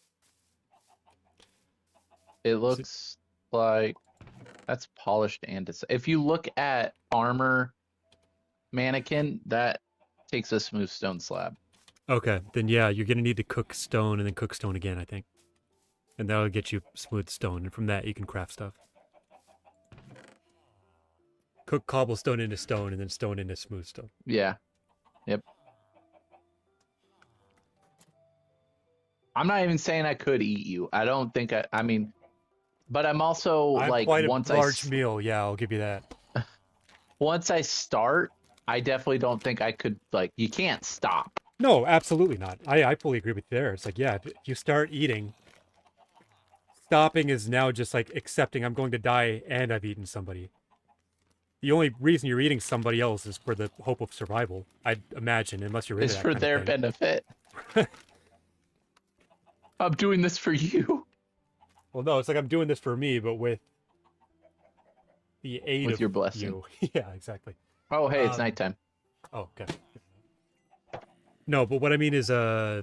It looks like that's polished and if you look at armor mannequin, that takes a smooth stone slab. Okay, then yeah, you're gonna need to cook stone and then cook stone again, I think. And that'll get you smooth stone, and from that you can craft stuff. Cook cobblestone into stone and then stone into smooth stone. Yeah. Yep. I'm not even saying I could eat you. I don't think I mean, but I'm also I'm like quite a once large meal, yeah, I'll give you that. once I start, I definitely don't think I could like you can't stop. No, absolutely not. I fully agree with you there. It's like, yeah, if you start eating, stopping is now just like accepting I'm going to die and I've eaten somebody. The only reason you're eating somebody else is for the hope of survival, I'd imagine, unless you're into It's that for kind of their thing. benefit. I'm doing this for you. Well, no, it's like I'm doing this for me, but with the aid With of your blessing. you. Yeah, exactly. Oh, hey, it's Um, nighttime. Oh, okay. No, but what I mean is, I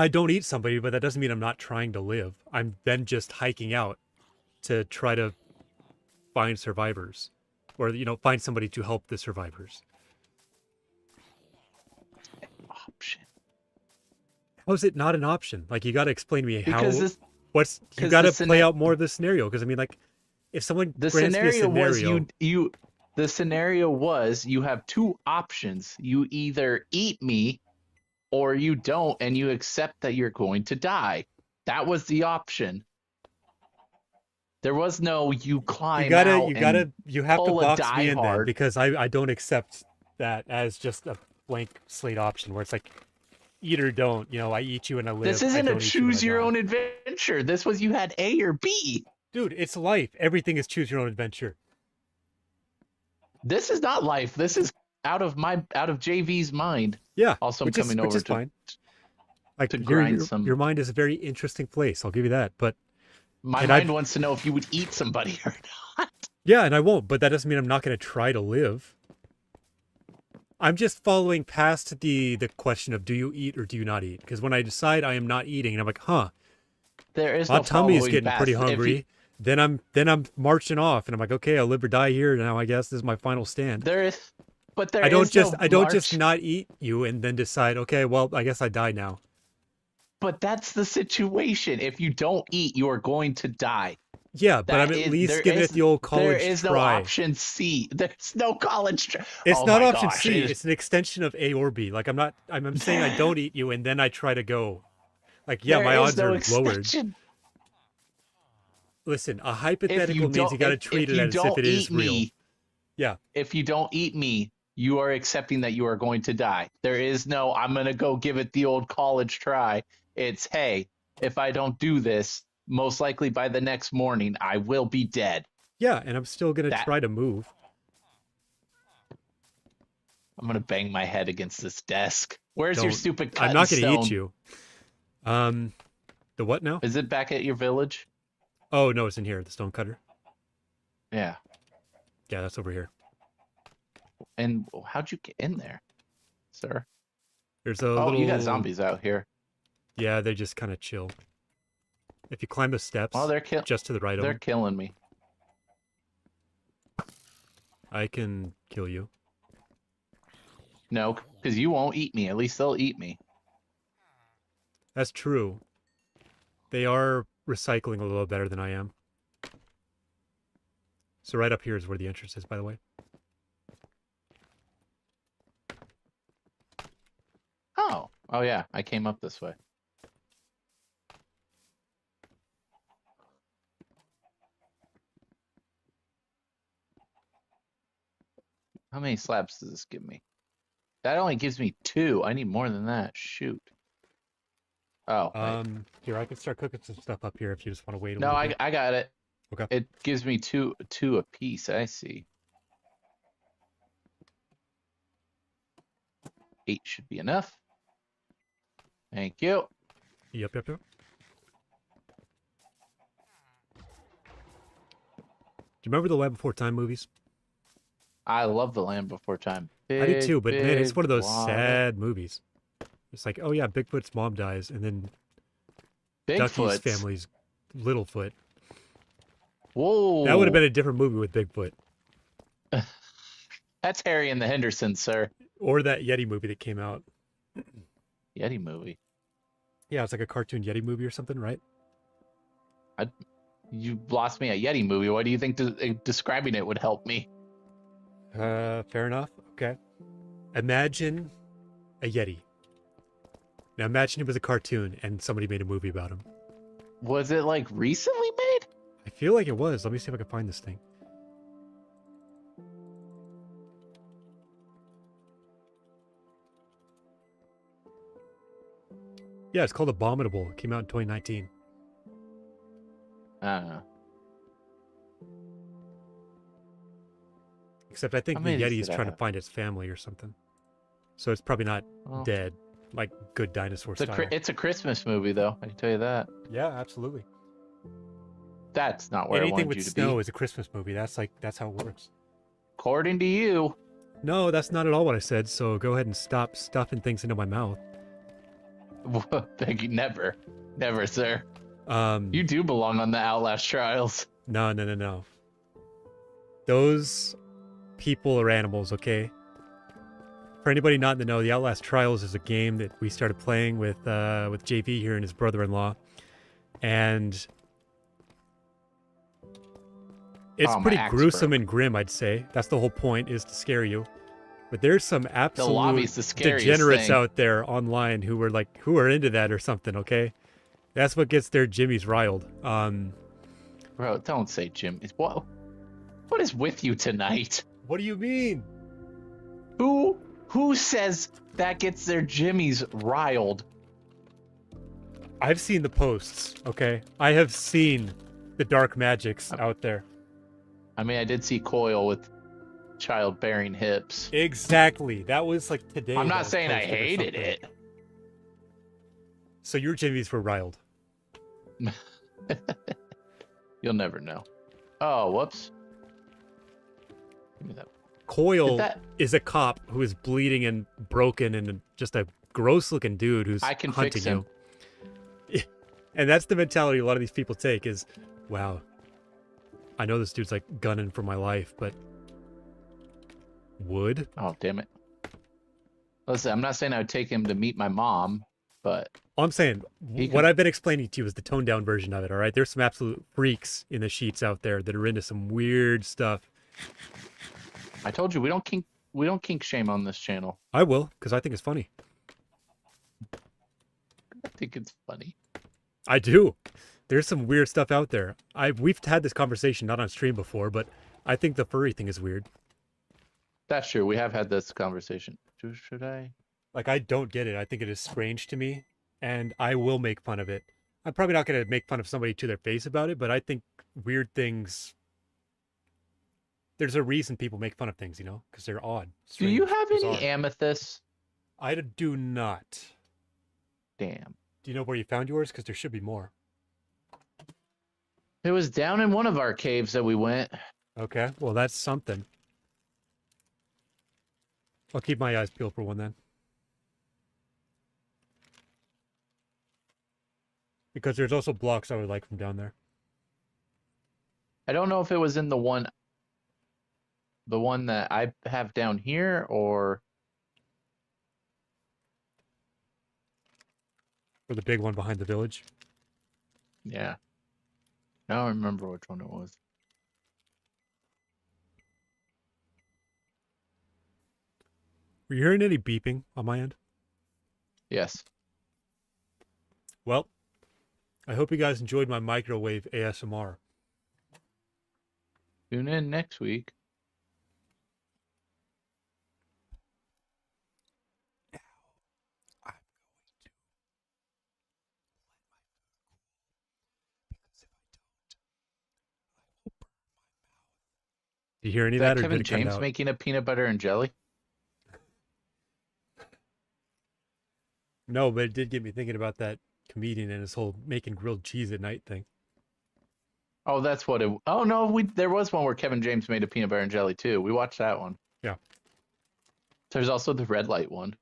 don't eat somebody, but that doesn't mean I'm not trying to live. I'm then just hiking out to try to find survivors, or find somebody to help the survivors. Option. How is it not an option? Like, you got to explain to me Because how. this You 'cause got the to play scena- out more of the scenario, because I mean, like, if someone the grants me a scenario was scenario, you the scenario was you have two options. You either eat me or you don't, and you accept that you're going to die. That was the option. There was no you climb out and you have to pull a box die me in then, hard. because I don't accept that as just a blank slate option where it's like eat or don't. I eat you and I live. This I isn't a don't eat you and I choose your die. own adventure. This was you had A or B. Dude, it's life. Everything is choose your own adventure. This is not life. This is out of JV's mind. Yeah. Also, I'm which is coming over to fine. Like, to grind some. your mind is a very interesting place. I'll give you that. But My and mind wants to know if you would eat somebody or not. yeah, and I won't. But that doesn't mean I'm not going to try to live. I'm just following past the question of do you eat or do you not eat? Because when I decide I am not eating, and I'm like, There is my no tummy is following getting pretty past. If hungry. Then I'm marching off, and I'm like, okay, I'll live or die here. Now I guess this is my final stand. there is, but there I don't is just no I don't just march. not eat you and then decide, okay, well, I guess I die now. But that's the situation. If you don't eat, you are going to die. Yeah, but I'm That at is- least there giving is- it the old college There is no try. option C. There's no college. It's Oh not my option gosh, C. it is- It's an extension of A or B. Like, I'm saying I don't eat you and then I try to go. Like, yeah, there my is odds no are lowered. extension. Listen, a If hypothetical means you got to treat it as if it is real. Yeah. If you don't eat me, you are accepting that you are going to die. There is no, I'm going to go give it the old college try. It's, hey, if I don't do this, most likely by the next morning, I will be dead. Yeah, and I'm still going to That- try to move. I'm going to bang my head against this desk. Where's your Don't- stupid cut I'm not going going to to eat you. The what now? Is it back at your village? Oh, no, it's in here. The stone cutter. Yeah. Yeah, that's over here. And how'd you get in there, sir? There's a Oh, little... you got zombies out here. Yeah, they just kind of chill. If you climb the steps Oh, they're just to the right of they're them, killing me. I can kill you. No, because you won't eat me. At least they'll eat me. That's true. They are recycling a little better than I am. So right up here is where the entrance is, by the way. Oh yeah, I came up this way. How many slabs does this give me? That only gives me 2. I need more than that. Shoot. Oh, wait. Here, I can start cooking some stuff up here if you just want to wait a No, little bit. I got it. Okay. It gives me two a piece. I see. 8 should be enough. Thank you. Yep. Do you remember the Land Before Time movies? I love The Land Before Time. I do too, but man, it's Big one of those water. sad movies. It's like, oh yeah, Bigfoot's mom dies, and then Ducky's Bigfoot's. family's Littlefoot. Whoa. That would have been a different movie with Bigfoot. That's Harry and the Hendersons, sir. Or that Yeti movie that came out. Yeti movie. Yeah, it's like a cartoon Yeti movie or something, right? You lost me a Yeti movie. Why do you think describing it would help me? Fair enough. Okay. Imagine a Yeti. Now imagine it was a cartoon and somebody made a movie about him. Was it like recently made? I feel like it was. Let me see if I can find this thing. Yeah, it's called Abominable. It came out in 2019. I don't know. Except I think How the many Yeti did is I trying to have? find its family or something. So it's probably not Well, dead, like good dinosaur style. it's a Christmas movie, though. I can tell you that. Yeah, absolutely. That's not where I Anything wanted with you to snow be. is a Christmas movie. That's how it works. According to you. No, that's not at all what I said. So go ahead and stop stuffing things into my mouth. Thank you. Never, sir. Um, You do belong on the Outlast trials. No, no, no, no. Those people are animals, okay? For anybody not in the know, the Outlast Trials is a game that we started playing with JV here and his brother-in-law, and it's Oh, my pretty axe gruesome broke. and grim, I'd say. That's the whole point, is to scare you. But there's some The absolute lobby's the scariest degenerates thing. out there online who are into that or something, okay? That's what gets their jimmies riled. Bro, don't say Jim. What is with you tonight? What do you mean? Who says that gets their jimmies riled? I've seen the posts, okay? I have seen the dark magics out there. I mean, I did see Coil with childbearing hips. Exactly. That was like today. I'm that not was saying I posted or hated something. it. So your jimmies were riled. You'll never know. Oh, whoops. Give me that. Coil is a cop who is bleeding and broken and just a gross looking dude who's I can hunting fix him. you. And that's the mentality a lot of these people take is, wow, I know this dude's like gunning for my life, but would? Oh, damn it. Listen, I'm not saying I would take him to meet my mom, but All I'm saying, He what can- I've been explaining to you is the toned down version of it, all right? There's some absolute freaks in the sheets out there that are into some weird stuff. I told you we don't kink shame on this channel. I will, because I think it's funny. I think it's funny. I do. There's some weird stuff out there. We've had this conversation not on stream before, but I think the furry thing is weird. That's true. We have had this conversation. Should I? Like, I don't get it. I think it is strange to me, and I will make fun of it. I'm probably not going to make fun of somebody to their face about it, but I think weird things. There's a reason people make fun of things, you know, because they're odd. Do you strange, have any bizarre. amethysts? I do not. Damn. Do you know where you found yours? Because there should be more. It was down in one of our caves that we went. Okay, well, that's something. I'll keep my eyes peeled for one then. Because there's also blocks I would like from down there. I don't know if it was in the one that I have down here or Or the big one behind the village. yeah. I don't remember which one it was. Were you hearing any beeping on my end? Yes. Well, I hope you guys enjoyed my microwave ASMR. Tune in next week. Did you hear any Is of that that, or Kevin did it cut James out? making a peanut butter and jelly? No, but it did get me thinking about that comedian and his whole making grilled cheese at night thing. Oh, that's what it. Oh no, there was one where Kevin James made a peanut butter and jelly too. We watched that one. Yeah. There's also the red light one.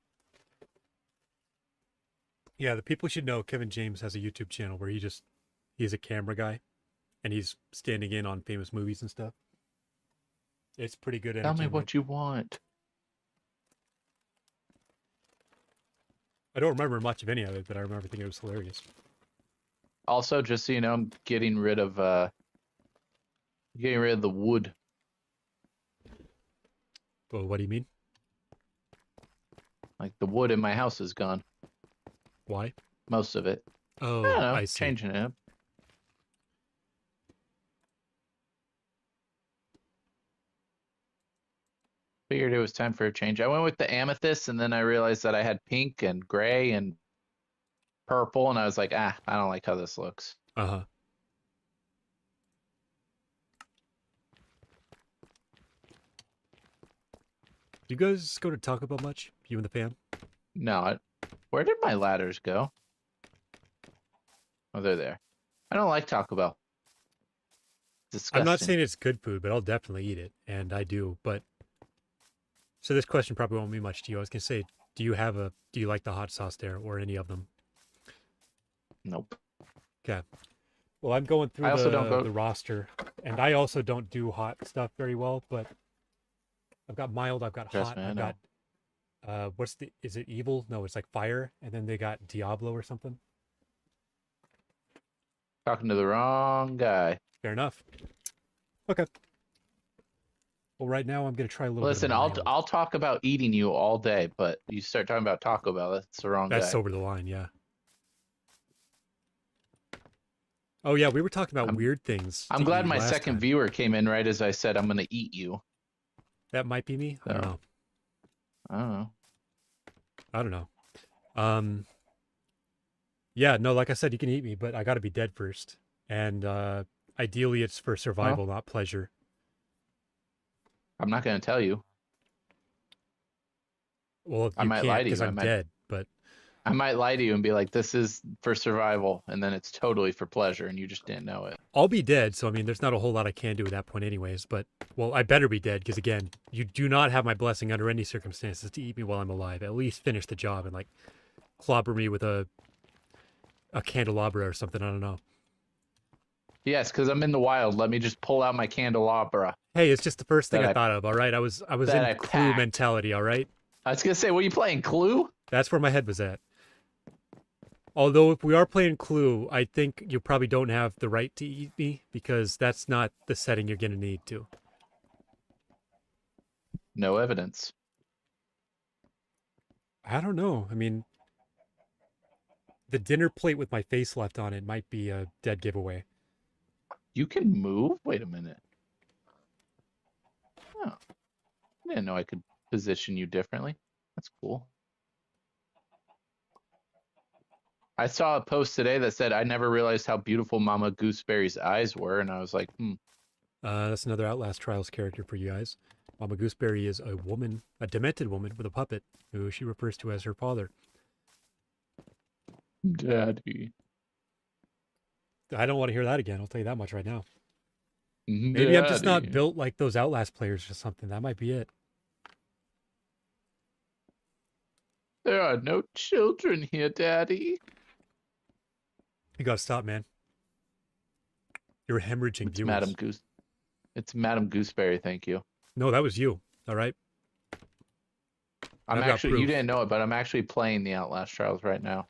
Yeah, the people should know Kevin James has a YouTube channel where he's a camera guy and he's standing in on famous movies and stuff. It's pretty good Tell me entertainment. what you want. I don't remember much of any of it, but I remember thinking it was hilarious. Also, just so you know, I'm getting rid of the wood. Well, what do you mean? Like the wood in my house is gone. Why? Most of it. Oh, I don't know. I see. Changing it up. Figured it was time for a change. I went with the amethyst, and then I realized that I had pink and gray and purple, and I was like, I don't like how this looks. Uh-huh. Do you guys go to Taco Bell much? You and the fam? No, where did my ladders go? Oh, they're there. I don't like Taco Bell. Disgusting. I'm not saying it's good food, but I'll definitely eat it, and I do. But so this question probably won't mean much to you. I was gonna say, do you like the hot sauce there, or any of them? Nope. Okay. Well, I'm going through I also don't go- the roster And I also don't do hot stuff very well, but I've got mild, I've got Trust hot, me, I I've know. got is it evil? No, it's like fire, and then they got Diablo or something. Talking to the wrong guy. Fair enough. Okay. Well, right now I'm gonna try a little bit of Listen, I'll mild. I'll talk about eating you all day, but you start talking about Taco Bell, that's the wrong That's guy. over the line, yeah. Oh yeah, we were talking about I'm weird things I'm to glad eat my last second time. viewer came in right as I said I'm gonna eat you. That might be me. I don't So know. I don't know. I don't know. Um, yeah, no, like I said, you can eat me, but I got to be dead first. And ideally, it's for Well, survival, not pleasure. I'm not gonna tell you. Well, I you might can't lie to because you. I'm dead. But I might lie to you and be like, this is for survival, and then it's totally for pleasure, and you just didn't know it. I'll be dead. So I mean, there's not a whole lot I can do at that point, anyways. But well, I better be dead because again, you do not have my blessing under any circumstances to eat me while I'm alive. At least finish the job and like clobber me with a candelabra or something. I don't know. Yes, because I'm in the wild. Let me just pull out my candelabra Hey, it's just the first thing that I I thought of. All right, I was that in I Clue packed. mentality. All right, I was gonna say, what are you playing? Clue? that's where my head was at. Although if we are playing Clue, I think you probably don't have the right to eat me because that's not the setting you're gonna need to. No evidence. I don't know. I mean, the dinner plate with my face left on it might be a dead giveaway. You can move? Wait a minute. Oh, I didn't know I could position you differently. That's cool. I saw a post today that said, I never realized how beautiful Mama Gooseberry's eyes were. And I was like, That's another Outlast Trials character for you guys. Mama Gooseberry is a woman, a demented woman with a puppet who she refers to as her father. Daddy. I don't want to hear that again. I'll tell you that much right now. Maybe I'm just not Daddy. built like those Outlast players or something. That might be it. There are no children here, Daddy. You gotta stop, man. You're hemorrhaging It's Madame viewers. Goose. It's Madame Gooseberry, thank you. No, that was you. All right. And I'm I've got actually, you proof. didn't know it, but I'm actually playing the Outlast Trials right now.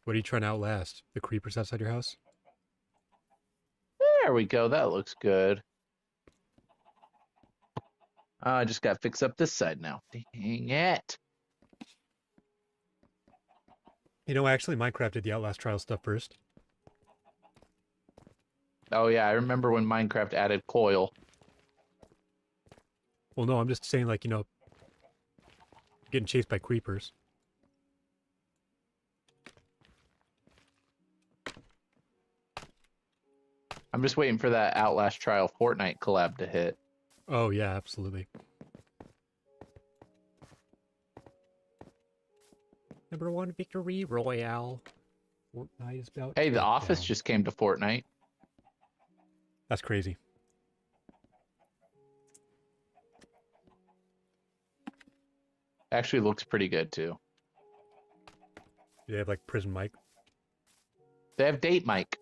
What are you trying to outlast? The creepers outside your house? There we go. That looks good. I just got to fix up this side now. Dang it. You know, actually, Minecraft did the Outlast Trial stuff first. Oh, yeah. I remember when Minecraft added coil. Well, no, I'm just saying, like, you know, getting chased by creepers. I'm just waiting for that Outlast Trial Fortnite collab to hit. Oh, yeah, absolutely. #1 victory royale. Fortnite is about Hey, to The get Office down. just came to Fortnite. That's crazy. Actually looks pretty good, too. They have, like, Prison Mike. They have Date Mike.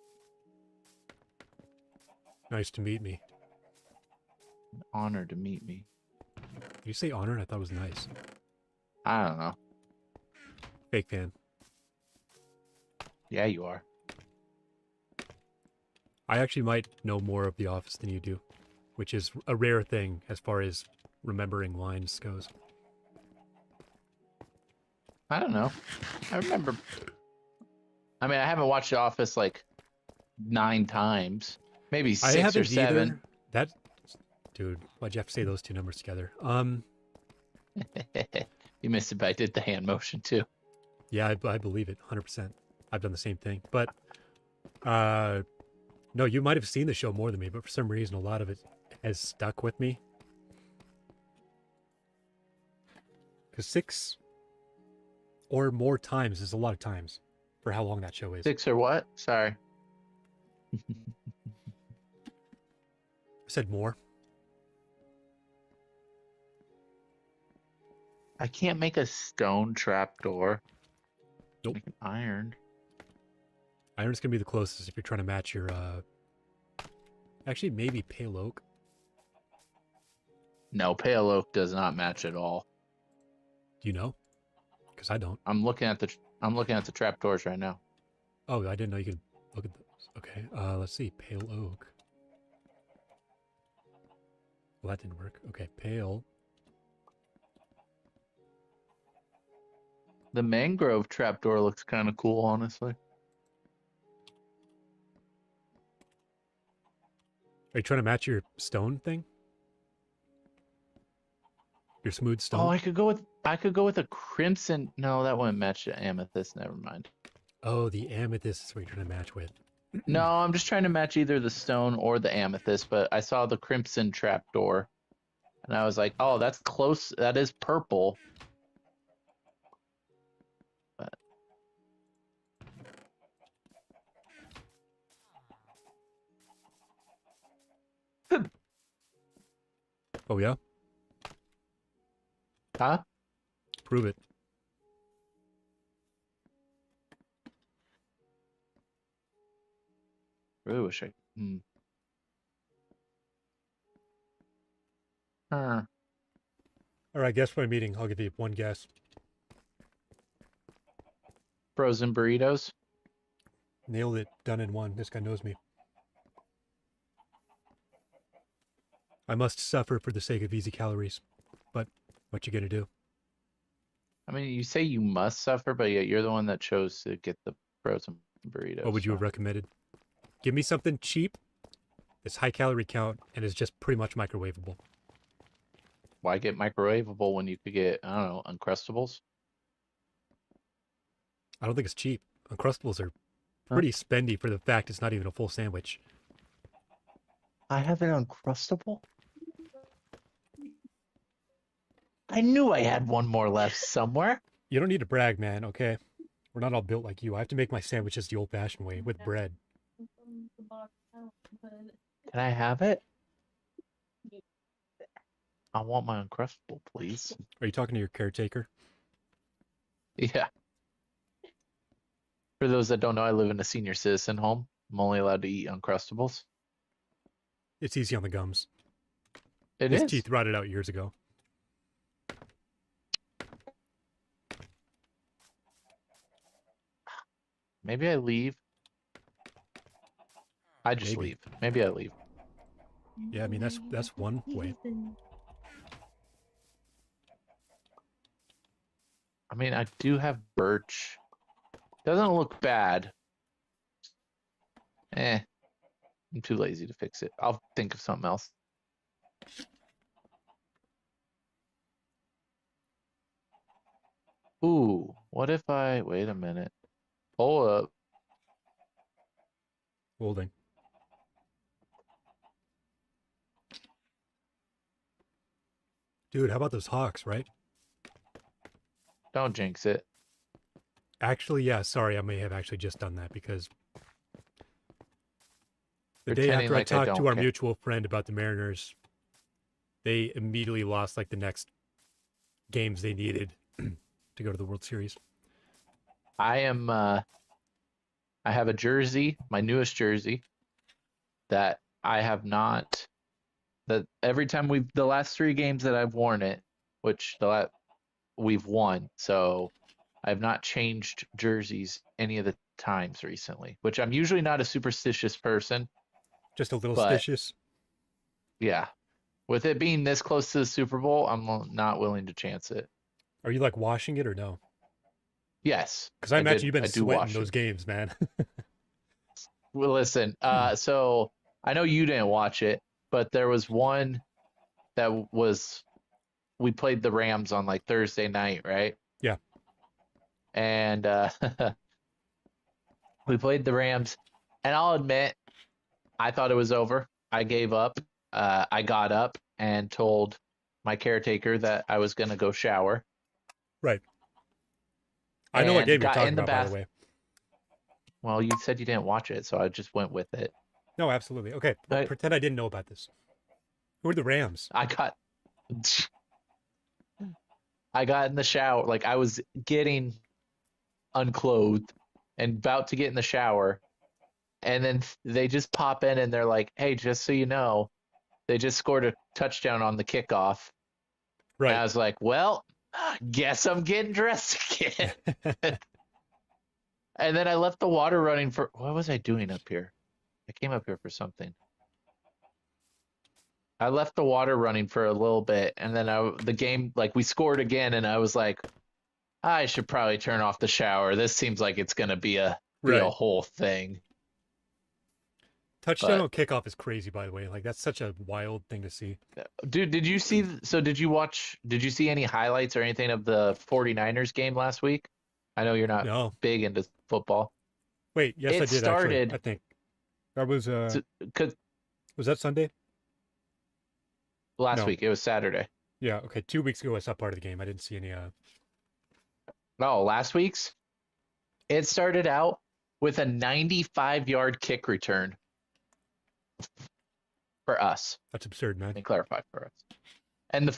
Nice to meet me. Honored to meet me. Did you say honored? I thought it was nice. I don't know. Fake fan. Yeah, you are. I actually might know more of The Office than you do, which is a rare thing as far as remembering lines goes. I don't know. I remember. I mean, I haven't watched The Office like 9 times, maybe I 6 or haven't 7. either. That, dude, why'd you have to say those two numbers together? You missed it, but I did the hand motion too. Yeah, I believe it, 100%. I've done the same thing, but no, you might have seen the show more than me, but for some reason, a lot of it has stuck with me. Because 6 or more times is a lot of times for how long that show is. 6 or what? Sorry. I said more. I can't make a stone trapdoor. Nope. Make an iron. Iron's gonna be the closest if you're trying to match your. Actually, maybe pale oak. No, pale oak does not match at all. Do you know? Because I don't. I'm looking at the trapdoors right now. Oh, I didn't know you could look at those. Okay, let's see. Pale oak. Well, that didn't work. Okay, pale. The mangrove trapdoor looks kind of cool, honestly. Are you trying to match your stone thing? Your smooth stone? Oh, I could go with a crimson. No, that wouldn't match the amethyst. Never mind. Oh, the amethyst is what you're trying to match with. No, I'm just trying to match either the stone or the amethyst, but I saw the crimson trapdoor. And I was like, oh, that's close. That is purple. But... Oh, yeah? Huh? Prove it. Really wish I. Huh. All right, guess what I'm eating. I'll give you one guess. Frozen burritos. Nailed it. Done in one. This guy knows me. I must suffer for the sake of easy calories. But what you gonna do? I mean, you say you must suffer, but yet you're the one that chose to get the frozen burritos. What would you so- have recommended? Give me something cheap, that's high calorie count, and is just pretty much microwavable. Why get microwavable when you could get, I don't know, Uncrustables? I don't think it's cheap. Uncrustables are Huh? pretty spendy for the fact it's not even a full sandwich. I have an Uncrustable? I knew I had one more left somewhere. You don't need to brag, man, okay? We're not all built like you. I have to make my sandwiches the old-fashioned way, with bread. Can I have it? I want my Uncrustable, please. Are you talking to your caretaker? Yeah. For those that don't know, I live in a senior citizen home. I'm only allowed to eat Uncrustables. It's easy on the gums. It His is. teeth rotted out years ago. Maybe I leave. I just Maybe. leave. Maybe I leave. Yeah, I mean, that's one way. I mean, I do have birch. Doesn't look bad. I'm too lazy to fix it. I'll think of something else. Ooh, what if I wait a minute? Hold up. Holding. Dude, how about those hawks, right? Don't jinx it. Actually, yeah, sorry, I may have actually just done that because the day Pretending after like I I talked to don't our care. mutual friend about the Mariners, they immediately lost like the next games they needed to go to the World Series. I am I have a jersey, my newest jersey, that I have not that every time the last 3 games that I've worn it, which we've won, so I've not changed jerseys any of the times recently, which I'm usually not a superstitious person. Just a little But- stitious. Yeah. With it being this close to the Super Bowl, I'm not willing to chance it. Are you like washing it or no? Yes. Because I imagine did- you've been I do sweating wash those it. games, man. Well, listen, so I know you didn't watch it, but there was one that we played the Rams on like Thursday night, right? Yeah. And we played the Rams, and I'll admit, I thought it was over. I gave up. I got up and told my caretaker that I was going to go shower. Right. I know what And game you're got talking in the about, by bath- the way. Well, you said you didn't watch it, so I just went with it. No, absolutely. Okay, But- pretend I didn't know about this. Who are the Rams? I got in the shower, like I was getting unclothed, and about to get in the shower, and then they just pop in and they're like, "Hey, just so you know, they just scored a touchdown on the kickoff." And Right. I was like, "Well, guess I'm getting dressed again." And then I left the water running for what was I doing up here? I came up here for something. I left the water running for a little bit, and then the game, like, we scored again, and I was like, I should probably turn off the shower. This seems like it's gonna be a Right. whole thing. Touchdown But on kickoff is crazy, by the way. Like that's such a wild thing to see. dude, did you see? So did you see any highlights or anything of the 49ers game last week? I know you're not No. big into football. Wait, yes, It I did actually. I started think that was because was that Sunday? last No. week it was Saturday. Yeah, okay. 2 weeks ago I saw part of the game. I didn't see any No, last week's. It started out with a 95-yard kick return for us. that's absurd, man. Let me clarify for us. And the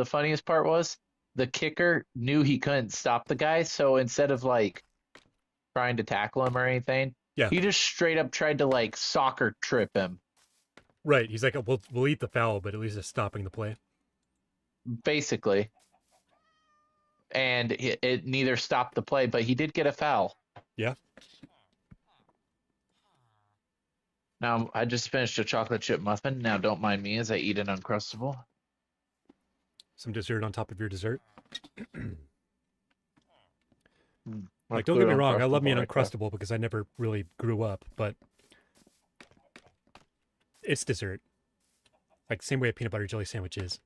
funniest part was the kicker knew he couldn't stop the guy, so instead of like trying to tackle him or anything, Yeah. he just straight up tried to like soccer trip him, Right. He's like, we'll eat the foul, but at least it's stopping the play. basically. And it neither stopped the play, but he did get a foul. Yeah. Now I just finished a chocolate chip muffin. Now don't mind me as I eat an Uncrustable. Some dessert on top of your dessert. Let's Like, don't do get me wrong, I love me an right there. Uncrustable because I never really grew up, but it's dessert. Like, same way a peanut butter jelly sandwich is.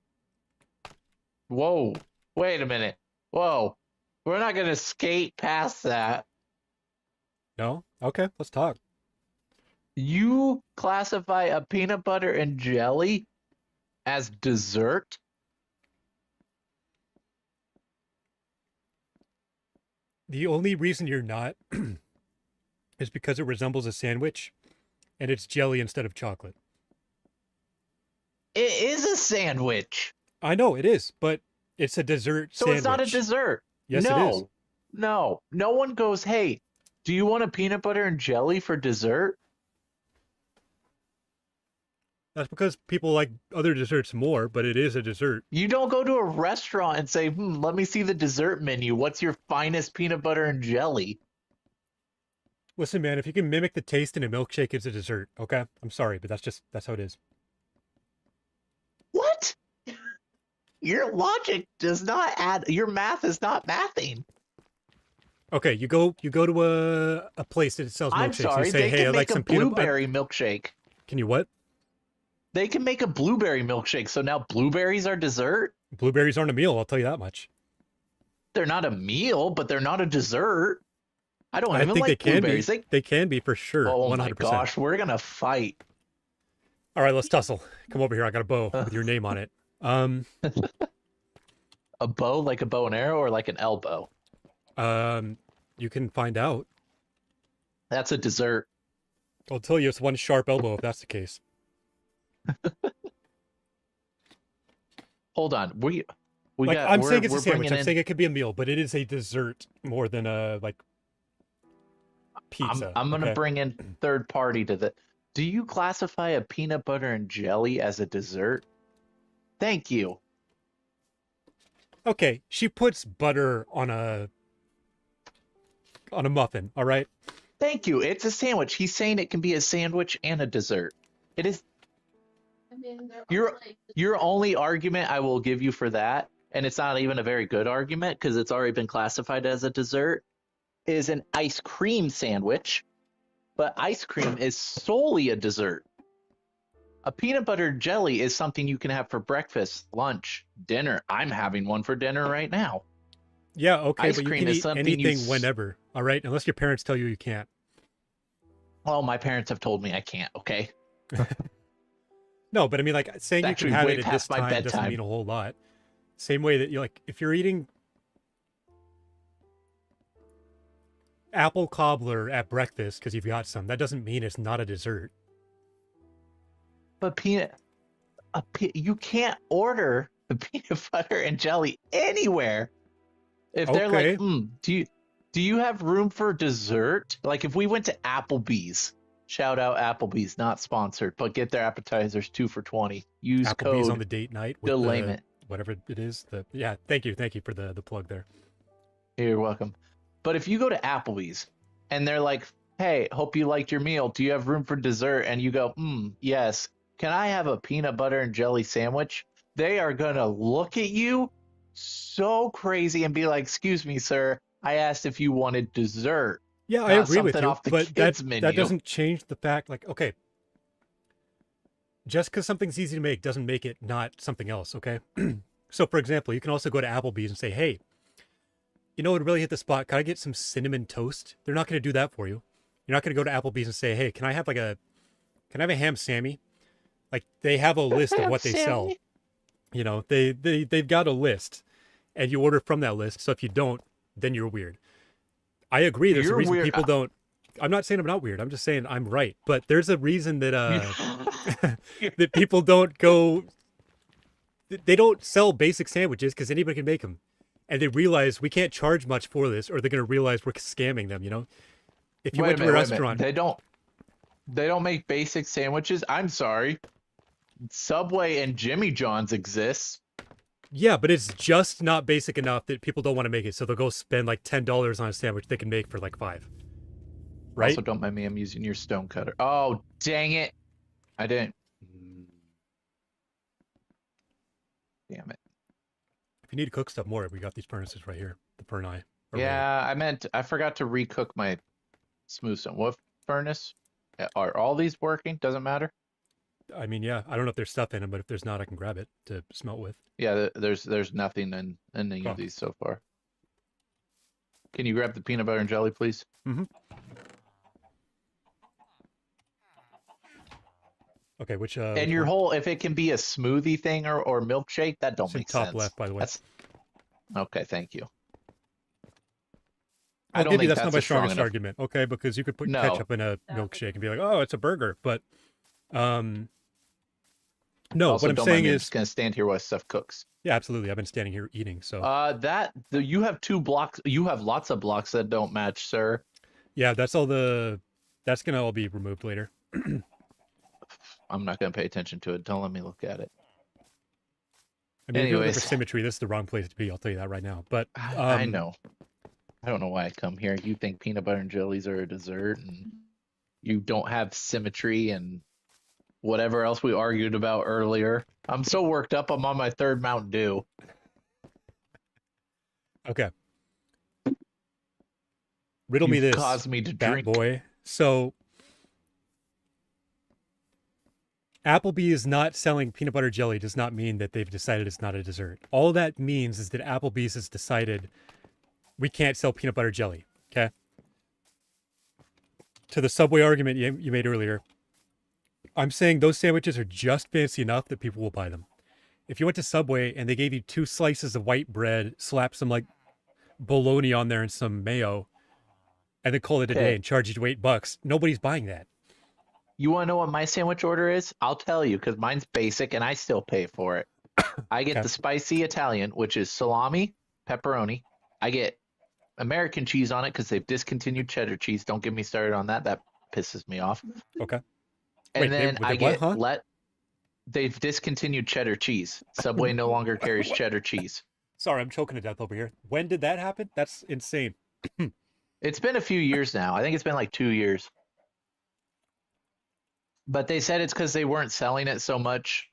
Whoa, wait a minute. Whoa, we're not gonna skate past that. No? Okay, let's talk. You classify a peanut butter and jelly as dessert? The only reason you're not is because it resembles a sandwich and it's jelly instead of chocolate. It is a sandwich. I know it is, but it's a dessert So sandwich. it's not a dessert. Yes, no, it is. No. No one goes, hey, do you want a peanut butter and jelly for dessert? That's because people like other desserts more, but it is a dessert. You don't go to a restaurant and say, let me see the dessert menu. What's your finest peanut butter and jelly? Listen, man, if you can mimic the taste in a milkshake, it's a dessert, okay? I'm sorry, but that's how it is. What? Your logic does not add, your math is not mathing. Okay, you go to a place that sells milkshakes. I'm sorry, you say, they hey, can I'd make like a some peanut butter. blueberry milkshake. Can you what? They can make a blueberry milkshake, so now blueberries are dessert? Blueberries aren't a meal, I'll tell you that much. They're not a meal, but they're not a dessert. I don't even think like they can blueberries. be. They can be for sure. Oh 100%. my gosh, we're gonna fight. All right, let's tussle. Come over here. I got a bow with your name on it. A bow, like a bow and arrow, or like an elbow? You can find out. That's a dessert. I'll tell you, it's one sharp elbow if that's the case. Hold on, we Like, got. I'm we're, saying it's we're a sandwich. bringing I'm in. saying it could be a meal, but it is a dessert more than a like pizza. I'm gonna okay? bring in third party to the. Do you classify a peanut butter and jelly as a dessert? Thank you. Okay, she puts butter on a muffin. All right. Thank you. It's a sandwich. He's saying it can be a sandwich and a dessert. It is. I mean, they're You're- all like Your only argument I will give you for that, and it's not even a very good argument because it's already been classified as a dessert, is an ice cream sandwich. But ice cream is solely a dessert. A peanut butter jelly is something you can have for breakfast, lunch, dinner. I'm having one for dinner right now. Yeah. Okay, Ice but you cream can is eat something you anything whenever. All right, unless your parents tell you you can't. Well, my parents have told me I can't, okay? No, but I mean, like saying It's you can actually have way it at this past my time doesn't bedtime. mean a whole lot. Same way that you like if you're eating apple cobbler at breakfast because you've got some, that doesn't mean it's not a dessert. But you can't order the peanut butter and jelly anywhere. If they're Okay. like, Do you have room for dessert? Like if we went to Applebee's, shout out Applebee's, not sponsored, but get their appetizers 2 for 20. Use Applebee's on code the date night with the delayment. whatever it is. Yeah, thank you for the plug there. You're welcome. But if you go to Applebee's and they're like, "Hey, hope you liked your meal. Do you have room for dessert?" And you go, yes. Can I have a peanut butter and jelly sandwich? They are gonna look at you so crazy and be like, "Excuse me, sir. I asked if you wanted dessert." Yeah, I Not agree with something you, off the but kids' that menu. doesn't change the fact. Like, okay, just because something's easy to make doesn't make it not something else. Okay, so for example, you can also go to Applebee's and say, "Hey, you know what would really hit the spot? Can I get some cinnamon toast?" They're not going to do that for you. You're not going to go to Applebee's and say, "Hey, can I have a ham Sammy?" Like they have a list of what they sell. You know, they've got a list, and you order from that list. So if you don't, then you're weird. I agree. There's a You're reason weird. people don't. I'm not saying I'm not weird. I'm just saying I'm right. But there's a reason that that people don't go. They don't sell basic sandwiches because anybody can make them, and they realize we can't charge much for this, or they're going to realize we're scamming them. You know, if you Wait went to a minute. restaurant, They don't make basic sandwiches. I'm sorry. Subway and Jimmy John's exists. yeah, but it's just not basic enough that people don't want to make it, so they'll go spend like $10 on a sandwich they can make for like $5. Right? Also, don't mind me. I'm using your stone cutter. Oh, dang it! I didn't. Damn it. If you need to cook stuff more, we got these furnaces right here. The Furni. Yeah, I forgot to recook my smooth stone. What furnace? Are all these working? Doesn't matter. I mean, yeah, I don't know if there's stuff in them, but if there's not, I can grab it to smelt with. Yeah, there's nothing in any Oh. of these so far. Can you grab the peanut butter and jelly, please? Okay, which And which your one? whole, if it can be a smoothie thing or milkshake, that don't It's in make top sense. left, by the way. That's okay. Thank you. I I'll don't give you think that's not that's my a strong strongest enough. argument, okay? Because you could put No. ketchup in a milkshake and be like, oh, it's a burger. But no, Also, what I'm don't saying mind me. I'm is, just gonna stand here while stuff cooks. yeah, absolutely. I've been standing here eating, so You have 2 blocks. You have lots of blocks that don't match, sir. yeah, that's gonna all be removed later. I'm not gonna pay attention to it. Don't let me look at it. I mean, if you're looking for Anyways. symmetry, this is the wrong place to be. I'll tell you that right now. But I know. I don't know why I come here. You think peanut butter and jellies are a dessert, and you don't have symmetry and whatever else we argued about earlier. I'm so worked up. I'm on my 3rd Mountain Dew. Okay. Riddle me You've this, caused me to fat drink. boy. So Applebee is not selling peanut butter jelly does not mean that they've decided it's not a dessert. All that means is that Applebee's has decided we can't sell peanut butter jelly. Okay. To the Subway argument you made earlier, I'm saying those sandwiches are just fancy enough that people will buy them. If you went to Subway and they gave you 2 slices of white bread, slapped some like bologna on there and some mayo, and then call it a day Okay. and charge you $8, nobody's buying that. You want to know what my sandwich order is? I'll tell you because mine's basic and I still pay for it. I get Okay. the spicy Italian, which is salami, pepperoni. I get American cheese on it because they've discontinued cheddar cheese. Don't get me started on that. That pisses me off. Okay. And Wait, then they I what, get huh? they've discontinued cheddar cheese. Subway no longer carries cheddar cheese. Sorry, I'm choking to death over here. When did that happen? That's insane. It's been a few years now. I think it's been like 2 years. But they said it's because they weren't selling it so much.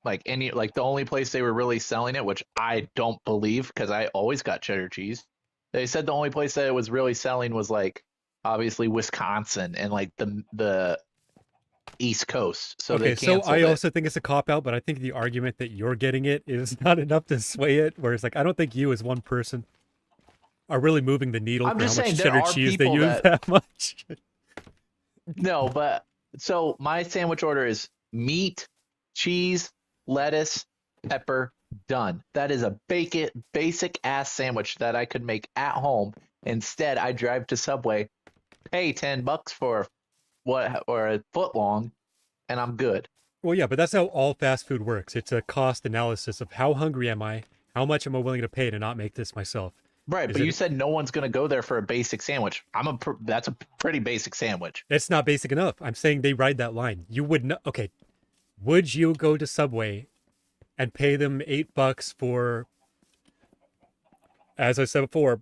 Like the only place they were really selling it, which I don't believe because I always got cheddar cheese. They said the only place that it was really selling was like obviously Wisconsin and like the East Coast. So Okay, they so canceled I it. also think it's a cop out, but I think the argument that you're getting it is not enough to sway it. Whereas, like, I don't think you as one person are really moving the needle I'm for how just much saying there cheddar are cheese they people use that much. No, but so my sandwich order is meat, cheese, lettuce, pepper, done. That is a basic ass sandwich that I could make at home. Instead, I drive to Subway, pay $10 for or a foot long, and I'm good. Well, yeah, but that's how all fast food works. It's a cost analysis of how hungry am I, how much am I willing to pay to not make this myself. Right, Is but it- you said no one's gonna go there for a basic sandwich. That's a pretty basic sandwich. It's not basic enough. I'm saying they ride that line. You would not. Okay, would you go to Subway and pay them $8 for, as I said before,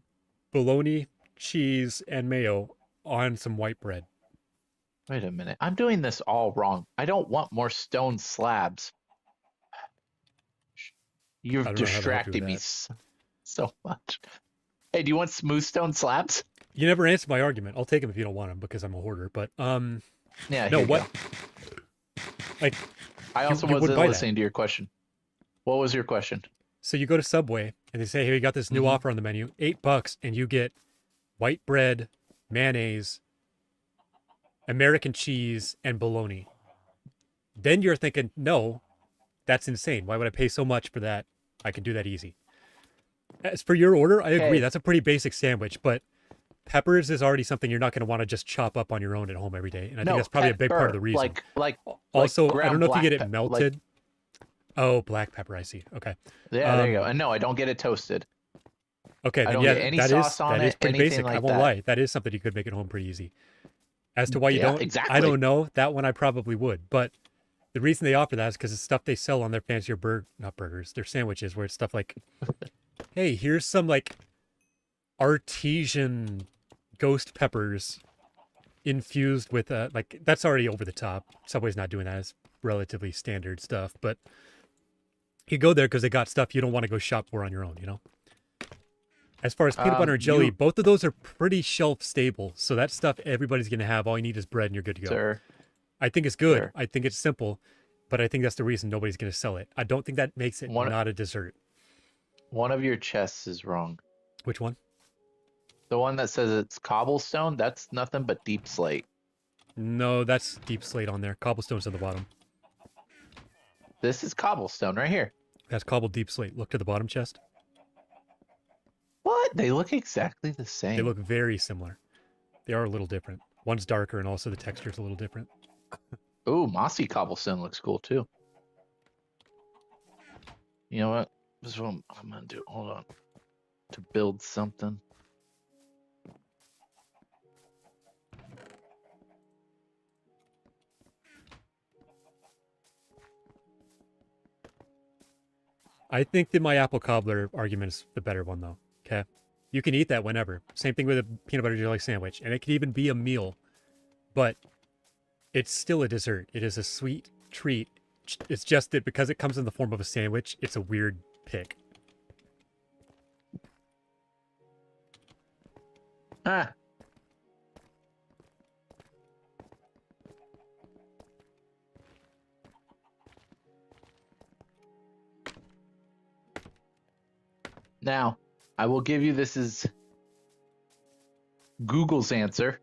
bologna, cheese, and mayo on some white bread? Wait a minute. I'm doing this all wrong. I don't want more stone slabs. You've I don't know how to help you with distracted me that. so much. Hey, do you want smooth stone slabs? You never answered my argument. I'll take them if you don't want them because I'm a hoarder. But Yeah. no, here you what? go. Like, I also you wouldn't wasn't buy that. listening to your question. What was your question? so you go to Subway and they say, "Hey, we got this new Mhm. offer on the menu, $8, and you get white bread, mayonnaise, American cheese, and bologna." Then you're thinking, "No, that's insane. Why would I pay so much for that? I can do that easy." As for your order, I agree. Okay. That's a pretty basic sandwich, but peppers is already something you're not going to want to just chop up on your own at home every day. And I think that's probably a big part of the pepper, reason. Like Also, I ground don't know if you get black it pep- like- melted. Oh, black pepper. I see. Okay. yeah, there you go. Um, And no, I don't get it toasted. Okay. I Then don't yeah, get any that is sauce on that is it, pretty anything basic. I like won't that. lie. That is something you could make at home pretty easy. As to why you Yeah, don't, I exactly. don't know. That one I probably would. But the reason they offer that is because it's stuff they sell on their fancier not burgers, their sandwiches, where it's stuff like, hey, here's some like artesian ghost peppers infused with like that's already over the top. Subway's not doing that. It's relatively standard stuff, but you go there because they got stuff you don't want to go shop for on your own, you know? As far as peanut butter and jelly, you- both of those are pretty shelf stable. So that stuff everybody's going to have. All you need is bread and you're good to go. Sir. I think it's good. Sure. I think it's simple, but I think that's the reason nobody's going to sell it. I don't think that makes it One- not a dessert. One of your chests is wrong. Which one? The one that says it's cobblestone, that's nothing but deep slate. No, that's deep slate on there. Cobblestone's at the bottom. This is cobblestone right here. That's cobbled deep slate. Look to the bottom chest. What? They look exactly the same. They look very similar. They are a little different. One's darker and also the texture's a little different. Ooh, mossy cobblestone looks cool too. You know what? This is what I'm gonna do. Hold on. To build something. I think that my apple cobbler argument is the better one, though. Okay, you can eat that whenever. Same thing with a peanut butter jelly sandwich, and it could even be a meal, but it's still a dessert. It is a sweet treat. It's just that because it comes in the form of a sandwich, it's a weird pick. Ah. Now, I will give you this is Google's answer.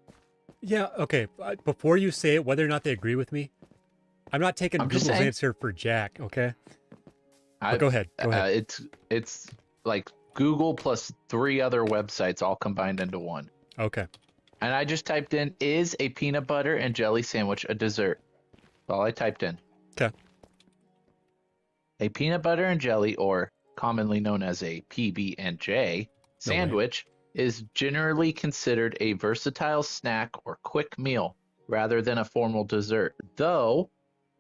Yeah. Okay. Before you say it, whether or not they agree with me, I'm not taking I'm just Google's saying. answer for Jack. Okay. But I- go ahead. Go ahead. It's like Google plus 3 other websites all combined into one. Okay. And I just typed in, is a peanut butter and jelly sandwich a dessert? That's all I typed in. 'Kay. A peanut butter and jelly, or commonly known as a PB&J sandwich, is generally considered a versatile snack or quick meal rather than a formal dessert, though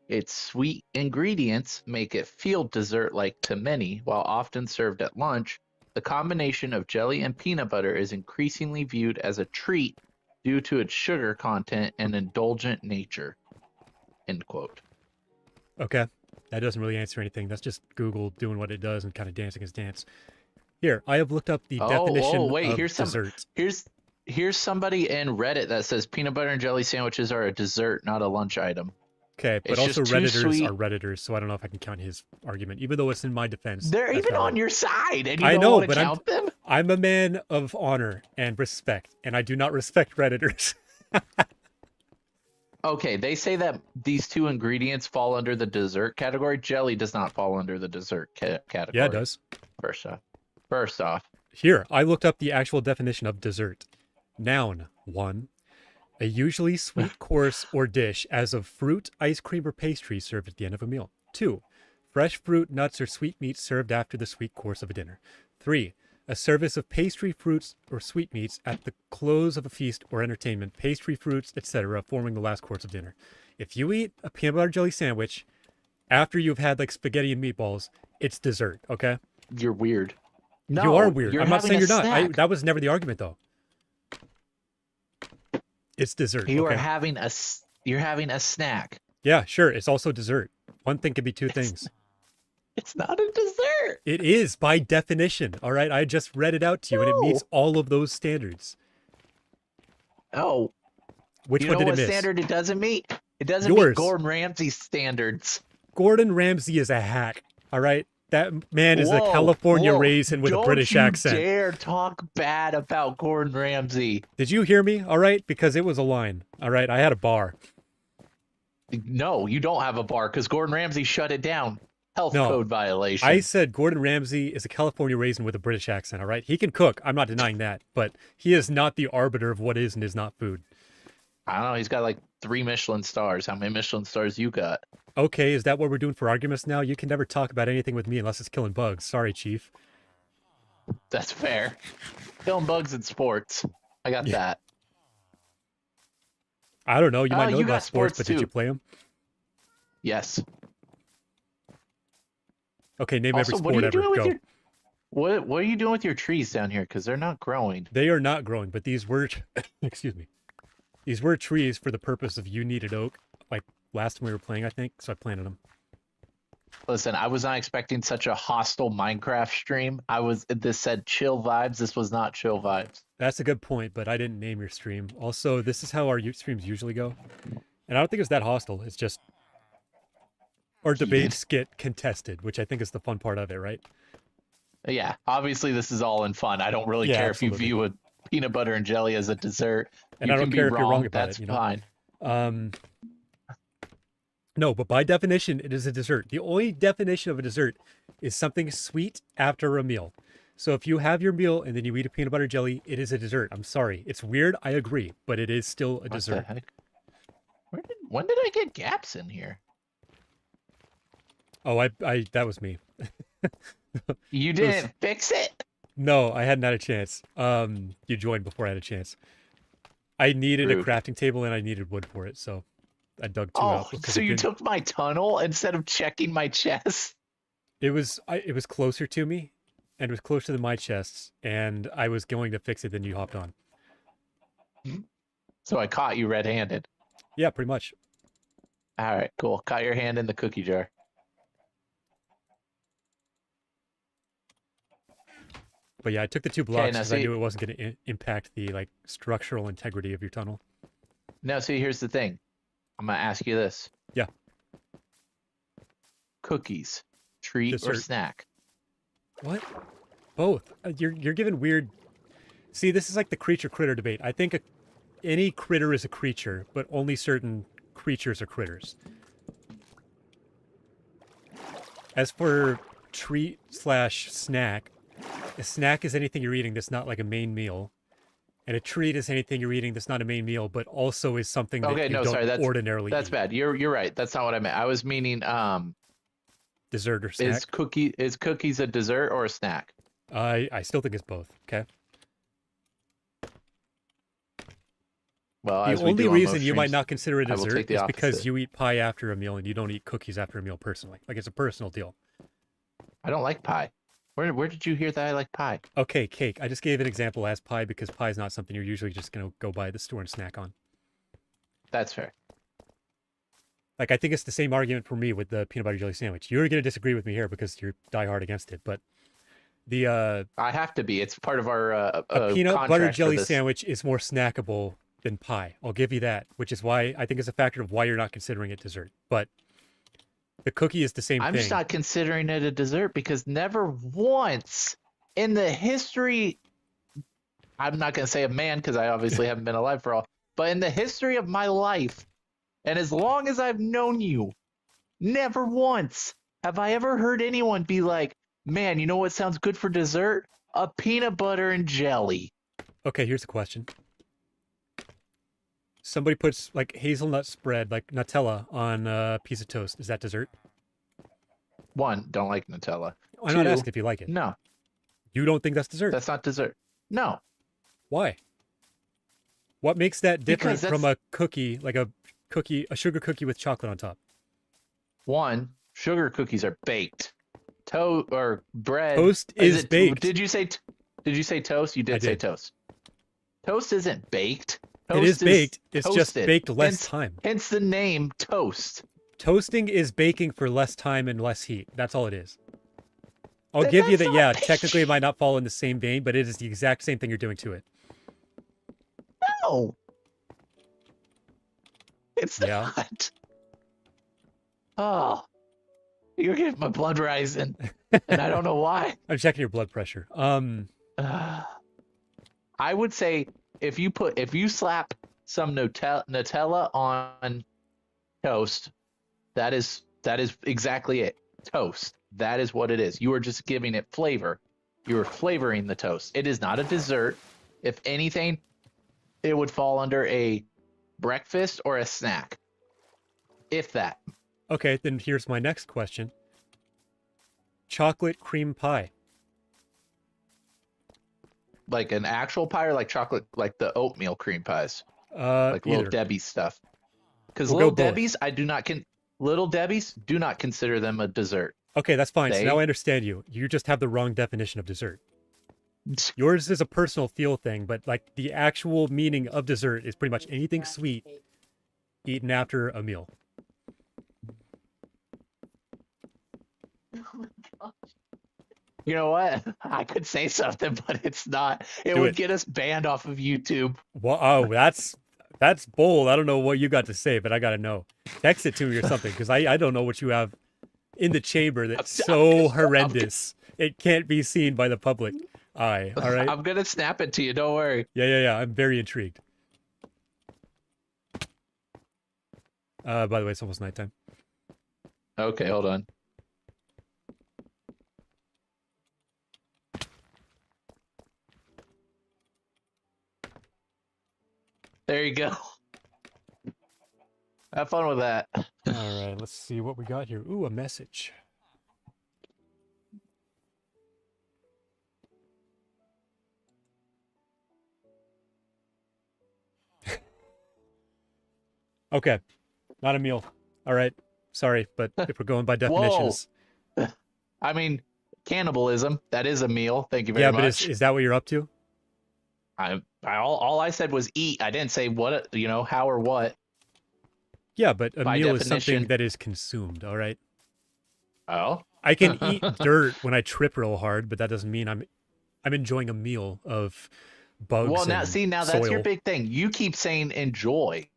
its sweet ingredients make it feel dessert-like to many. While often served at lunch, the combination of jelly and peanut butter is increasingly viewed as a treat due to its sugar content and indulgent nature. End quote. Okay. That doesn't really answer anything. That's just Google doing what it does and kind of dancing its dance. Here, I have looked up the definition wait, of here's some- dessert. Here's somebody in Reddit that says peanut butter and jelly sandwiches are a dessert, not a lunch item. Okay, but It's also just too Redditors sweet. are Redditors, so I don't know if I can count his argument, even though it's in my defense. They're that's even on valid. your side, and you I don't know, want to but I'm- count them. I'm a man of honor and respect, and I do not respect Redditors. Okay, they say that these 2 ingredients fall under the dessert category. Jelly does not fall under the dessert category. Yeah, it does. First off, Here, I looked up the actual definition of dessert. Noun 1. A usually sweet course or dish as of fruit, ice cream, or pastry served at the end of a meal. 2. Fresh fruit, nuts, or sweet meat served after the sweet course of a dinner. 3. A service of pastry, fruits, or sweetmeats at the close of a feast or entertainment, pastry, fruits, etc., forming the last course of dinner. If you eat a peanut butter jelly sandwich after you've had like spaghetti and meatballs, it's dessert, okay? You're weird. You No, are weird. you're I'm not having saying a you're not. snack. That was never the argument, though. It's dessert. You okay? are having you're having a snack. Yeah, sure. It's also dessert. One thing could be two things. It's not a dessert. It is by definition. All right. I just read it out to you, and it meets all of those standards. Oh, Which you one know did it what miss? standard it doesn't meet? It doesn't Yours. meet Gordon Ramsay's standards. Gordon Ramsay is a hack. All right. That man is a Whoa, California whoa, raisin with a British Don't accent. you dare talk bad about Gordon Ramsay. Did you hear me? All right. Because it was a line. All right. I had a bar. No, you don't have a bar because Gordon Ramsay shut it down. Health No, code violation. I said Gordon Ramsay is a California raisin with a British accent. All right. He can cook. I'm not denying that. But he is not the arbiter of what is and is not food. I don't know. He's got like 3 Michelin stars. How many Michelin stars you got? Okay, is that what we're doing for arguments now? You can never talk about anything with me unless it's killing bugs. Sorry, Chief. That's fair. Killing bugs in sports. I got that. I don't know. You might know you about got sports, sports but did too. you play them? Yes. Okay, name Also, every what are sport you ever. doing with Go. your what are you doing with your trees down here? Because they're not growing. They are not growing, but these were, excuse me, these were trees for the purpose of you needed oak. Like last time we were playing, I think, so I planted them. Listen, I was not expecting such a hostile Minecraft stream. This said chill vibes. This was not chill vibes. That's a good point, but I didn't name your stream. Also, this is how our streams usually go, and I don't think it's that hostile. It's just our debates get contested, which I think is the fun part of it, right? Yeah, obviously this is all in fun. I don't really Yeah, care absolutely. if you view a peanut butter and jelly as a dessert. And You I don't can be care if you're wrong about That's it. You know? fine. No, but by definition, it is a dessert. The only definition of a dessert is something sweet after a meal. So if you have your meal and then you eat a peanut butter jelly, it is a dessert. I'm sorry. It's weird. I agree, but it is still a What dessert. the heck? When did I get gaps in here? Oh, I that was me. You didn't fix it? No, I hadn't had a chance. You joined before I had a chance. I needed a Rude. crafting table and I needed wood for it, so I dug two Oh, out. because so it you didn't- took my tunnel instead of checking my chest? It was closer to me, and it was closer to my chests, and I was going to fix it. Then you hopped on. So I caught you red-handed. Yeah, pretty much. All right, cool. Caught your hand in the cookie jar. But yeah, I took the two blocks now because I see- knew it wasn't going to impact the like structural integrity of your tunnel. Now, see, here's the thing. I'm gonna ask you this. Yeah. Cookies, treat or Dessert. snack? What? Both. You're giving weird. See, this is like the creature critter debate. I think any critter is a creature, but only certain creatures are critters. As for treat / snack, a snack is anything you're eating that's not like a main meal, and a treat is anything you're eating that's not a main meal, but also is something that Okay, you no, don't sorry, ordinarily That's eat. bad. You're right. That's not what I meant. I was meaning Dessert or snack. is cookies a dessert or a snack? I still think it's both. Okay. Well, The as we only do on reason most you might streams, not consider it I a will dessert take the is because opposite. you eat pie after a meal and you don't eat cookies after a meal personally. Like it's a personal deal. I don't like pie. Where did you hear that I like pie? Okay, cake. I just gave an example as pie because pie is not something you're usually just going to go by the store and snack on. That's fair. Like, I think it's the same argument for me with the peanut butter jelly sandwich. You're going to disagree with me here because you're diehard against it. But the I have to be. It's part of our a peanut butter contract for jelly this. sandwich is more snackable than pie. I'll give you that, which is why I think it's a factor of why you're not considering it dessert. But the cookie is the same I'm thing. just not considering it a dessert because never once in the history, I'm not going to say of man because I obviously haven't been alive for all, but in the history of my life, and as long as I've known you, never once have I ever heard anyone be like, man, you know what sounds good for dessert? A peanut butter and jelly. Okay, here's the question. Somebody puts like hazelnut spread, like Nutella, on a piece of toast. Is that dessert? One, don't like Nutella. I'm not Two, asking if you like it. No. You don't think that's dessert? That's not dessert. No, Why? What makes that different Because from a cookie, like a sugar cookie with chocolate on top? one, sugar cookies are baked. Or bread. Toast is baked. Did you say toast? You did say did. toast. Toast isn't baked. It Toast is baked. It's just toasted. baked less hence, time. Hence the name toast. Toasting is baking for less time and less heat. That's all it is. I'll Then give you that's that, not yeah, baked. technically it might not fall in the same vein, but it is the exact same thing you're doing to it. No. It's Yeah. not. Oh. You're getting my blood rising. And I don't know why. I'm checking your blood pressure. I would say if you slap some Nutella on toast, that is exactly it. Toast. That is what it is. You are just giving it flavor. You are flavoring the toast. It is not a dessert. If anything, it would fall under a breakfast or a snack. If that. Okay, then here's my next question. Chocolate cream pie. Like an actual pie or like chocolate, like the oatmeal cream pies. Like Either. Little Debbie's stuff. Because We'll go Little both. Debbie's, Little Debbie's do not consider them a dessert. Okay, that's fine. So They- now I understand you. You just have the wrong definition of dessert. Yours is a personal feel thing, but like the actual meaning of dessert is pretty much anything sweet eaten after a meal. You know what? I could say something, but it's not. It Do would it. get us banned off of YouTube. Well, oh, that's bold. I don't know what you got to say, but I gotta know. Text it to me or something, because I don't know what you have in the chamber that's so horrendous. It can't be seen by the public eye. All right. I'm gonna snap it to you. Don't worry. Yeah. I'm very intrigued. By the way, it's almost nighttime. Okay, hold on. There you go. Have fun with that. All right, let's see what we got here. Ooh, a message. Okay, not a meal. All right, sorry, but if we're going by definitions, I mean, cannibalism. That is a meal. Thank you very yeah, much. but is that what you're up to? All I said was eat. I didn't say what, how or what. Yeah, but a By meal is something definition- that is consumed. All right, Oh, I can eat dirt when I trip real hard, but that doesn't mean I'm enjoying a meal of bugs. well, now and that's your soil. big thing. You keep saying enjoy.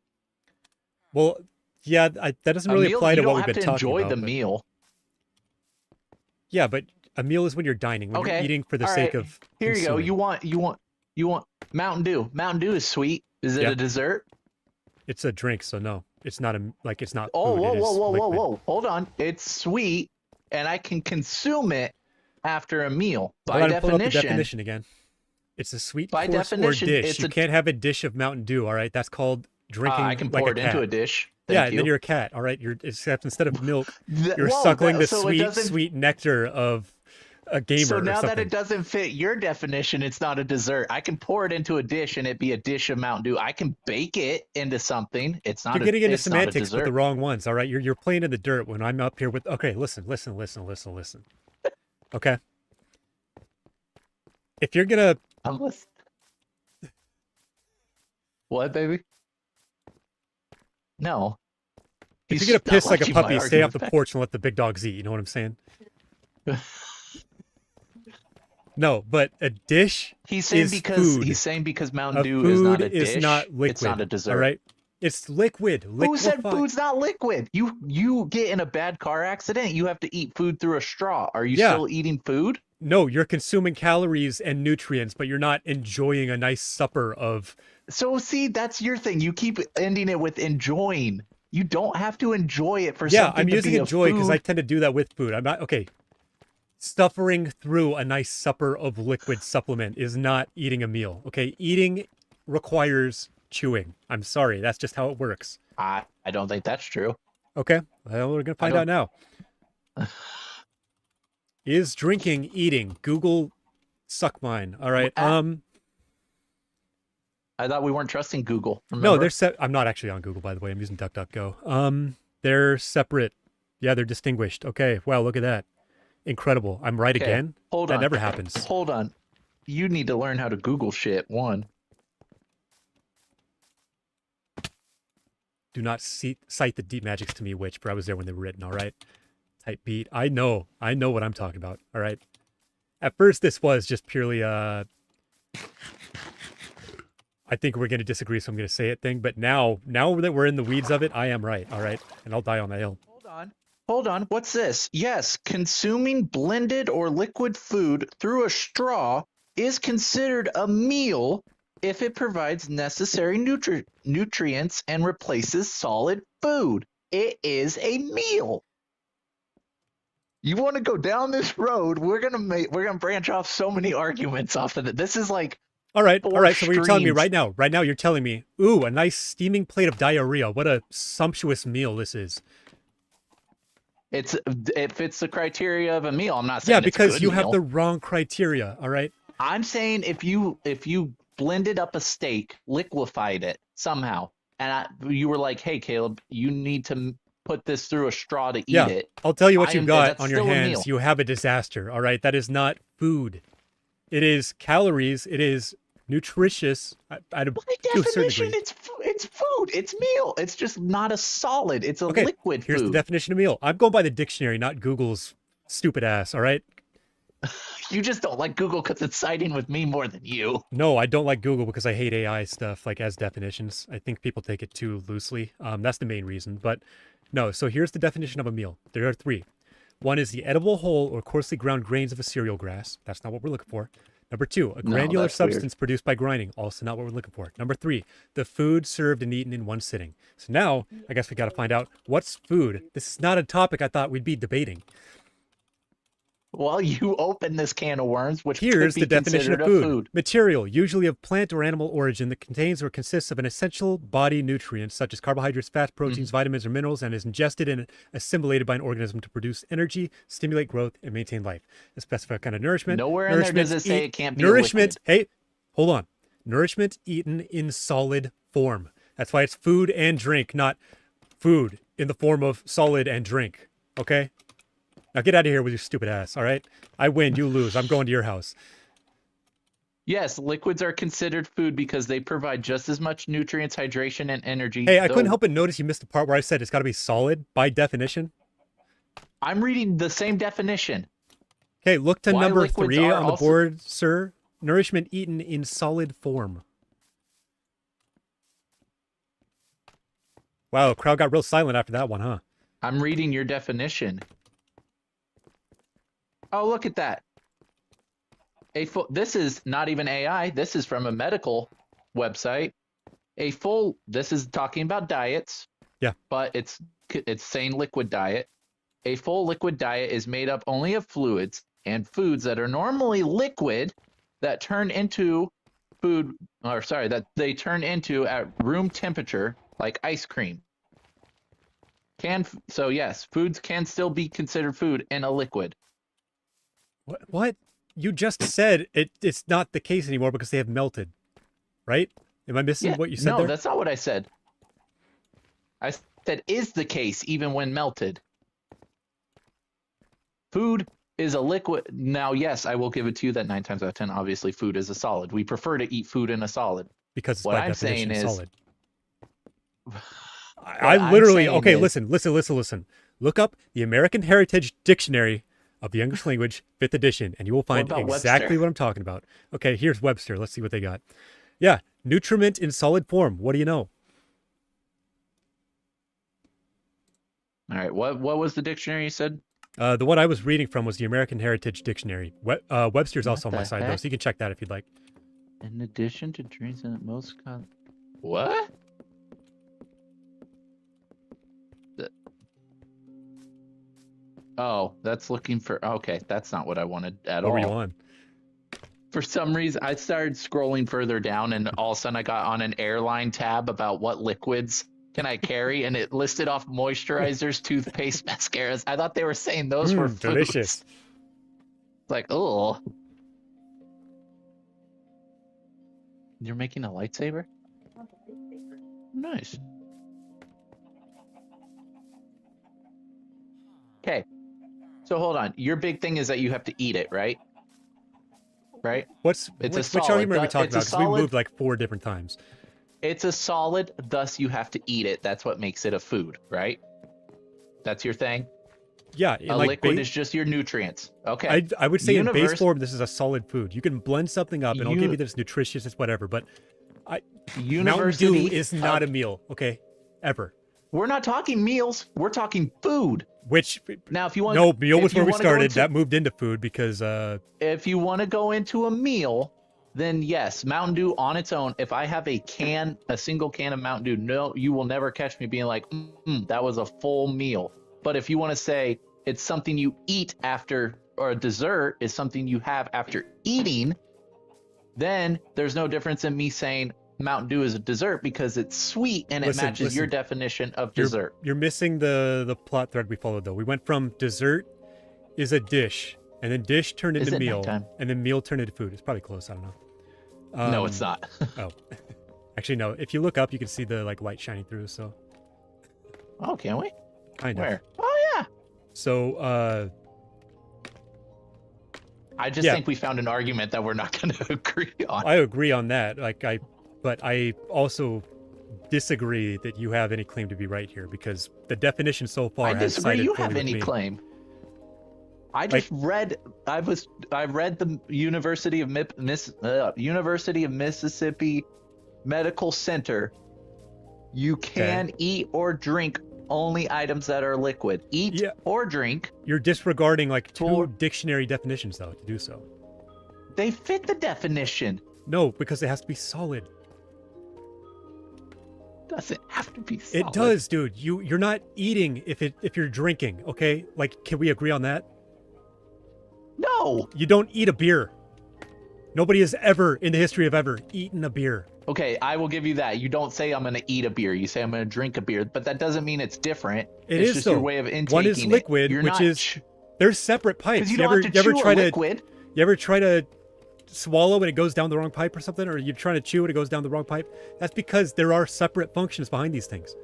Well, yeah, that doesn't A really meal, apply to you what don't we've have been to talking enjoy about. the but- meal. Yeah, but a meal is when you're dining, when you're Okay, eating for the all sake right. of. Here you go. consuming. You want Mountain Dew. Mountain Dew is sweet. Is it Yeah. a dessert? It's a drink, so no, it's not it's not. Oh, food, whoa, it is whoa. liquid. Hold on. It's sweet, and I can consume it after a meal. I By gotta pull up the definition, definition again. It's a sweet By course definition, or dish. it's You a- can't have a dish of Mountain Dew. All right, that's called drinking. I can like pour a it into cat. a dish. Yeah, Thank and you. then you're a cat. All right, except instead of milk, Th- you're whoa, suckling that- the so it sweet, doesn't- sweet nectar of a gamer So or now that something. it doesn't fit your definition, it's not a dessert. I can pour it into a dish and it be a dish of Mountain Dew. I can bake it into something. It's not. You're getting into it's not a semantics with dessert. the wrong ones. All right, you're playing in the dirt when I'm up here with. Okay, listen. Okay, if you're gonna I'm listening. What, baby? No. if He's you're gonna not piss like a watching my puppy, stay off argument the back. porch and let the big dogs eat. You know what I'm saying? No, but a dish He's saying is because food. he's saying because Mountain A Dew is not a food is dish. not liquid. It's not a dessert. All right, it's liquid. Who said Liquefied. food's not liquid? You get in a bad car accident, you have to eat food through a straw. Are you Yeah. still eating food? No, you're consuming calories and nutrients, but you're not enjoying a nice supper of. So see, that's your thing. You keep ending it with enjoying. You don't have to enjoy it for Yeah, something I'm to using be a enjoy because I food. tend to do that with food. I'm not okay. Suffering through a nice supper of liquid supplement is not eating a meal. Okay, eating requires chewing. I'm sorry, that's just how it works. I don't think that's true. Okay, well, we're gonna find out now. Is drinking eating? Google Suck mine. All right. Ah. I thought we weren't trusting Google. No, Remember? they're set. I'm not actually on Google, by the way. I'm using DuckDuckGo. They're separate. Yeah, they're distinguished. Okay. Wow, look at that. Incredible. I'm right Okay, again. hold That on. never happens. Hold on. You need to learn how to Google shit. One. Do not cite the deep magics to me, witch, for I was there when they were written. All right. Type beat. I know what I'm talking about. All right. At first, this was just purely I think we're going to disagree, so I'm going to say it thing. But now that we're in the weeds of it, I am right. All right. And I'll die on that hill. Hold on. What's this? Yes, consuming blended or liquid food through a straw is considered a meal if it provides necessary nutrients and replaces solid food. It is a meal. You want to go down this road? We're gonna branch off so many arguments off of it. This is like All right. four All right. So what you're telling me streams. right now, you're telling me, ooh, a nice steaming plate of diarrhea. What a sumptuous meal this is. It fits the criteria of a meal. I'm not saying Yeah, it's a because good you have meal. the wrong criteria. All right. I'm saying if you blended up a steak, liquefied it somehow, and you were like, "Hey, Caleb, you need to put this through a straw to eat Yeah. it." I'll tell you what you've got That's on your still a hands. meal. You have a disaster. All right. That is not food. It is calories. It is nutritious. By To a certain definition, degree. it's food. It's meal. It's just not a solid. It's a Okay, liquid here's the food. definition of meal. I'm going by the dictionary, not Google's stupid ass. All right. You just don't like Google because it's siding with me more than you. No, I don't like Google because I hate AI stuff like as definitions. I think people take it too loosely. That's the main reason. But no, so here's the definition of a meal. There are three. One is the edible whole or coarsely ground grains of a cereal grass. That's not what we're looking for. Number two, a No, granular that's weird. substance produced by grinding. Also not what we're looking for. Number three, the food served and eaten in one sitting. So now I guess we got to find out what's food. This is not a topic I thought we'd be debating. Well, you open this can of worms, which Here's could be the definition considered of a food. food. Material, usually of plant or animal origin, that contains or consists of an essential body nutrient, such as carbohydrates, fats, proteins, vitamins, or minerals, and is ingested and assimilated by an organism to produce energy, stimulate growth, and maintain life. A specified kind of nourishment. Nowhere in there does it say it can't be a nourishment. liquid. Hey, hold on. Nourishment eaten in solid form. That's why it's food and drink, not food in the form of solid and drink. Okay? Now get out of here with your stupid ass, all right? I win, you lose. I'm going to your house. Yes, liquids are considered food because they provide just as much nutrients, hydration, and energy. Hey, I couldn't though help but notice you missed the part where I said it's got to be solid by definition. I'm reading the same definition. Okay, look to Why number liquids 3 are on the also- board, sir. Nourishment eaten in solid form. Wow, crowd got real silent after that one, huh? I'm reading your definition. Oh, look at that. This is not even AI. This is from a medical website. This is talking about diets. Yeah. But it's saying liquid diet. A full liquid diet is made up only of fluids and foods that are normally liquid that turn into that they turn into at room temperature, like ice cream. So yes, foods can still be considered food in a liquid. What? You just said it's not the case anymore because they have melted, right? Am I missing what you said no, there? that's not what I said. I said is the case even when melted. Food is a liquid. Now, yes, I will give it to you that 9 times out of 10, obviously, food is a solid. We prefer to eat food in a solid. Because it's what by I'm definition saying is- solid. What I I'm literally saying okay. is- Listen. Look up the American Heritage Dictionary of the English Language, 5th edition, and you will find about exactly Webster? what I'm talking about. Okay, here's Webster. Let's see what they got. Yeah, nutriment in solid form. What do you know? All right, what was the dictionary you said? The one I was reading from was the American Heritage Dictionary. Webster's also on What my the side though, heck? so you can check that if you'd like. In addition to drinks and what? Oh, that's looking for. Okay, that's not what I wanted at What all. were you on? For some reason, I started scrolling further down, and all of a sudden, I got on an airline tab about what liquids can I carry, and it listed off moisturizers, toothpaste, mascaras. I thought they were saying those were foods. Delicious. Like, oh, You're making a lightsaber? Nice. Okay. So hold on. Your big thing is that you have to eat it, right? Right? It's It's a which solid. argument are we talking It's a about? Because we solid. moved like 4 different times. It's a solid, thus you have to eat it. That's what makes it a food, right? That's your thing? Yeah, A like liquid is just your nutrients. Okay. I would say in base Universe- form, this is a solid food. You can blend something up, and I'll give you that it's nutritious, it's whatever. But Mountain University Dew is not a meal, okay? Ever. We're not talking meals. We're talking food. Which Now, if you want, no meal if was you where we wanna go started. into- That moved into food because if you want to go into a meal, then yes, Mountain Dew on its own. If I have a single can of Mountain Dew, no, you will never catch me being like, that was a full meal. But if you want to say it's something you eat after, or a dessert is something you have after eating, then there's no difference in me saying Mountain Dew is a dessert because it's sweet and it matches your definition of dessert. you're missing the plot thread we followed though. We went from dessert is a dish, and then dish turned Is into it meal, nighttime? and then meal turned into food. It's probably close. I don't know. No, it's not. Oh, actually no. If you look up, you can see the like light shining through. So Oh, can we? kind of. Where? Oh, yeah. So I just Yeah. think we found an argument that we're not going to agree on. I agree on that. But I also disagree that you have any claim to be right here because the definition so far I has disagree. sided You fully have with any me. claim? I just read. I read the University of University of Mississippi Medical Center. You can eat or drink only items that are liquid. Eat Yeah. or drink. You're disregarding like 2 For- dictionary definitions though to do so. They fit the definition. No, because it has to be solid. Doesn't have to be solid. It does, dude. You're not eating if you're drinking, okay? Like, can we agree on that? No. You don't eat a beer. Nobody has ever in the history of ever eaten a beer. Okay, I will give you that. You don't say I'm going to eat a beer. You say I'm going to drink a beer, but that doesn't mean it's different. It It's is just though. your way of intaking One is liquid, it. You're which not is There's separate pipes. because you don't have to chew a liquid. You ever try to swallow when it goes down the wrong pipe or something, or you're trying to chew when it goes down the wrong pipe? That's because there are separate functions behind these things.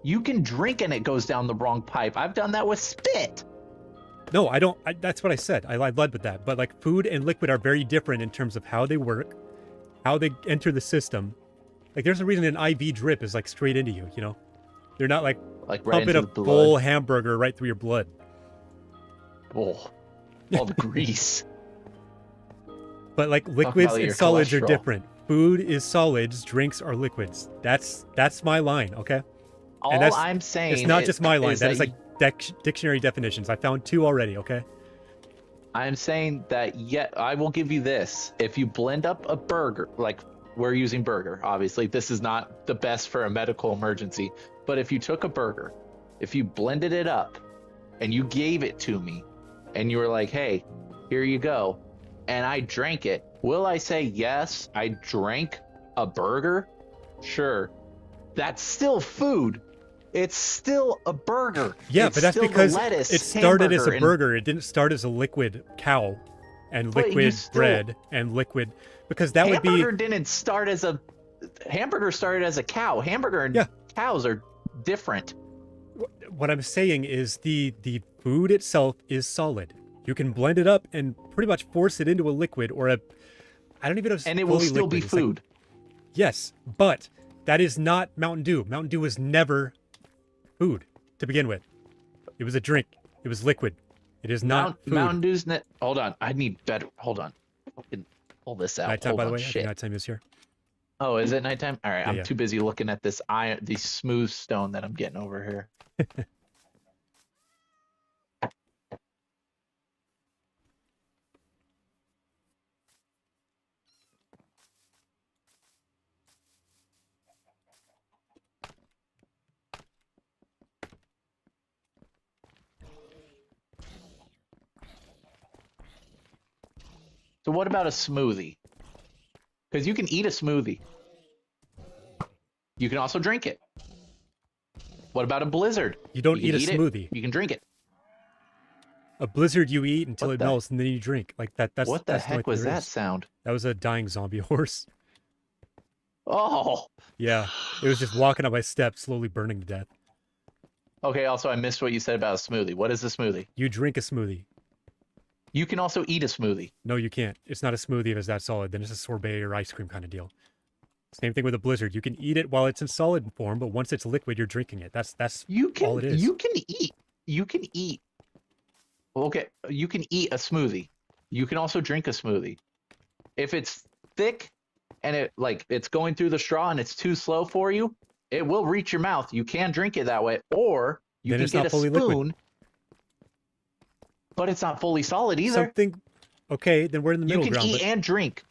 You can drink and it goes down the wrong pipe. I've done that with spit. No, I don't. That's what I said. I led with that. But like food and liquid are very different in terms of how they work, how they enter the system. Like there's a reason an IV drip is like straight into you. You know, they're not like Like right pumping into a the blood. full hamburger right through your blood. Oh, all the grease. But like liquids about and your solids are cholesterol. different. Food is solids, drinks are liquids. That's my line, okay? All that's- I'm saying It's not is- just my line. is That is that like dictionary definitions. I found 2 already, okay? I'm saying that I will give you this. If you blend up a burger, like we're using burger, obviously, this is not the best for a medical emergency. But if you took a burger, if you blended it up and you gave it to me and you were like, hey, here you go, and I drank it, will I say, yes, I drank a burger? Sure. That's still food. It's still a burger. Yeah, It's but that's still the because lettuce, it started as a hamburger, and- burger. It didn't start as a liquid cow and But you liquid still- bread and liquid because that would be Hamburger didn't start as a hamburger started as a cow. Hamburger and Yeah. cows are different. what I'm saying is the food itself is solid. You can blend it up and pretty much force it into a liquid or a I don't even know if it's And it will fully still liquid. be It's like- food. yes, but that is not Mountain Dew. Mountain Dew was never food to begin with. It was a drink. It was liquid. It is not food. Mountain Dew's hold on. I need better. Hold on. I can pull this out. Nighttime, Hold by the on, way. I think shit. nighttime is here. Oh, is it nighttime? All right. I'm yeah. too busy looking at this smooth stone that I'm getting over here. So what about a smoothie? Because you can eat a smoothie. You can also drink it. What about a blizzard? You don't You eat can a smoothie. You can drink it. A blizzard you eat until What it the- melts and then you drink. Like that. That's What the that's heck only was there that is. sound? That was a dying zombie horse. Oh. Yeah, it was just walking up my steps, slowly burning to death. Okay, also, I missed what you said about a smoothie. What is a smoothie? You drink a smoothie. You can also eat a smoothie. No, you can't. It's not a smoothie if it's that solid. Then it's a sorbet or ice cream kind of deal. Same thing with a Blizzard. You can eat it while it's in solid form, but once it's liquid, you're drinking it. That's You can all it is. you can eat. You can eat. Okay, you can eat a smoothie. You can also drink a smoothie. If it's thick and it's going through the straw and it's too slow for you, it will reach your mouth. You can drink it that way, or you Then can it's get not a fully spoon. liquid. But it's not fully solid either. Something. Okay, then we're in the You middle can ground. eat But and drink.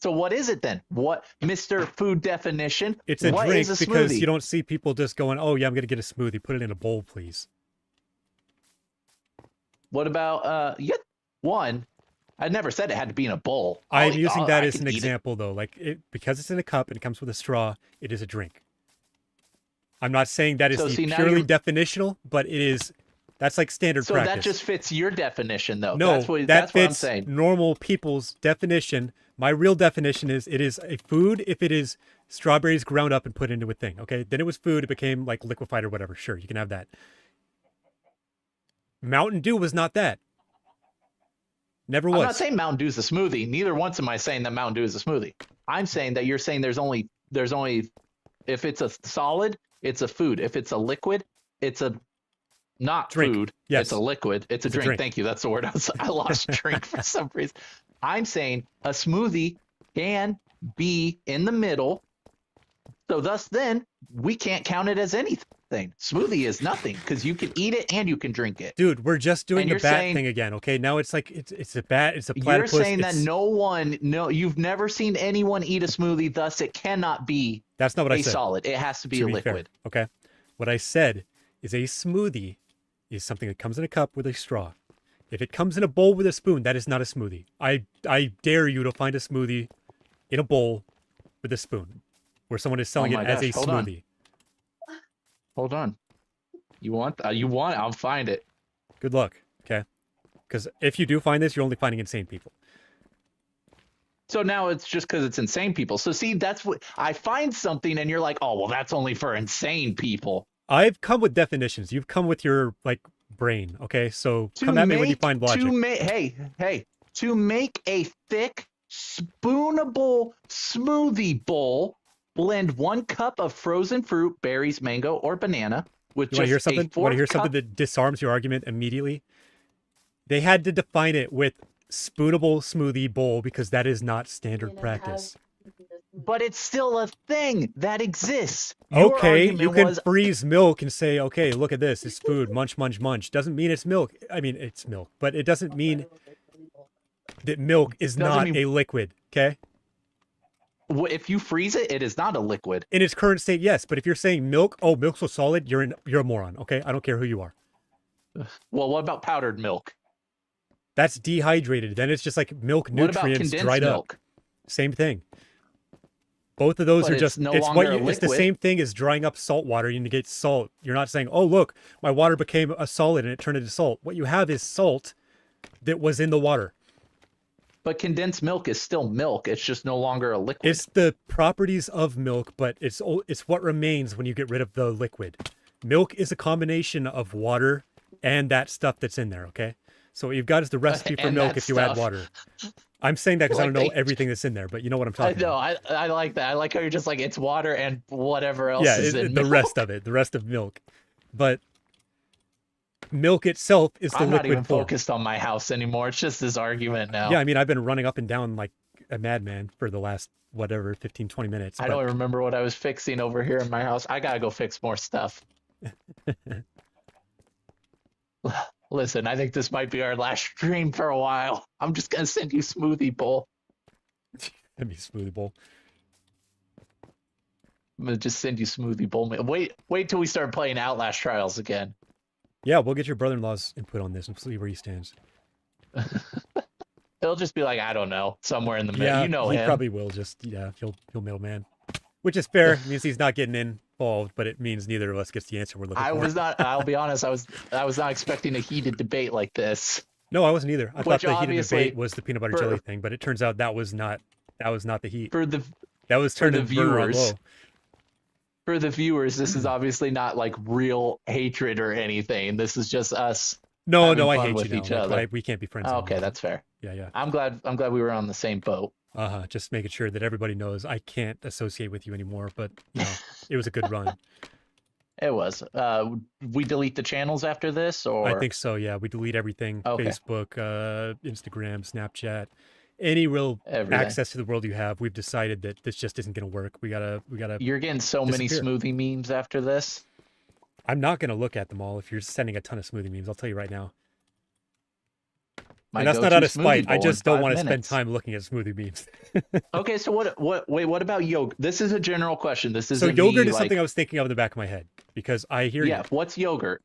So what is it then? What, Mr. Food Definition? it's a what drink is a because smoothie? you don't see people just going, "Oh yeah, I'm gonna get a smoothie. Put it in a bowl, please." What about one? I never said it had to be in a bowl. I'm using that I as can an eat it. example, though. Because it's in a cup and it comes with a straw, it is a drink. I'm not saying that is So, the see, now purely you're- definitional, but it is. That's like standard So practice. that just fits your definition, though. No, that's what that I'm fits saying. normal people's definition. My real definition is it is a food if it is strawberries ground up and put into a thing. Okay, then it was food. It became like liquefied or whatever. Sure, you can have that. Mountain Dew was not that. Never I'm was. not saying Mountain Dew is a smoothie. Neither once am I saying that Mountain Dew is a smoothie. I'm saying that you're saying there's only if it's a solid, it's a food. If it's a liquid, it's a not Drink. food. Yes. It's a liquid. It's a It's a drink. drink. Thank you. That's the word. I lost drink for some reason. I'm saying a smoothie can be in the middle. So thus then we can't count it as anything. Smoothie is nothing because you can eat it and you can drink it. Dude, we're just doing And the you're bat saying- thing again. Okay, now it's like it's a bat. It's a You're platypus. saying that it's- you've never seen anyone eat a smoothie, thus it cannot be That's not what I a said. solid. It has to be to a be fair, liquid. okay, what I said is a smoothie is something that comes in a cup with a straw. If it comes in a bowl with a spoon, that is not a smoothie. I dare you to find a smoothie in a bowl with a spoon, where someone is selling Oh it my as a gosh, hold on. smoothie. Hold on. You want? I'll find it. Good luck, okay? Because if you do find this, you're only finding insane people. So now it's just because it's insane people. So see, that's what I find something, and you're like, oh well, that's only for insane people. I've come with definitions. You've come with your like brain, okay? So come at me when you find logic. To make a thick, spoonable smoothie bowl, blend 1 cup of frozen fruit, berries, mango, or banana with You want to hear just something? a Want fourth to hear cup. something that disarms your argument immediately? They had to define it with spoonable smoothie bowl because that is not standard practice. But it's still a thing that exists. Your Okay, you argument can was, freeze milk and say, okay, look at this, it's food, munch, munch, munch. Doesn't mean it's milk. I mean, it's milk, but it doesn't mean that milk is Doesn't not mean- a liquid, okay? if you freeze it, it is not a liquid. In its current state, yes, but if you're saying milk, oh, milk's so solid, you're a moron, okay? I don't care who you are. Well, what about powdered milk? That's dehydrated. Then it's just like milk What about nutrients condensed dried milk? up. Same thing. Both of those But are it's just no it's longer a it's the liquid. same thing as drying up salt water. You negate salt. You're not saying, "Oh, look, my water became a solid and it turned into salt." What you have is salt that was in the water. But condensed milk is still milk. It's just no longer a liquid. It's the properties of milk, but it's what remains when you get rid of the liquid. Milk is a combination of water and that stuff that's in there, okay? So what you've got is the recipe for And milk that if you add stuff. water. I'm saying that because I Like don't know they- everything that's in there, but you know what I'm I talking know. about. I like that. I like how you're just like it's water and whatever else Yeah, is in the milk. rest of it, the rest of milk. But milk itself is the I'm not liquid even form. focused on my house anymore. It's just this argument now. Yeah, I mean, I've been running up and down like a madman for the last, whatever, 15, 20 minutes. I but don't remember what I was fixing over here in my house. I gotta go fix more stuff. Listen, I think this might be our last stream for a while. I'm just gonna send you smoothie bowl. That'd be smoothie bowl. I'm gonna just send you smoothie bowl. Wait till we start playing Outlast Trials again. Yeah, we'll get your brother-in-law's input on this and see where he stands. He'll just be like, I don't know, somewhere in the middle. Yeah, You know he him. probably will just, yeah, he'll middleman. Which is fair. It means he's not getting involved, but it means neither of us gets the answer we're looking I for. was not. I'll be honest. I was not expecting a heated debate like this. No, I wasn't either. I thought Which the heated obviously debate was the peanut butter for- jelly thing, but it turns out that was not the heat. For the That was For the turning burner on viewers. low. For the viewers, this is obviously not like real hatred or anything. This is just us No, having no, I fun hate you with now. each Like, other. we can't be friends Okay, anymore. that's fair. Yeah, yeah. I'm glad we were on the same boat. Just making sure that everybody knows I can't associate with you anymore. But it was a good run. It was. We delete the channels after this, I or think so. Yeah, we delete everything: Okay. Facebook, Instagram, Snapchat, any real everything. access to the world you have. We've decided that this just isn't going to work. We gotta. You're getting so many disappear. smoothie memes after this. I'm not going to look at them all. If you're sending a ton of smoothie memes, I'll tell you right now. My And that's not go-to out of smoothie spite. I bowl just in don't 5 want to spend minutes. time looking at smoothie memes. Okay, so what about yogurt? This is a general question. This So isn't yogurt me, is something like, I was thinking of in the back of my head because I hear yeah. you. What's yogurt?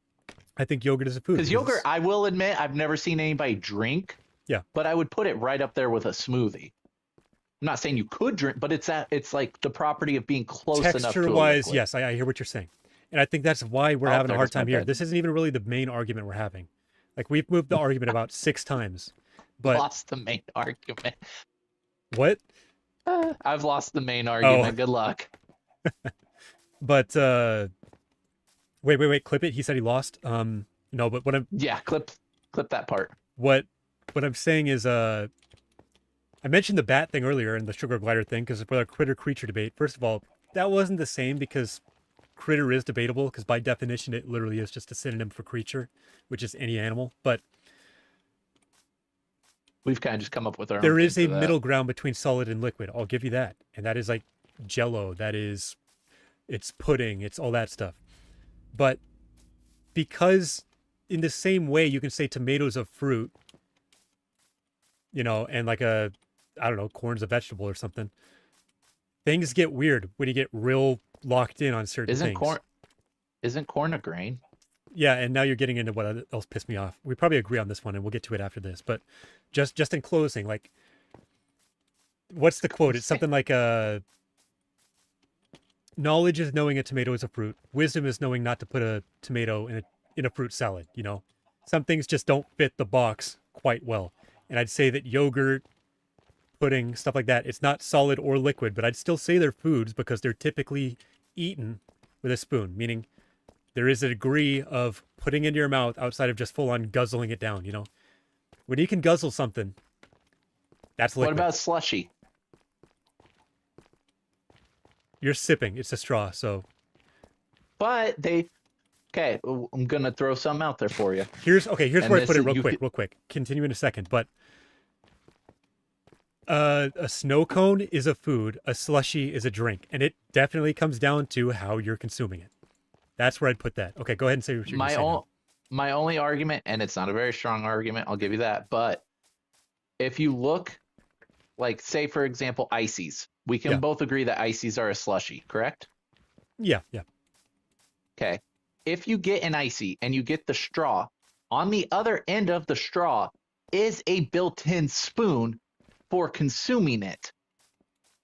I think yogurt is a food. Because yogurt, I will admit, I've never seen anybody drink. Yeah. But I would put it right up there with a smoothie. I'm not saying you could drink, but it's like the property of being close enough to a texture-wise, liquid. yes, I hear what you're saying, and I think that's why we're Oh, having a there hard goes my time here. bed. This isn't even really the main argument we're having. Like we've moved the argument about 6 times, but Lost the main argument. what? I've lost the main argument. Oh. Good luck. But wait, clip it. He said he lost. No, but Yeah, clip that part. what I'm saying is I mentioned the bat thing earlier and the sugar glider thing because for our critter creature debate. First of all, that wasn't the same because critter is debatable because by definition it literally is just a synonym for creature, which is any animal. But We've kind of just come up with our there own is a thing for that. middle ground between solid and liquid. I'll give you that. And that is like Jello. It's pudding. It's all that stuff. But because in the same way you can say tomatoes a fruit, and like I don't know, corn's a vegetable or something. Things get weird when you get real locked in on certain things. Isn't corn a grain? Yeah, and now you're getting into what else pissed me off. We probably agree on this one, and we'll get to it after this. But just in closing, like, what's the quote? It's something like, knowledge is knowing a tomato is a fruit. Wisdom is knowing not to put a tomato in a fruit salad, Some things just don't fit the box quite well. And I'd say that yogurt, pudding, stuff like that, it's not solid or liquid, but I'd still say they're foods because they're typically eaten with a spoon, meaning there is a degree of putting into your mouth outside of just full on guzzling it down, When you can guzzle something, that's liquid. What about slushy? You're sipping. It's a straw, so But okay, I'm gonna throw some out there for you. here's And where I this put it is- real you quick. Continue in a second, but a snow cone is a food, a slushy is a drink, and it definitely comes down to how you're consuming it. That's where I'd put that. Okay, go ahead and say what you're My saying. own, my only argument, and it's not a very strong argument, I'll give you that. But if you look, like, say for example, ices, we can Yeah. both agree that ices are a slushy, correct? Yeah. Okay. If you get an icy and you get the straw, on the other end of the straw is a built-in spoon for consuming it.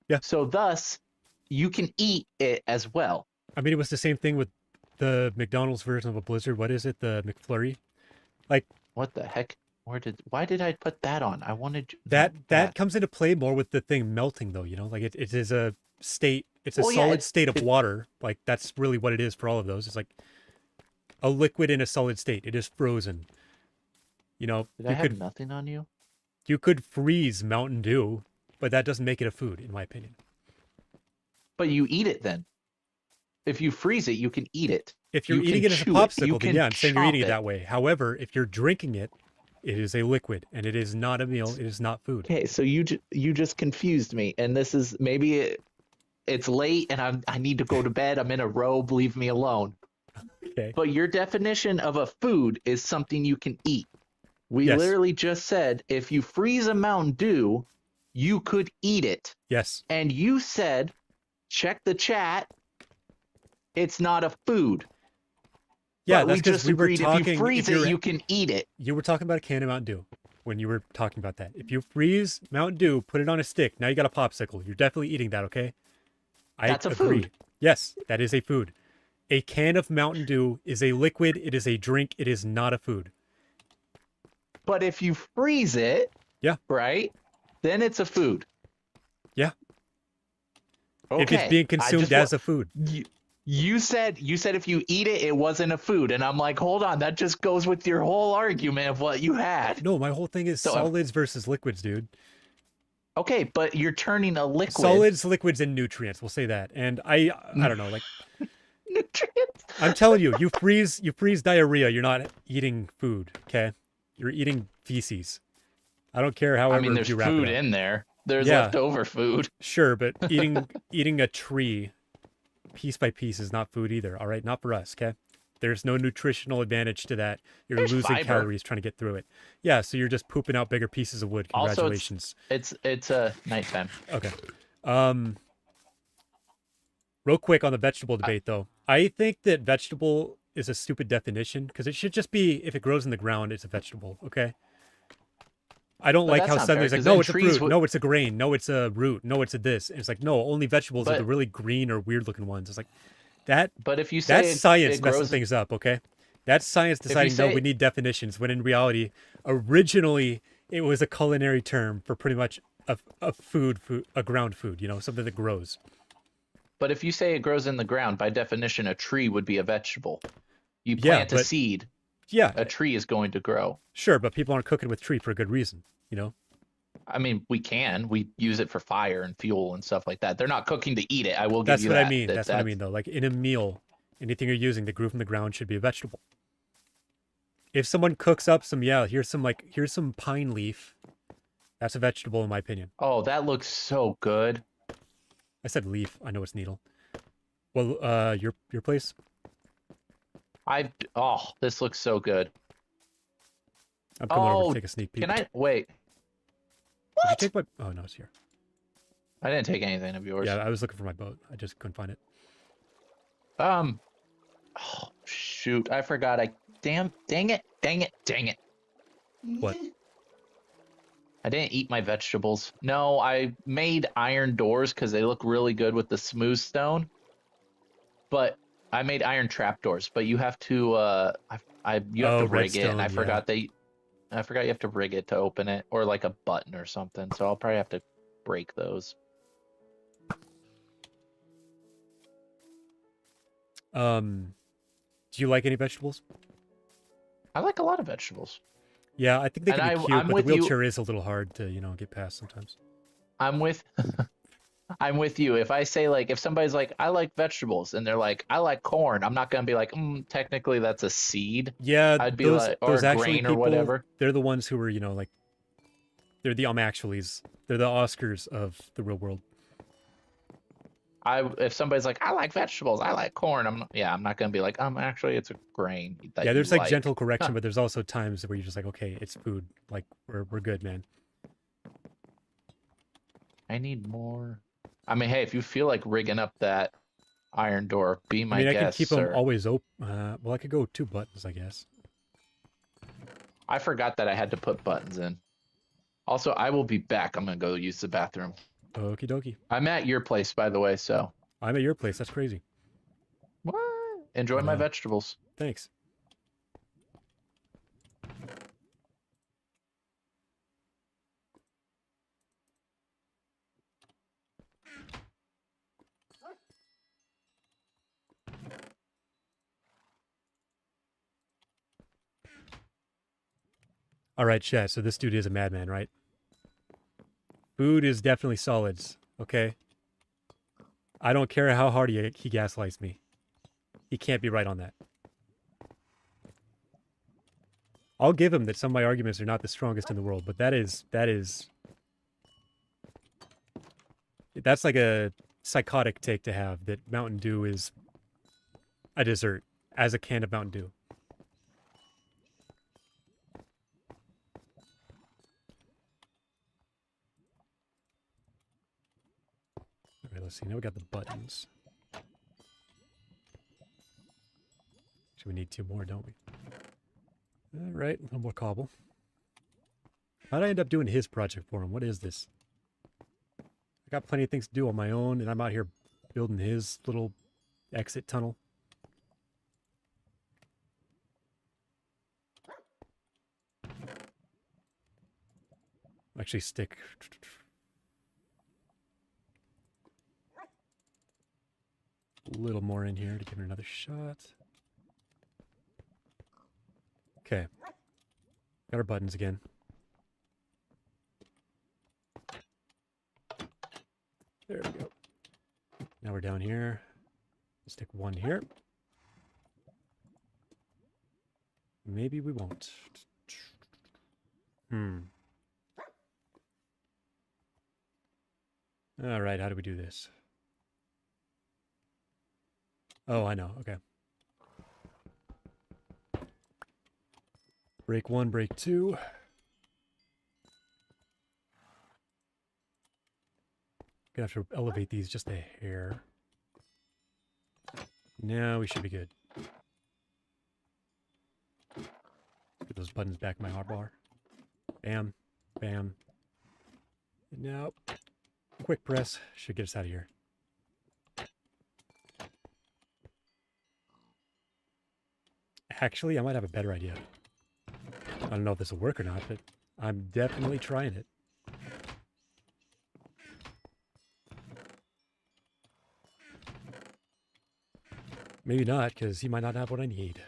Yeah. So thus, you can eat it as well. I mean, it was the same thing with the McDonald's version of a Blizzard. What is it? The McFlurry? What the heck? Why did I put that on? I wanted That comes into play more with the thing melting, though, Like, it is a state. It's a Well, yeah, solid state of water. Like, that's really what it is for all of those. It's like a liquid in a solid state. It is frozen. Did I have nothing on you? You could freeze Mountain Dew, but that doesn't make it a food, in my opinion. But you eat it then. If you freeze it, you can eat it. If you're You eating can it as a chew it. You popsicle, then can yeah, I'm saying you're chop eating it it. that way. However, if you're drinking it, it is a liquid, and it is not a meal. It is not food. Okay, so you just confused me, and this is maybe it's late, and I need to go to bed. I'm in a robe. Leave me alone. Okay. But your definition of a food is something you can eat. We Yes. literally just said if you freeze a Mountain Dew, you could eat it. Yes. And you said, check the chat, it's not a food. Yeah, But that's we because just we were agreed talking. if you freeze if you're- it, you can eat it. You were talking about a can of Mountain Dew when you were talking about that. If you freeze Mountain Dew, put it on a stick, now you got a popsicle. You're definitely eating that, okay? That's a agree. food. Yes, that is a food. A can of Mountain Dew is a liquid. It is a drink. It is not a food. But if you freeze it, Yeah. right, then it's a food. Yeah. if it's Okay, being I consumed just as a food. you said if you eat it, it wasn't a food, and I'm like, hold on, that just goes with your whole argument of what you had. No, my whole thing is So solids versus liquids, dude. okay, but you're turning a liquid Solids, liquids, and nutrients. We'll say that. And I don't know. Like nutrients. I'm telling you, you freeze diarrhea. You're not eating food. Okay, you're eating feces. I don't care I however mean, there's you wrap it food up. in there. There's Yeah. leftover food. Sure, but eating a tree piece by piece is not food either. All right, not for us. Okay, there's no nutritional advantage to that. You're There's losing fiber. calories trying to get through it. Yeah, so you're just pooping out bigger pieces of wood. Also, Congratulations. it's a nighttime. Okay. Real quick on the vegetable debate, though. I think that vegetable is a stupid definition because it should just be if it grows in the ground, it's a vegetable. Okay. I don't But like that's how not suddenly fair, it's like, 'cause no, then it's a trees fruit. would- No, it's a grain. No, it's a root. No, it's a this. And it's like, no, only vegetables are the But- really green or weird looking ones. It's like that. But if you say That's science it messing grows, things up. Okay. That's science you deciding, no, say- we need definitions. When in reality, originally it was a culinary term for pretty much a food, a ground food. You know, something that grows. but if you say it grows in the ground, by definition, a tree would be a vegetable. You Yeah, plant a but- seed, Yeah, a tree is going to grow. sure, but people aren't cooking with tree for a good reason. You know. I mean, we use it for fire and fuel and stuff like that. They're not cooking to eat it. I will give That's you what that. I mean. That's what I mean, though. Like in a meal, anything you're using that grew from the ground should be a vegetable. If someone cooks up some, here's some pine leaf. That's a vegetable in my opinion. Oh, that looks so good. I said leaf. I know it's needle. Well, your place. This looks so good. I'm coming over Oh, to take a sneak peek. Can I wait? Did you What? take my? Oh no, it's here. I didn't take anything of yours. Yeah, I was looking for my boat. I just couldn't find it. Oh shoot! I forgot. Dang it! What? I didn't eat my vegetables. No, I made iron doors because they look really good with the smooth stone. But I made iron trapdoors. But you have to you have to rig it, and I redstone, yeah. I forgot you have to rig it to open it, or like a button or something. So I'll probably have to break those. Do you like any vegetables? I like a lot of vegetables. Yeah, I think they And can be cute, I'm but with the you. wheelchair is a little hard to, get past sometimes. I'm with I'm with you. If I say like if somebody's like I like vegetables and they're like I like corn, I'm not gonna be like technically that's a seed. Yeah, I'd be those like or those a actually grain people, or whatever. they're the ones who are, like, they're the actuallys. They're the Oscars of the real world. If somebody's like I like vegetables, I like corn, I'm not gonna be like actually it's a grain. That Yeah, you there's like gentle correction, Huh. but there's also times where you're just like, okay, it's food. Like we're good, man. I need more. I mean, hey, if you feel like rigging up that iron door, be my I mean, I guest, can keep sir. them always open. Well, I could go 2 buttons, I guess. I forgot that I had to put buttons in. Also, I will be back. I'm gonna go use the bathroom. Okie dokie. I'm at your place, by the way, so I'm at your place. That's crazy. what? Enjoy my Wow. vegetables. Thanks. All right, chat. So this dude is a madman, right? Food is definitely solids, okay? I don't care how hard he gaslights me. He can't be right on that. I'll give him that some of my arguments are not the strongest in the world, but that's like a psychotic take to have, that Mountain Dew is a dessert as a can of Mountain Dew. All right, let's see. Now we got the buttons. So we need 2 more, don't we? All right, one more cobble. How'd I end up doing his project for him? What is this? I got plenty of things to do on my own, and I'm out here building his little exit tunnel. Actually, stick. A little more in here to give it another shot. Okay. Got our buttons again. There we go. Now we're down here. Stick one here. Maybe we won't. All right, how do we do this? Oh, I know. Okay. Break one, break two. Gonna have to elevate these just a hair. Now we should be good. Get those buttons back in my hotbar. Bam, bam. And now, quick press should get us out of here. Actually, I might have a better idea. I don't know if this will work or not, but I'm definitely trying it. Maybe not, because he might not have what I need.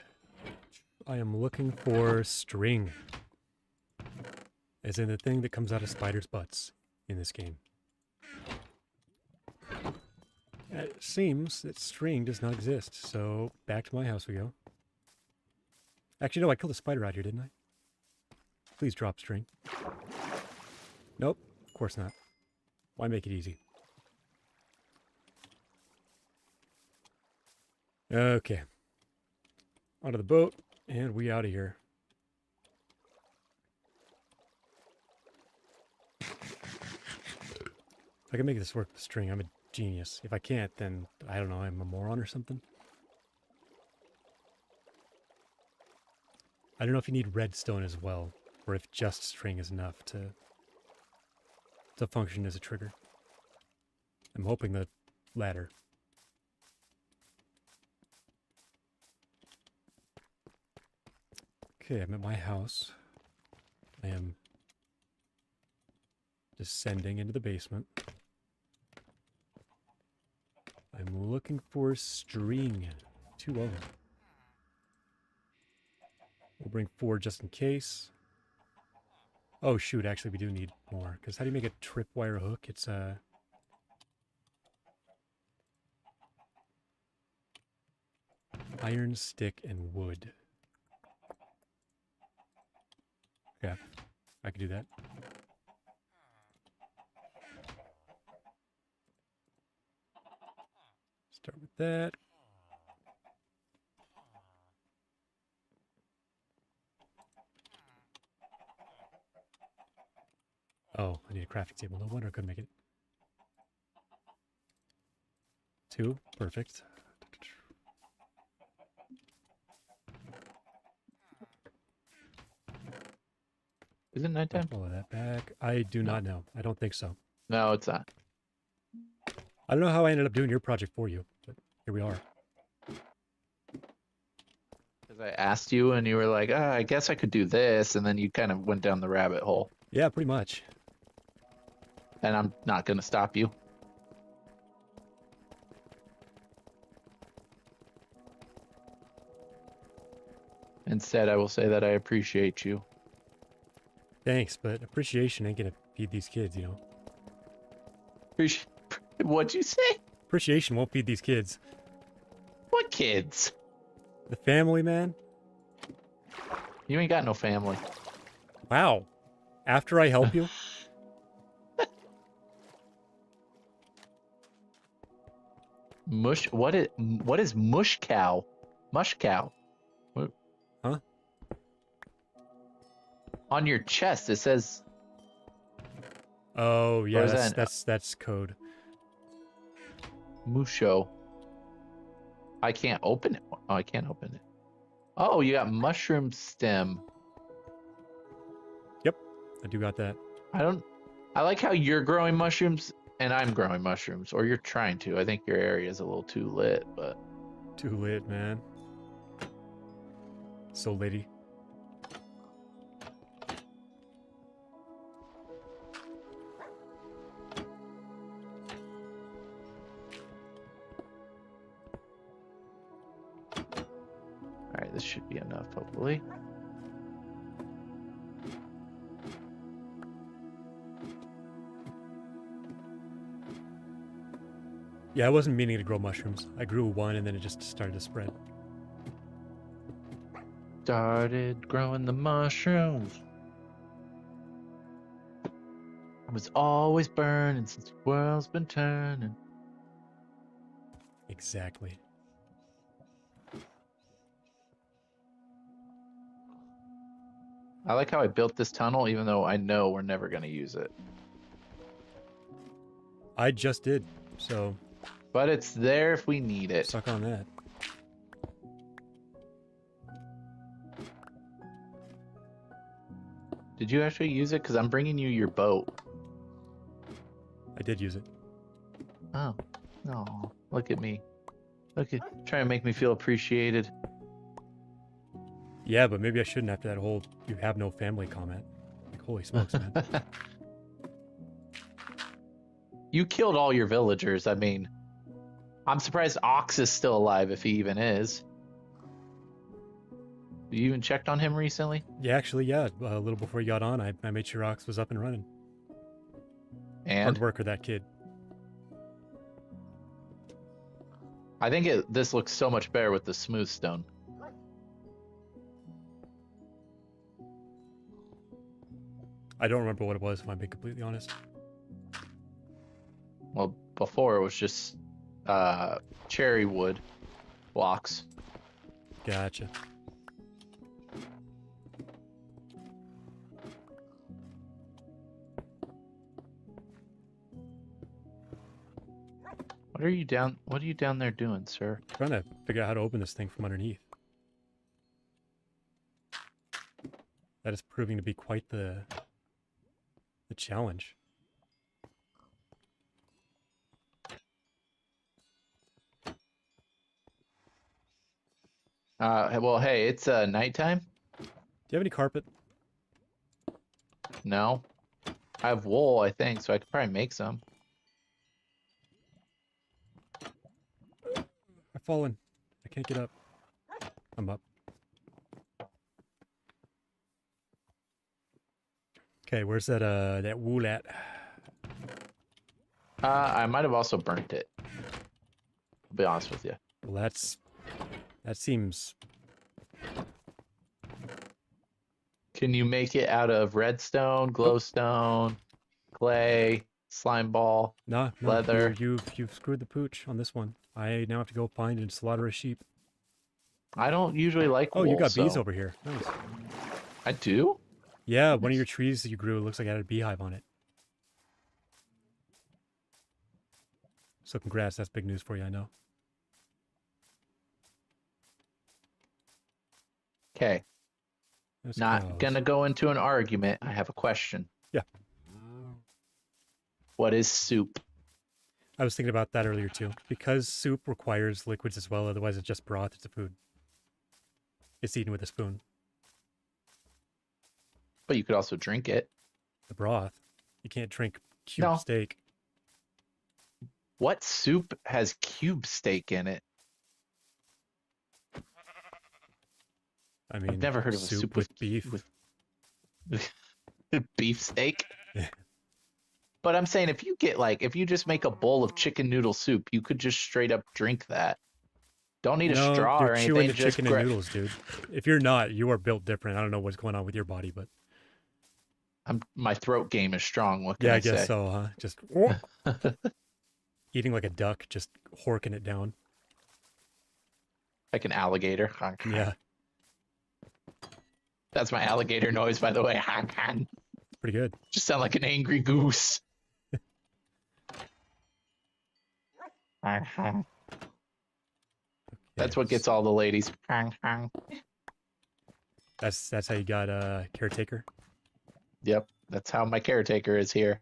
I am looking for string. As in the thing that comes out of spiders' butts in this game. It seems that string does not exist, so back to my house we go. Actually, no, I killed a spider out here, didn't I? Please drop string. Nope, of course not. Why make it easy? Okay. Onto the boat, and we out of here. If I can make this work with string, I'm a genius. If I can't, then, I don't know, I'm a moron or something. I don't know if you need redstone as well, or if just string is enough to function as a trigger. I'm hoping the latter. Okay, I'm at my house. I am descending into the basement. I'm looking for string. 2 of them. We'll bring 4 just in case. Oh shoot, actually we do need more. Because how do you make a tripwire hook? It's a... iron, stick, and wood. Yeah, I could do that. Start with that. Oh, I need a crafting table. No wonder I couldn't make it. 2, perfect. Is it nighttime? Follow that back. I do not know. I don't think so. No, it's not. I don't know how I ended up doing your project for you, but here we are. Because I asked you and you were like, ah, I guess I could do this. And then you kind of went down the rabbit hole. Yeah, pretty much. And I'm not going to stop you. Instead, I will say that I appreciate you. Thanks, but appreciation ain't gonna feed these kids, you know. What'd you say? Appreciation won't feed these kids. What kids? The family, man. You ain't got no family. Wow. After I help you? What is mush cow? Mush cow. What? Huh? On your chest it says Oh yeah, is that's code. musho. I can't open it. Oh, I can't open it. Oh, you got mushroom stem. Yep, I do got that. I like how you're growing mushrooms and I'm growing mushrooms, or you're trying to. I think your area is a little too lit, but Too lit, man. So lady. This should be enough, hopefully. Yeah, I wasn't meaning to grow mushrooms. I grew one and then it just started to spread. Started growing the mushrooms. I was always burning since the world's been turning. Exactly. I like how I built this tunnel, even though I know we're never going to use it. I just did, so But it's there if we need it. suck on that. Did you actually use it? Because I'm bringing you your boat. I did use it. Oh, no! Look at me. Look at trying to make me feel appreciated. Yeah, but maybe I shouldn't after that whole "you have no family" comment. Like, holy smokes, man. You killed all your villagers. I mean, I'm surprised Ox is still alive if he even is. You even checked on him recently? Yeah, actually, yeah. A little before you got on, I made sure Ox was up and running. And Hard worker, that kid. I think this looks so much better with the smooth stone. I don't remember what it was, if I'm being completely honest. Well, before it was just cherry wood blocks. Gotcha. What are you down there doing, sir? Trying to figure out how to open this thing from underneath. That is proving to be quite the challenge. Well, hey, it's nighttime. Do you have any carpet? No, I have wool, I think, so I could probably make some. I've fallen. I can't get up. I'm up. Okay, where's that wool at? I might have also burnt it. I'll be honest with you. Well, that seems. Can you make it out of redstone, glowstone, clay, slime ball? No, Leather. You've screwed the pooch on this one. I now have to go find and slaughter a sheep. I don't usually like Oh, you wool, got bees so- over here. Nice. I do? Yeah, one of your trees that you grew looks like it had a beehive on it. So congrats, that's big news for you, I know. Okay. Let's Not go. gonna go into an argument. I have a question. Yeah. What is soup? I was thinking about that earlier too. Because soup requires liquids as well, otherwise it's just broth, it's a food. It's eaten with a spoon. But you could also drink it. The broth. You can't drink cube No. steak. What soup has cube steak in it? I mean, I've never heard of a soup with beef. with beef steak. Yeah. But I'm saying if you just make a bowl of chicken noodle soup, you could just straight up drink that. Don't need a No, straw you're or chewing anything. the Just chicken and noodles, dude. If you're not, you are built different. I don't know what's going on with your body, but my throat game is strong. What can yeah, I I guess say? so, huh? Just eating like a duck, just horking it down. Like an alligator. Yeah, That's my alligator noise, by the way. pretty good. Just sound like an angry goose. That's what gets all the ladies. That's how you got a caretaker. Yep, that's how my caretaker is here.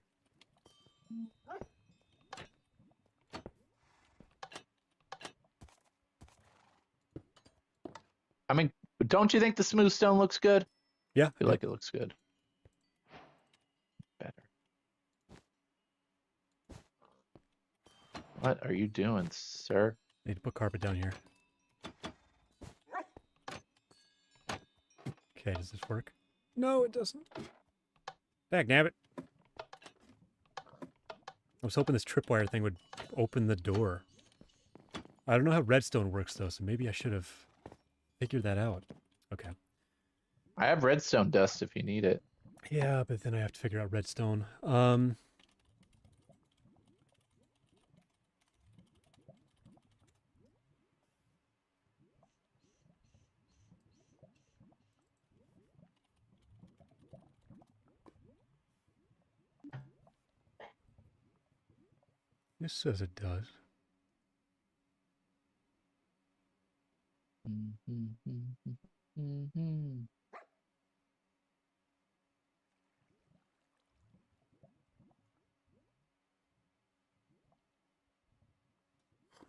I mean, don't you think the smooth stone looks good? Yeah, I feel like it looks good. Better. What are you doing, sir? need to put carpet down here. Okay, does this work? No, it doesn't. Dag nabbit. I was hoping this tripwire thing would open the door. I don't know how redstone works, though, so maybe I should have figured that out. Okay. I have redstone dust if you need it. Yeah, but then I have to figure out redstone. This says it does.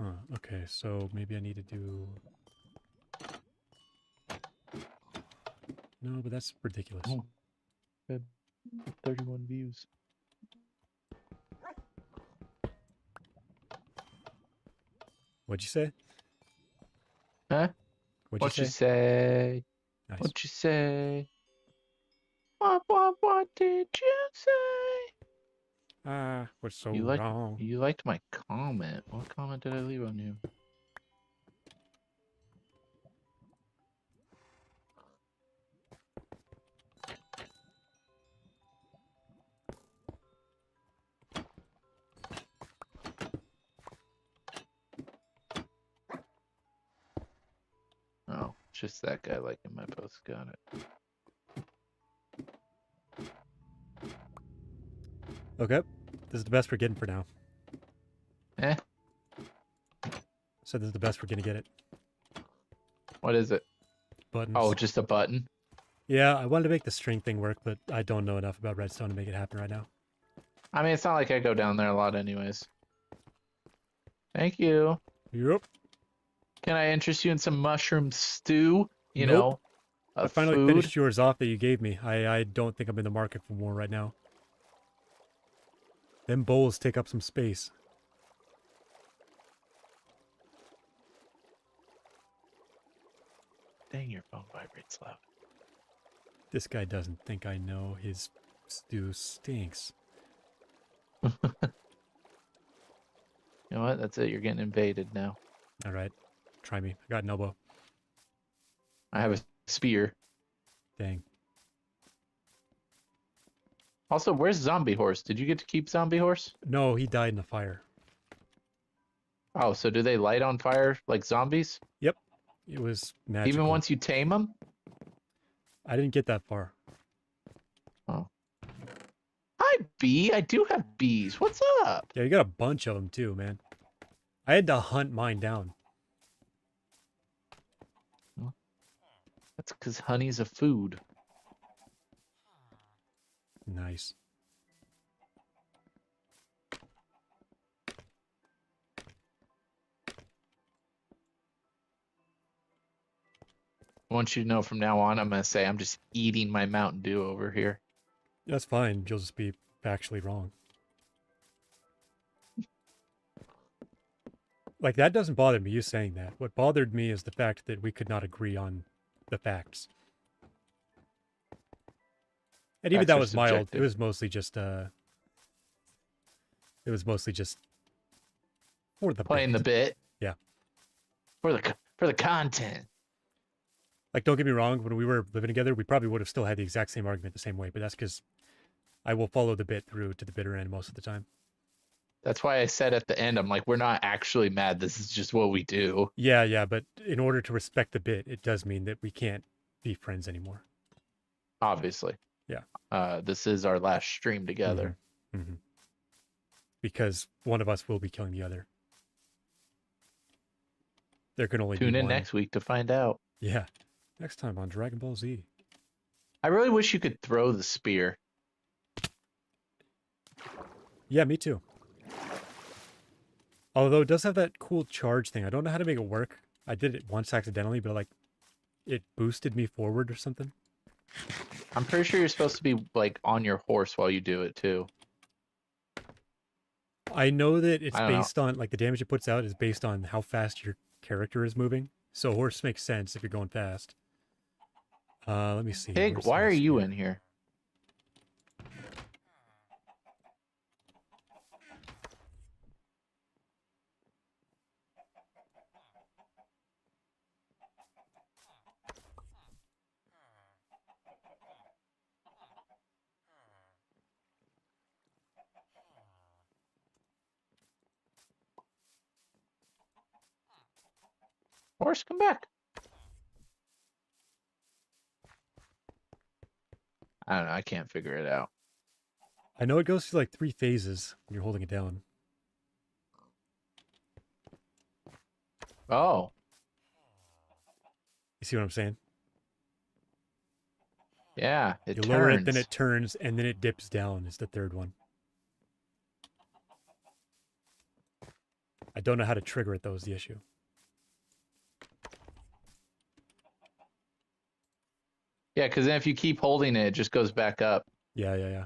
Huh, okay, so maybe I need to do... No, but that's ridiculous. Oh. Good. 31 views. What'd you say? Huh? What'd What you you say? say? Nice. What you say? What did you say? Ah, what's so You wrong? liked my comment. What comment did I leave on you? Oh, just that guy liking my post. Got it. Okay, this is the best we're getting for now. Eh? So this is the best we're gonna get it. What is it? Buttons. Oh, just a button? Yeah, I wanted to make the string thing work, but I don't know enough about redstone to make it happen right now. I mean, it's not like I go down there a lot anyways. Thank you. Yep. Can I interest you in some mushroom stew? You Nope. know, I a finally food. finished yours off that you gave me. I don't think I'm in the market for more right now. Them bowls take up some space. Dang, your phone vibrates loud. This guy doesn't think I know his stew stinks. You know what? That's it. You're getting invaded now. All right, try me. I got an elbow. I have a spear. Dang. Also, where's Zombie Horse? Did you get to keep Zombie Horse? No, he died in the fire. Oh, so do they light on fire like zombies? It was magical. Even once you tame them? I didn't get that far. Hi, bee. I do have bees. What's up? Yeah, you got a bunch of them too, man. I had to hunt mine down. That's because honey's a food. Nice. I want you to know from now on, I'm going to say I'm just eating my Mountain Dew over here. That's fine. You'll just be factually wrong. Like, that doesn't bother me, you saying that. What bothered me is the fact that we could not agree on the facts. And even Facts that are was mild. It subjective. was mostly just, it was mostly just for the Playing the bit. bit. Yeah. For the content. Like, don't get me wrong, when we were living together, we probably would have still had the exact same argument the same way, but that's because I will follow the bit through to the bitter end most of the time. That's why I said at the end, I'm like, we're not actually mad. This is just what we do. Yeah, but in order to respect the bit, it does mean that we can't be friends anymore. Obviously. Yeah. This is our last stream together. Mm-hmm. Because one of us will be killing the other. There can only Tune be in one. next week to find out. Yeah. Next time on Dragon Ball Z. I really wish you could throw the spear. Yeah, me too. Although it does have that cool charge thing. I don't know how to make it work. I did it once accidentally, but like it boosted me forward or something. I'm pretty sure you're supposed to be like on your horse while you do it too. I know that it's I don't know. based on like the damage it puts out is based on how fast your character is moving. So horse makes sense if you're going fast. Let me see. Pig, where's why the are you spear? in here? Horse, come back. I don't know. I can't figure it out. I know it goes through like 3 phases when you're holding it down. Oh, You see what I'm saying? yeah. It You turns. lower it, then it turns, and then it dips down is the third one. I don't know how to trigger it, though, is the issue. Yeah, because then if you keep holding it, it just goes back up. Yeah, yeah, yeah.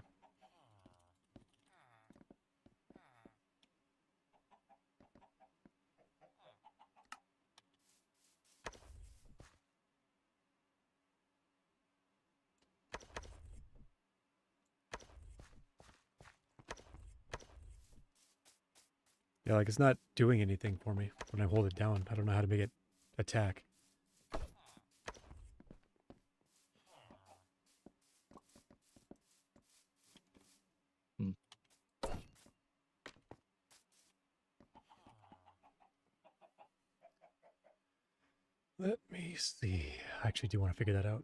Yeah, like it's not doing anything for me when I hold it down. I don't know how to make it attack. Hmm. Let me see. I actually do want to figure that out.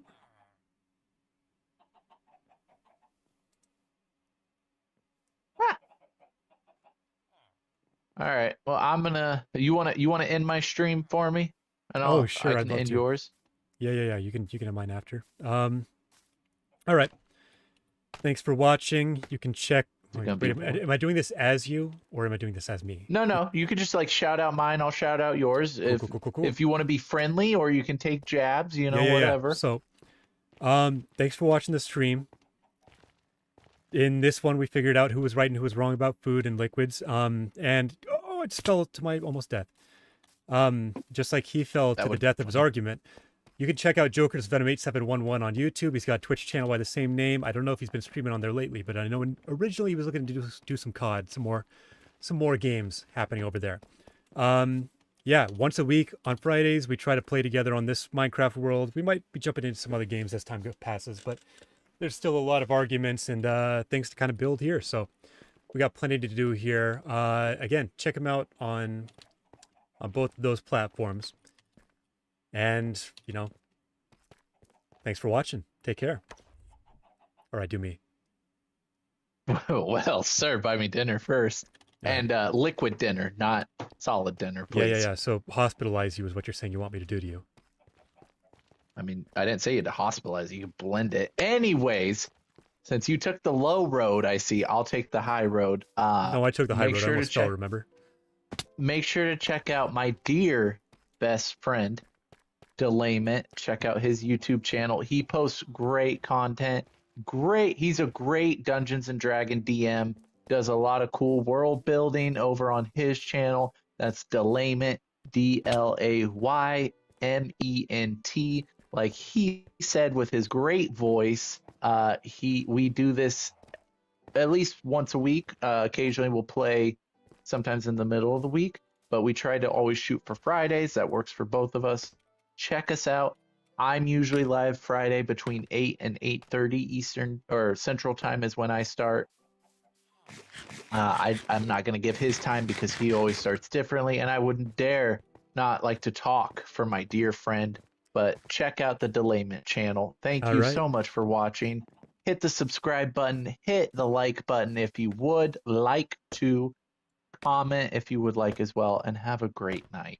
All right. Well, I'm gonna. You wanna end my stream for me, and Oh, I sure, I'd can love end to. yours. Yeah, yeah, yeah. You can end mine after. All right. Thanks for watching. You can check. Is it Wait, gonna wait, be am I doing this as you, or am I doing this as me? No. You could just like shout out mine. I'll shout out yours. Cool, cool, cool, cool, cool. If you want to be friendly, or you can take jabs. Yeah, yeah, yeah. Whatever. So, thanks for watching the stream. In this one, we figured out who was right and who was wrong about food and liquids. And oh, it just fell to my almost death. Just like he fell That to the would death be of his funny. argument. You can check out Joker's Venom 8711 on YouTube. He's got a Twitch channel by the same name. I don't know if he's been streaming on there lately, but I know originally he was looking to do some COD, some more games happening over there. Yeah, once a week on Fridays, we try to play together on this Minecraft world. We might be jumping into some other games as time passes, but there's still a lot of arguments and things to kind of build here. So we got plenty to do here. Again, check him out on both of those platforms. And, thanks for watching. Take care. Or I do me. Well, sir, buy me dinner first, Yeah. and liquid dinner, not solid dinner, Yeah, please. yeah. So hospitalize you is what you're saying you want me to do to you. I mean, I didn't say you had to hospitalize. You can blend it. Anyways, since you took the low road, I see. I'll take the high road. No, I took the high make road. sure I to almost fell, check- remember? Make sure to check out my dear best friend, Delayment. Check out his YouTube channel. He posts great content. He's a great Dungeons and Dragon DM. Does a lot of cool world building over on his channel. That's Delayment, DLAYMENT. Like he said with his great voice, we do this at least once a week. Occasionally we'll play sometimes in the middle of the week, but we try to always shoot for Fridays. That works for both of us. Check us out. I'm usually live Friday between 8 and 8:30 Eastern or Central Time is when I start. I'm not going to give his time because he always starts differently, and I wouldn't dare not like to talk for my dear friend. But check out the Delayment channel. Thank All you right. so much for watching. Hit the subscribe button. Hit the like button if you would like to. Comment if you would like as well. And have a great night.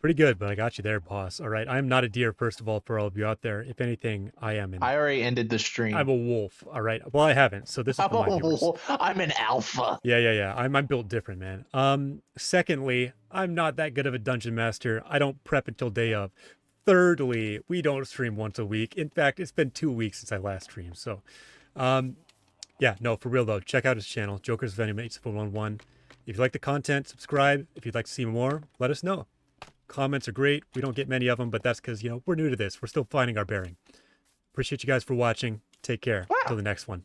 Pretty good, but I got you there, boss. All right. I'm not a deer, first of all, for all of you out there. If anything, I am I already ended the stream. I'm a wolf. All right. Well, I haven't. So this is for my viewers. I'm an alpha. Yeah. I'm built different, man. Secondly, I'm not that good of a dungeon master. I don't prep until day of. Thirdly, we don't stream once a week. In fact, it's been 2 weeks since I last streamed. So, yeah, no, for real though, check out his channel, Joker's Venom 8711. If you like the content, subscribe. If you'd like to see more, let us know. Comments are great. We don't get many of them, but that's because, we're new to this. We're still finding our bearing. Appreciate you guys for watching. Take care. Wow. Till the next one.